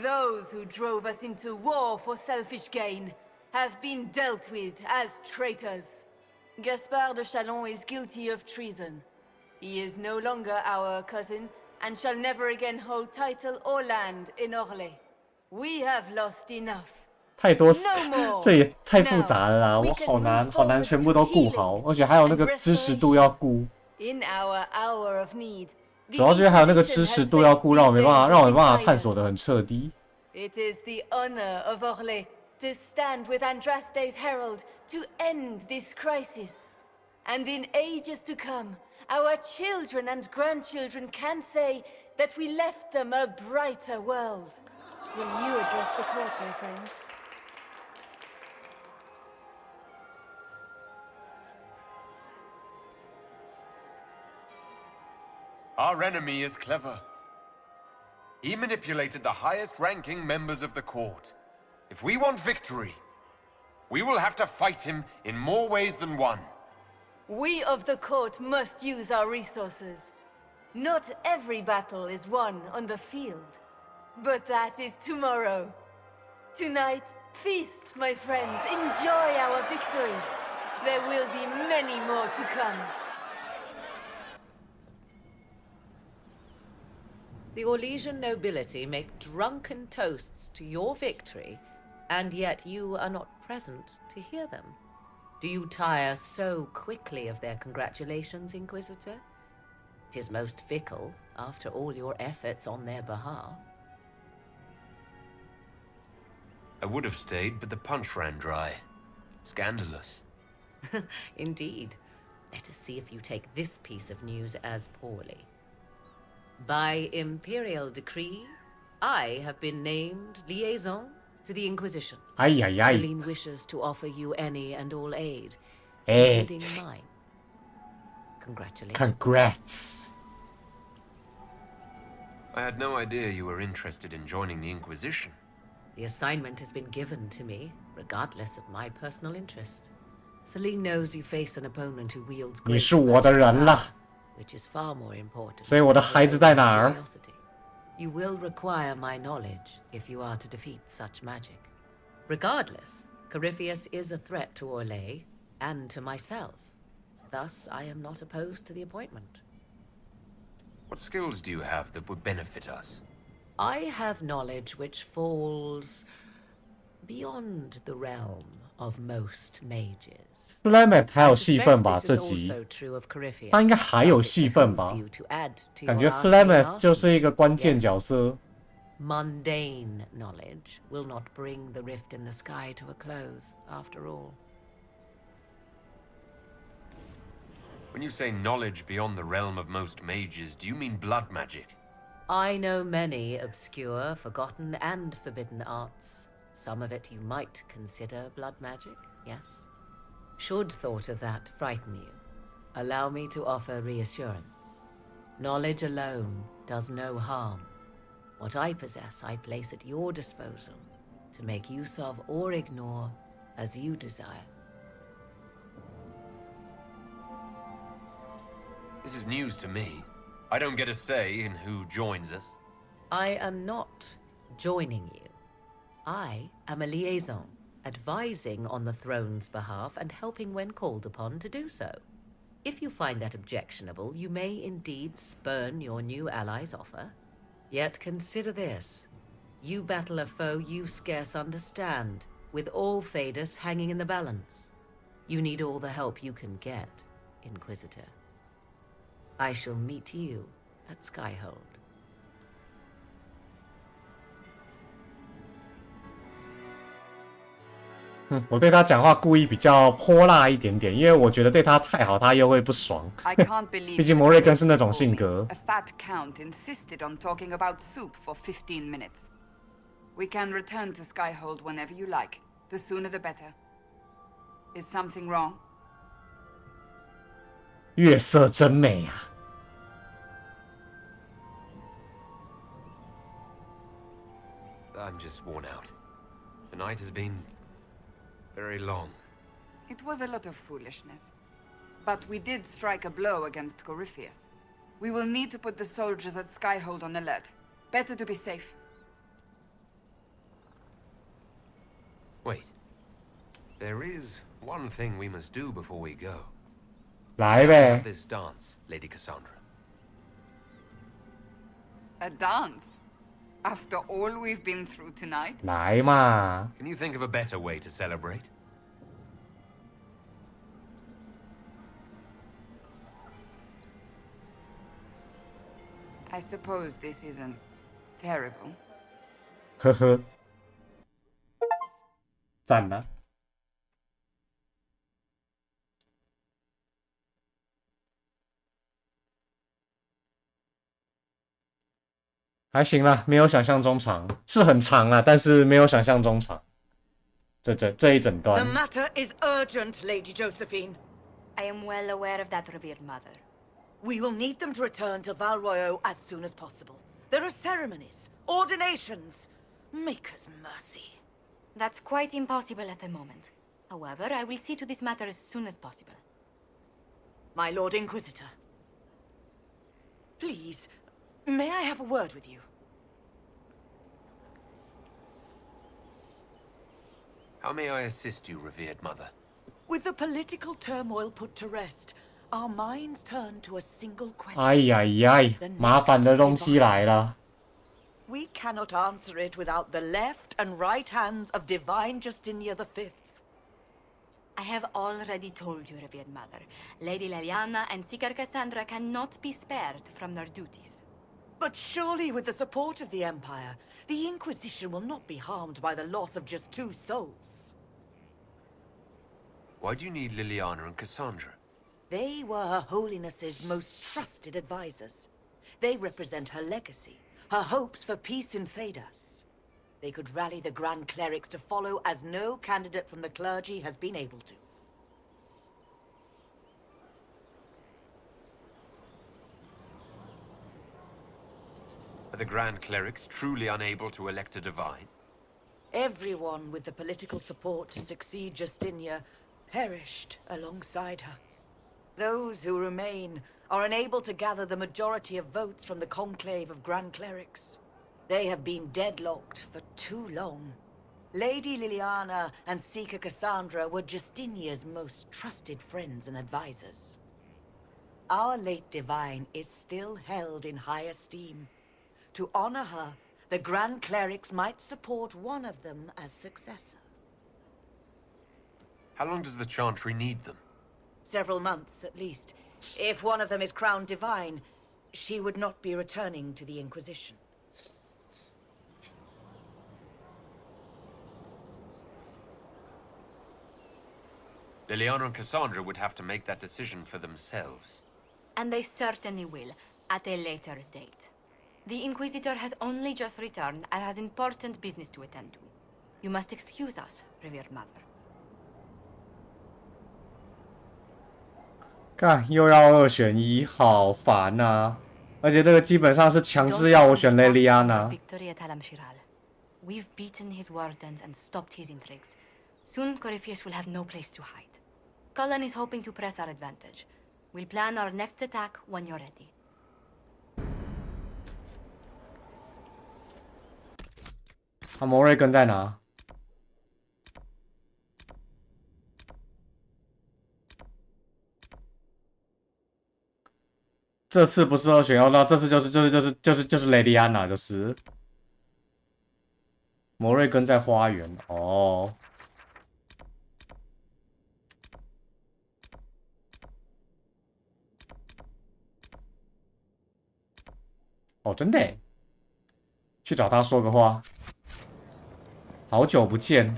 Those who drove us into war for selfish gain have been dealt with as traitors. Gaspard de Chalon is guilty of treason. He is no longer our cousin and shall never again hold title or land in Orlais. We have lost enough. 太多，这也太复杂了啦！我好难全部都顾好，而且还有那个知识度要顾。In our hour of need. 主要是还有那个知识度要顾，让我没办法探索的很彻底。It is the honor of Orlais to stand with Andraste's herald to end this crisis. And in ages to come, our children and grandchildren can say that we left them a brighter world. Will you address the court, my friend? Our enemy is clever. He manipulated the highest-ranking members of the court. If we want victory, we will have to fight him in more ways than one. We of the court must use our resources. Not every battle is won on the field, but that is tomorrow. Tonight, feast, my friends. Enjoy our victory. There will be many more to come. The Orlesian nobility make drunken toasts to your victory, and yet you are not present to hear them. Do you tire so quickly of their congratulations, Inquisitor? 'Tis most fickle, after all your efforts on their behalf. I would have stayed, but the punch ran dry. Scandalous. Indeed. Let us see if you take this piece of news as poorly. By imperial decree, I have been named liaison to the Inquisition. Celine wishes to offer you any and all aid, including mine. Congratulations. Congrats. I had no idea you were interested in joining the Inquisition. The assignment has been given to me, regardless of my personal interest. Celine knows you face an opponent who wields great power, which is far more important. 所以我的孩子在哪儿？ You will require my knowledge if you are to defeat such magic. Regardless, Corypheus is a threat to Orlais and to myself. Thus, I am not opposed to the appointment. What skills do you have that would benefit us? I have knowledge which falls beyond the realm of most mages. Flamet 还有戏份吧？这集他应该还有戏份吧？感觉 Flamet 就是一个关键角色。Mundane knowledge will not bring the rift in the sky to a close, after all. When you say knowledge beyond the realm of most mages, do you mean blood magic? I know many obscure, forgotten, and forbidden arts. Some of it you might consider blood magic, yes? Should thought of that frighten you, allow me to offer reassurance. Knowledge alone does no harm. What I possess, I place at your disposal to make use of or ignore as you desire. This is news to me. I don't get a say in who joins us. I am not joining you. I am a liaison, advising on the throne's behalf and helping when called upon to do so. If you find that objectionable, you may indeed spurn your new ally's offer. Yet consider this. You battle a foe you scarce understand, with all Thedas hanging in the balance. You need all the help you can get, Inquisitor. I shall meet you at Skyhold. 我对他讲话故意比较泼辣一点点，因为我觉得对他太好，他又会不爽。毕竟摩瑞根是那种性格。A fat count insisted on talking about soup for 15 minutes. We can return to Skyhold whenever you like. The sooner the better. Is something wrong? 月色真美啊！ I'm just worn out. Tonight has been very long. It was a lot of foolishness. But we did strike a blow against Corypheus. We will need to put the soldiers at Skyhold on alert. Better to be safe. Wait. There is one thing we must do before we go. 来呗。 Have this dance, Lady Cassandra. A dance? After all we've been through tonight? 来嘛。 Can you think of a better way to celebrate? I suppose this isn't terrible. 呵呵。赞了。还行啦，没有想象中长，是很长啦，但是没有想象中长。这一整段。 The matter is urgent, Lady Josephine. I am well aware of that, revered mother. We will need them to return to Val Royeaux as soon as possible. There are ceremonies, ordinations. Maker's mercy. That's quite impossible at the moment. However, I will see to this matter as soon as possible. My Lord Inquisitor. Please, may I have a word with you? How may I assist you, revered mother? With the political turmoil put to rest, our minds turn to a single question. 哎呀呀，麻烦的东西来了。 We cannot answer it without the left and right hands of Divine Justinia V. I have already told you, revered mother. Lady Leliana and Seeker Cassandra cannot be spared from their duties. But surely with the support of the Empire, the Inquisition will not be harmed by the loss of just 2 souls. Why do you need Liliana and Cassandra? They were Her Holiness's most trusted advisors. They represent her legacy, her hopes for peace in Thedas. They could rally the Grand Clerics to follow as no candidate from the clergy has been able to. Are the Grand Clerics truly unable to elect a divine? Everyone with the political support to succeed Justinia perished alongside her. Those who remain are unable to gather the majority of votes from the conclave of Grand Clerics. They have been deadlocked for too long. Lady Liliana and Seeker Cassandra were Justinia's most trusted friends and advisors. Our late divine is still held in high esteem. To honor her, the Grand Clerics might support one of them as successor. How long does the Chantry need them? Several months, at least. If one of them is crowned divine, she would not be returning to the Inquisition. Liliana and Cassandra would have to make that decision for themselves. And they certainly will, at a later date. The Inquisitor has only just returned and has important business to attend to. You must excuse us, revered mother. 看，又要2选1，好烦啊！而且这个基本上是强制要我选雷利安娜。Victory at Alam-Shiral. We've beaten his wardens and stopped his intrigues. Soon, Corypheus will have no place to hide. Cullen is hoping to press our advantage. We'll plan our next attack when you're ready. 摩瑞根在哪？这次不是2选1，那这次就是雷利安娜，就是摩瑞根在花园哦。哦，真的耶，去找他说个话。好久不见。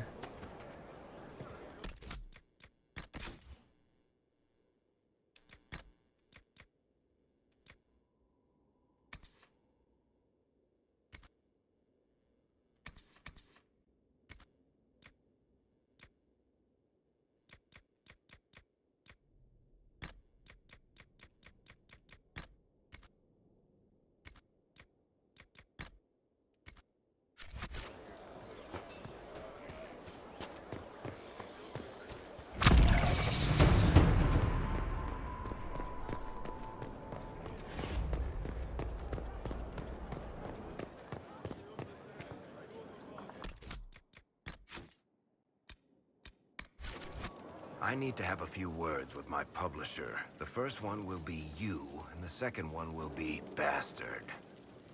I need to have a few words with my publisher. The first one will be you, and the second one will be Bastard.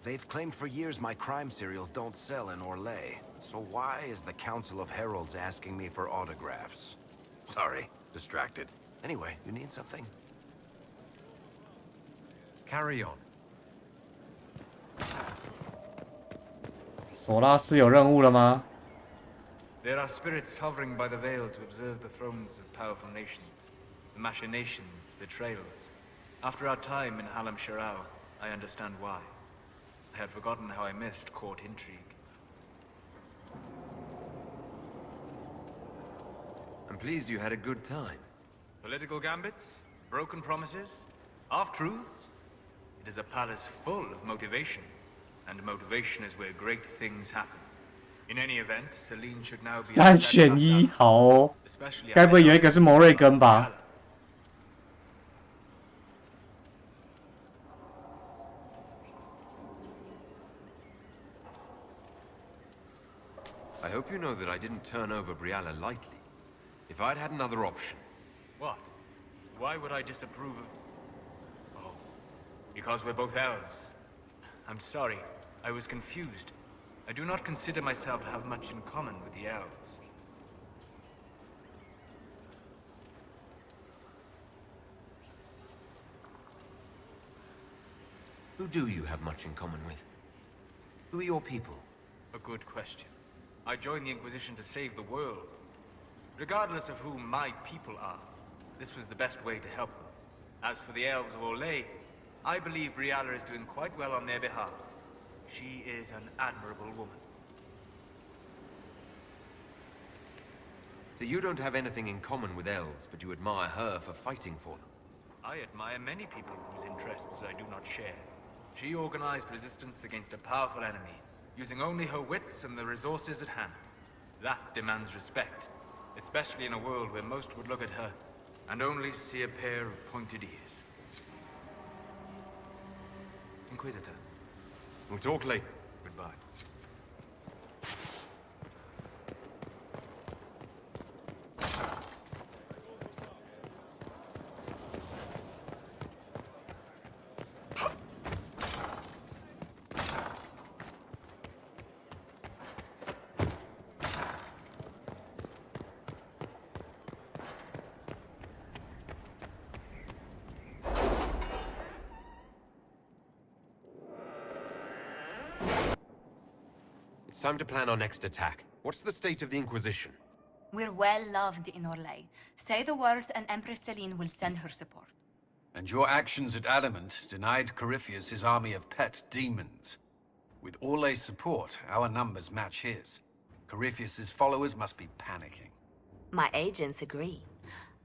They've claimed for years my crime serials don't sell in Orlais. So why is the Council of Heralds asking me for autographs? Sorry, distracted. Anyway, you need something? Carry on. 索拉斯有任务了吗？ There are spirits hovering by the veil to observe the thrones of powerful nations, the machinations, betrayals. After our time in Halam-Shiral, I understand why. I had forgotten how I missed court intrigue. I'm pleased you had a good time. Political gambits, broken promises, half-truths. It is a palace full of motivation, and motivation is where great things happen. In any event, Celine should now be 3选1，好哦。该不会有一个是摩瑞根吧？ I hope you know that I didn't turn over Brialla lightly. If I'd had another option... What? Why would I disapprove of... Oh, because we're both elves. I'm sorry, I was confused. I do not consider myself to have much in common with the elves. Who do you have much in common with? Who are your people? A good question. I joined the Inquisition to save the world. Regardless of who my people are, this was the best way to help them. As for the elves of Orlais, I believe Brialla is doing quite well on their behalf. She is an admirable woman. So you don't have anything in common with elves, but you admire her for fighting for them? I admire many people whose interests I do not share. She organized resistance against a powerful enemy, using only her wits and the resources at hand. That demands respect, especially in a world where most would look at her and only see a pair of pointed ears. Inquisitor. We'll talk later. Goodbye. It's time to plan our next attack. What's the state of the Inquisition? We're well loved in Orlais. Say the words and Empress Celine will send her support. And your actions at Adamant denied Corypheus his army of pet demons. With Orlais' support, our numbers match his. Corypheus's followers must be panicking. My agents agree.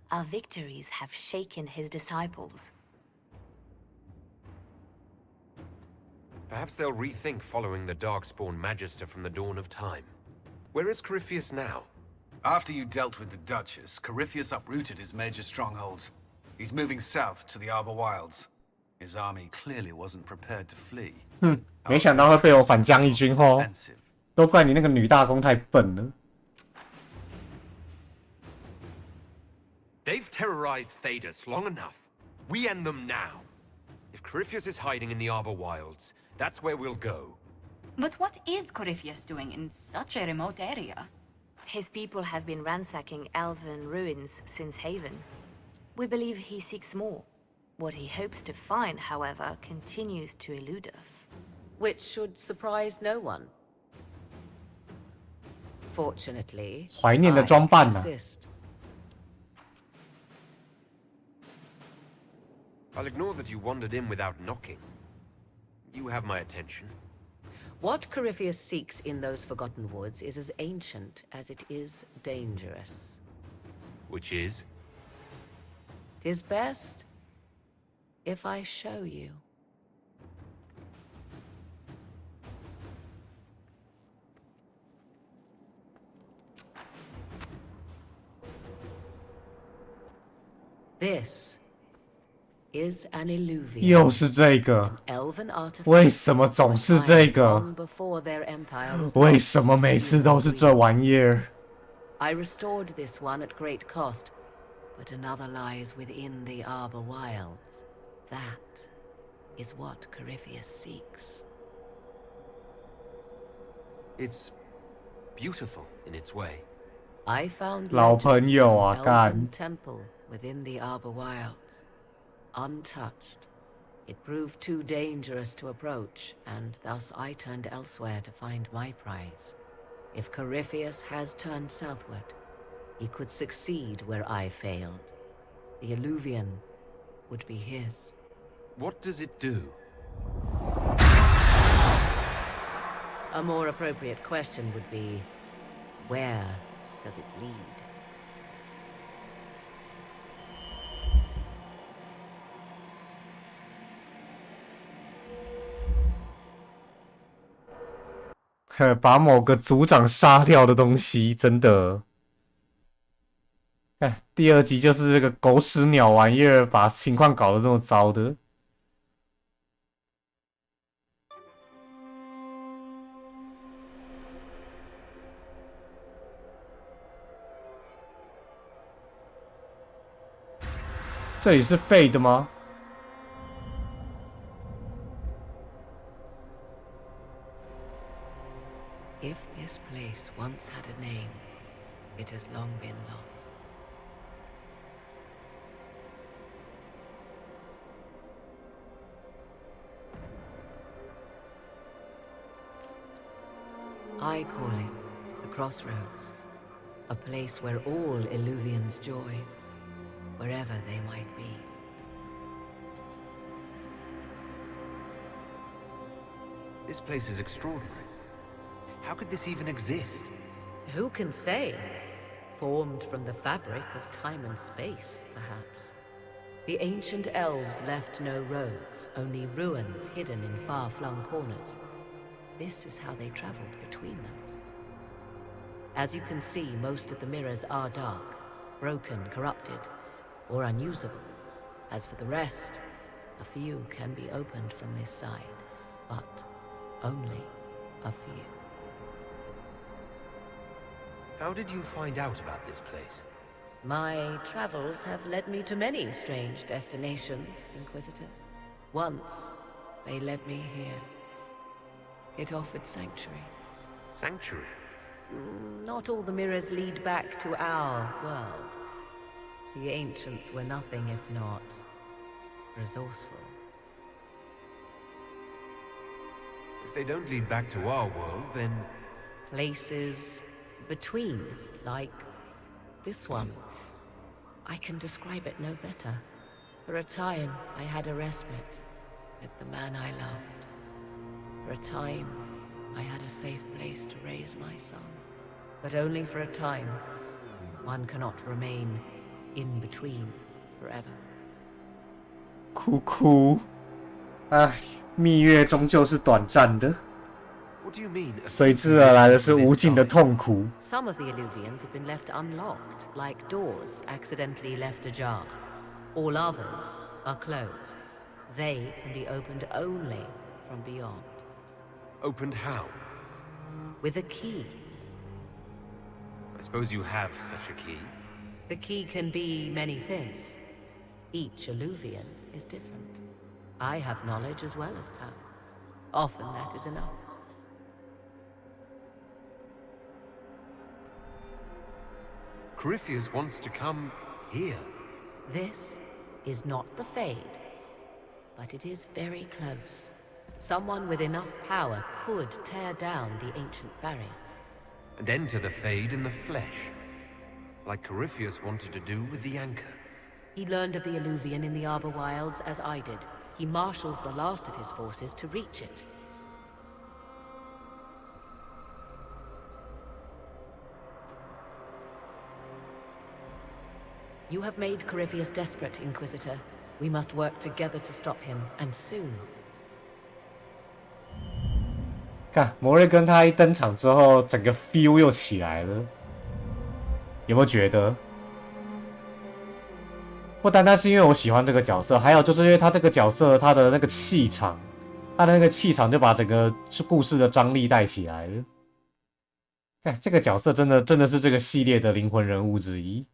Our victories have shaken his disciples. Perhaps they'll rethink following the Darkspawn Magister from the dawn of time. Where is Corypheus now? After you dealt with the Duchess, Corypheus uprooted his major strongholds. He's moving south to the Arbor Wilds. His army clearly wasn't prepared to flee. 没想到会被我反将一军吼，都怪你那个女大公太笨了。They've terrorized Thedas long enough. We end them now. If Corypheus is hiding in the Arbor Wilds, that's where we'll go. But what is Corypheus doing in such a remote area? His people have been ransacking elven ruins since Haven. We believe he seeks more. What he hopes to find, however, continues to elude us. Which should surprise no one. Fortunately, 怀念的装扮呢 I'll ignore that you wandered in without knocking. You have my attention. What Corypheus seeks in those Forgotten Woods is as ancient as it is dangerous. Which is? 'Tis best if I show you. This is an illuvian. 又是这个， Elven artifact 为什么总是这个？ before their empire was 为什么每次都是这玩意儿？ I restored this one at great cost, but another lies within the Arbor Wilds. That is what Corypheus seeks. It's beautiful in its way. I found 老朋友啊， legends of 干 an elven temple within the Arbor Wilds, untouched. It proved too dangerous to approach, and thus I turned elsewhere to find my prize. If Corypheus has turned southward, he could succeed where I failed. The Illuvian would be his. What does it do? A more appropriate question would be, where does it lead? 把某个族长杀掉的东西，真的。哎，第二集就是这个狗屎鸟玩意儿，把情况搞得这么糟的。这里是废的吗？ If this place once had a name, it has long been lost. I call it the Crossroads, a place where all Illuvians join, wherever they might be. This place is extraordinary. How could this even exist? Who can say? Formed from the fabric of time and space, perhaps. The ancient elves left no roads, only ruins hidden in far-flung corners. This is how they traveled between them. As you can see, most of the mirrors are dark, broken, corrupted, or unusable. As for the rest, a few can be opened from this side, but only a few. How did you find out about this place? My travels have led me to many strange destinations, Inquisitor. Once, they led me here. It offered sanctuary. Sanctuary? Not all the mirrors lead back to our world. The ancients were nothing if not resourceful. If they don't lead back to our world, then... Places between, like this one. I can describe it no better. For a time, I had a respite with the man I loved. For a time, I had a safe place to raise my son. But only for a time. One cannot remain in between forever. 哭哭，唉，蜜月终究是短暂的， What do you mean? 随之而来的是无尽的痛苦。 Some of the Illuvians have been left unlocked, like doors accidentally left ajar. All others are closed. They can be opened only from beyond. Opened how? With a key. I suppose you have such a key. The key can be many things. Each Illuvian is different. I have knowledge as well as power. Often that is enough. Corypheus wants to come here. This is not the Fade, but it is very close. Someone with enough power could tear down the ancient barriers. And enter the Fade in the flesh. Like Corypheus wanted to do with the Anchor. He learned of the Illuvian in the Arbor Wilds as I did. He marshals the last of his forces to reach it. You have made Corypheus desperate, Inquisitor. We must work together to stop him, and soon. 看摩瑞根他一登场之后，整个 feel 又起来了，有没有觉得？不单单是因为我喜欢这个角色，还有就是因为他这个角色他的那个气场，他的那个气场就把整个故事的张力带起来了。看这个角色真的是这个系列的灵魂人物之一。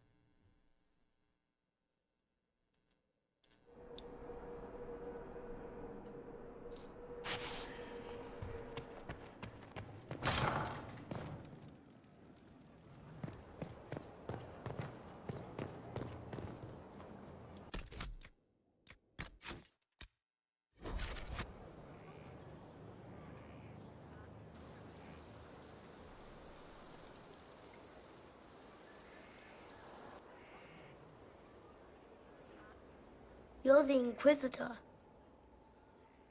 You're the Inquisitor.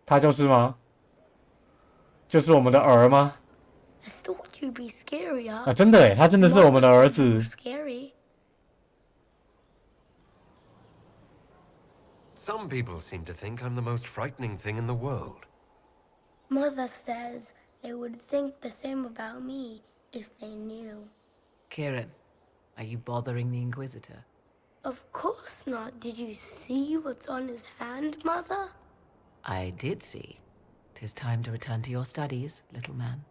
他就是吗？就是我们的儿吗？ I thought you'd be scarier. 啊，真的诶，他真的是我们的儿子。 Scary. Some people seem to think I'm the most frightening thing in the world. Mother says they would think the same about me if they knew. Kieran, are you bothering the Inquisitor? Of course not. Did you see what's on his hand, Mother? I did see. 'Tis time to return to your studies, little man.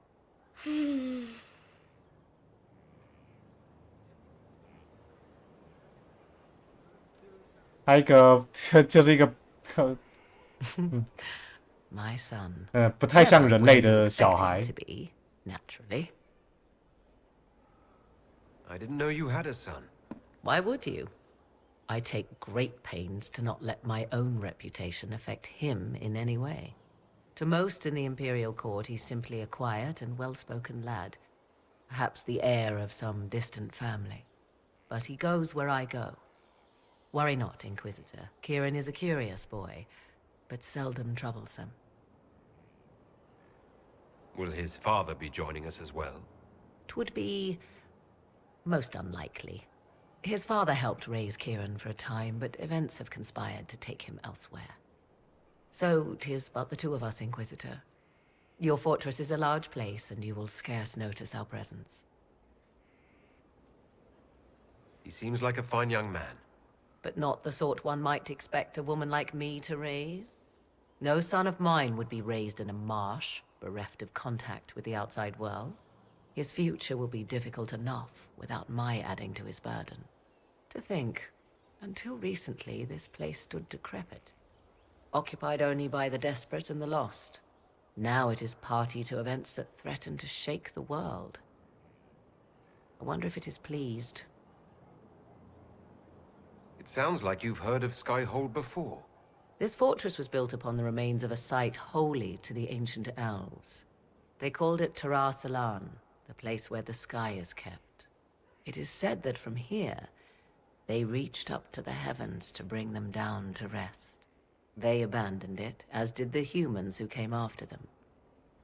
还有一个就是一个My son. 不太像人类的小孩。 To be, naturally. I didn't know you had a son. Why would you? I take great pains to not let my own reputation affect him in any way. To most in the Imperial Court, he's simply a quiet and well-spoken lad. Perhaps the heir of some distant family. But he goes where I go. Worry not, Inquisitor. Kieran is a curious boy, but seldom troublesome. Will his father be joining us as well? 'Twould be most unlikely. His father helped raise Kieran for a time, but events have conspired to take him elsewhere. So 'tis but the two of us, Inquisitor. Your fortress is a large place, and you will scarce notice our presence. He seems like a fine young man. But not the sort one might expect a woman like me to raise. No son of mine would be raised in a marsh, bereft of contact with the outside world, his future will be difficult enough without my adding to his burden. To think, until recently, this place stood decrepit, occupied only by the desperate and the lost. Now it is party to events that threaten to shake the world. I wonder if it is pleased. It sounds like you've heard of Skyhold before. This fortress was built upon the remains of a site holy to the ancient elves. They called it Tarar Salan, the place where the sky is kept. It is said that from here, they reached up to the heavens to bring them down to rest. They abandoned it, as did the humans who came after them.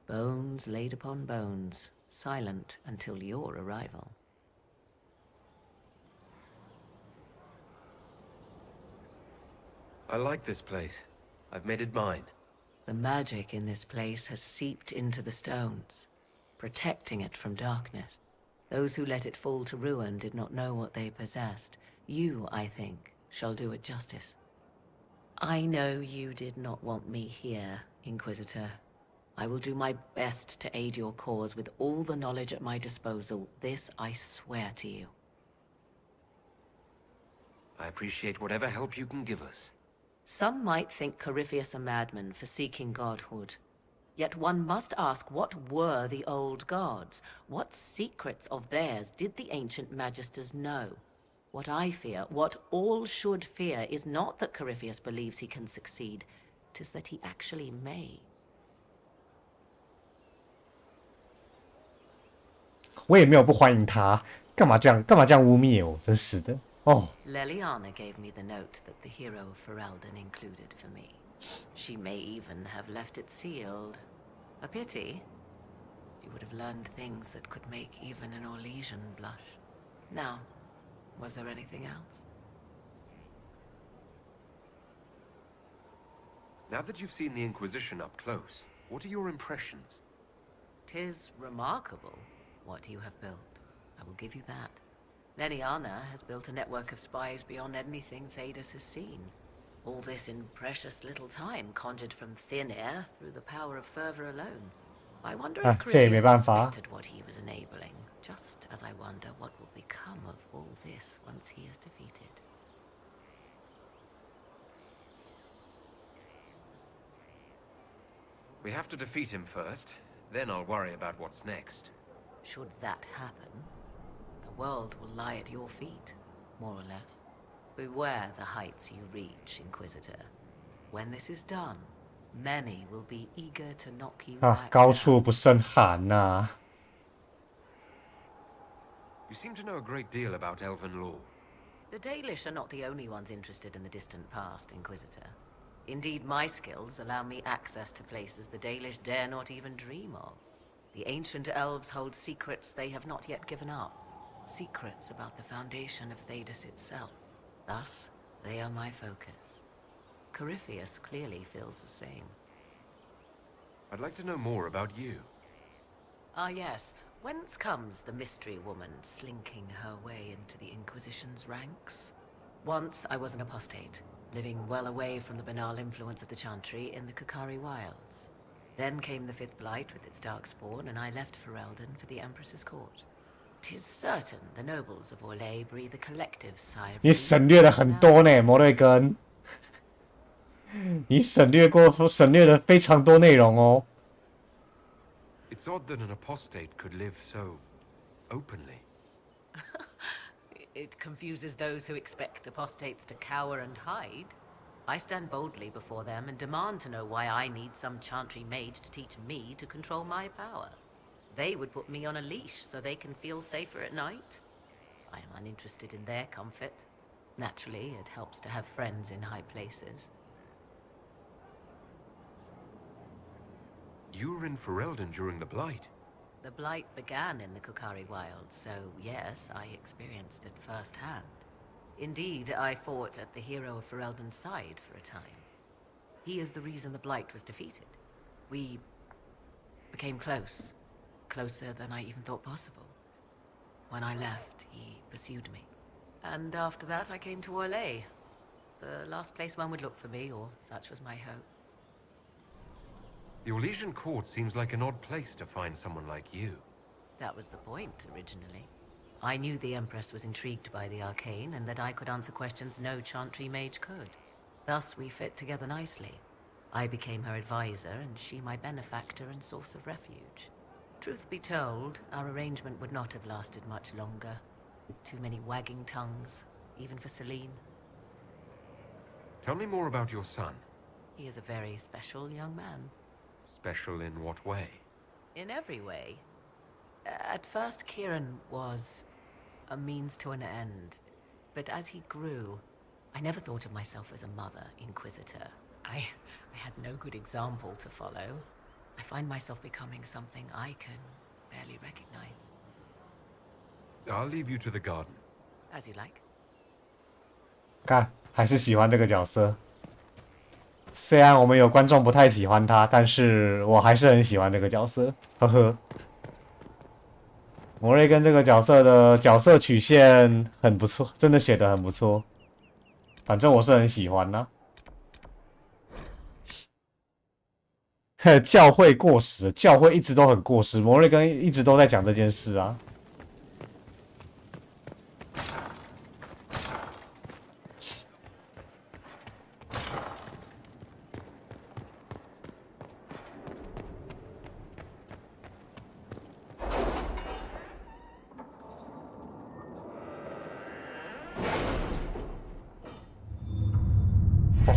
Bones laid upon bones, silent until your arrival. I like this place. I've made it mine. The magic in this place has seeped into the stones, protecting it from darkness. Those who let it fall to ruin did not know what they possessed. You, I think, shall do it justice. I know you did not want me here, Inquisitor. I will do my best to aid your cause with all the knowledge at my disposal. This I swear to you. I appreciate whatever help you can give us. Some might think Corypheus a madman for seeking godhood. Yet one must ask, what were the old gods? What secrets of theirs did the ancient magisters know? What I fear, what all should fear, is not that Corypheus believes he can succeed. 'Tis that he actually may. 我也没有不欢迎他，干嘛这样污蔑我？真是的哦。Leliana gave me the note that the hero of Ferelden included for me. She may even have left it sealed. A pity. You would have learned things that could make even an Orlesian blush. Now, was there anything else? Now that you've seen the Inquisition up close, what are your impressions? 'Tis remarkable what you have built. I will give you that. Leliana has built a network of spies beyond anything Thedas has seen. All this in precious little time, conjured from thin air through the power of fervor alone. I wonder if Corypheus suspected what he was enabling, just as I wonder what will become of all this once he is defeated. We have to defeat him first, then I'll worry about what's next. Should that happen, the world will lie at your feet, more or less. Beware the heights you reach, Inquisitor. When this is done, many will be eager to knock you back 高处不胜寒呐。You seem to know a great deal about elven lore. The Dalish are not the only ones interested in the distant past, Inquisitor. Indeed, my skills allow me access to places the Dalish dare not even dream of. The ancient elves hold secrets they have not yet given up. Secrets about the foundation of Thedas itself. Thus, they are my focus. Corypheus clearly feels the same. I'd like to know more about you. Ah yes, whence comes the mystery woman slinking her way into the Inquisition's ranks? Once I was an apostate, living well away from the banal influence of the Chantry in the Kukari wilds. Then came the Fifth Blight with its darkspawn, and I left Ferelden for the Empress's court. 'Tis certain the nobles of Orlais breathe a collective sigh of 你省略了很多呢，摩瑞根。你省略了非常多内容哦。It's odd that an apostate could live so openly. It confuses those who expect apostates to cower and hide. I stand boldly before them and demand to know why I need some Chantry mage to teach me to control my power. They would put me on a leash so they can feel safer at night. I am uninterested in their comfort. Naturally, it helps to have friends in high places. You were in Ferelden during the Blight. The Blight began in the Kukari wilds, so yes, I experienced it firsthand. Indeed, I fought at the hero of Ferelden's side for a time. He is the reason the Blight was defeated. We became close. Closer than I even thought possible. When I left, he pursued me. And after that, I came to Orlais. The last place one would look for me, or such was my hope. The Orlesian court seems like an odd place to find someone like you. That was the point, originally. I knew the Empress was intrigued by the arcane, and that I could answer questions no Chantry mage could. Thus, we fit together nicely. I became her advisor, and she my benefactor and source of refuge. Truth be told, our arrangement would not have lasted much longer. Too many wagging tongues, even for Celine. Tell me more about your son. He is a very special young man. Special in what way? In every way. At first, Kieran was a means to an end. But as he grew, I never thought of myself as a mother inquisitor. I had no good example to follow. I find myself becoming something I can barely recognize. I'll leave you to the garden. As you like. 看，还是喜欢这个角色。虽然我们有观众不太喜欢他，但是我还是很喜欢这个角色。呵呵。摩瑞根这个角色的角色曲线很不错，真的写得很不错。反正我是很喜欢啦。教会过时，教会一直都很过时，摩瑞根一直都在讲这件事啊。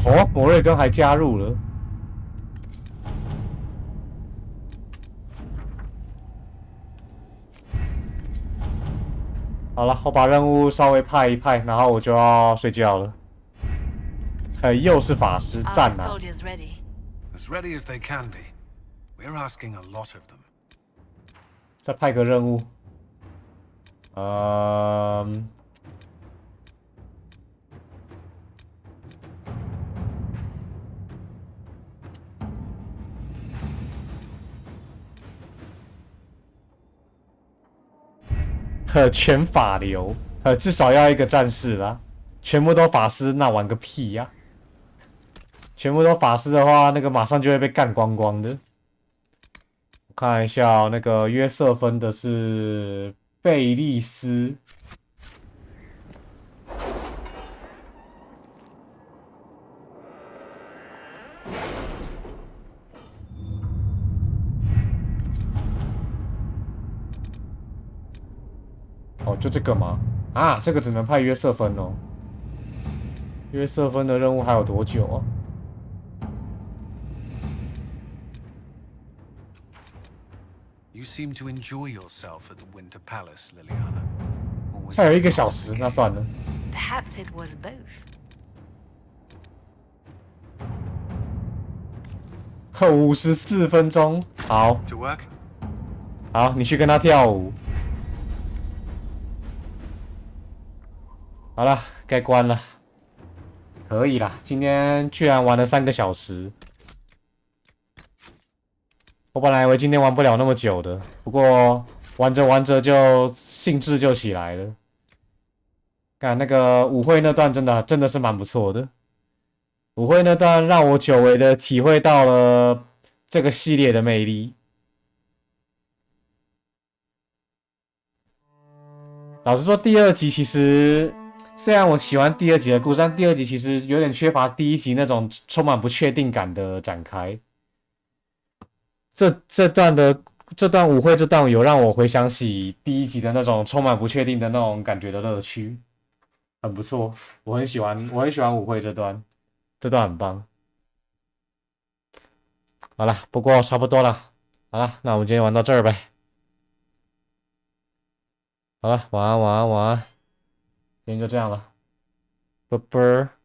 哦，摩瑞根还加入了。好了，我把任务稍微派一派，然后我就要睡觉了。又是法师，赞啊！ As ready as they can be. We're asking a lot of them. 再派个任务。全法流，至少要一个战士啦。全部都法师，那玩个屁呀！全部都法师的话，那个马上就会被干光光的。我看一下，那个约瑟芬的是贝利斯。哦，就这个吗？啊，这个只能派约瑟芬哦。约瑟芬的任务还有多久啊？You seem to enjoy yourself at the Winter Palace, Liliana. 还有1个小时，那算了。 Perhaps it was both. 54分钟，好。好，你去跟他跳舞。 好了，该关了。可以啦，今天居然玩了3个小时。我本来以为今天玩不了那么久的，不过玩着玩着就兴致就起来了。看那个舞会那段真的是蛮不错的。舞会那段让我久违的体会到了这个系列的魅力。老实说，第2集其实。 虽然我喜欢第2集的故事，但第2集其实有点缺乏第1集那种充满不确定感的展开。这段舞会这段有让我回想起第1集的那种充满不确定的那种感觉的乐趣，很不错，我很喜欢舞会这段很棒。好了，不过差不多了，好了，那我们今天玩到这儿呗。好了，晚安，晚安，晚安。今天就这样了，拜拜。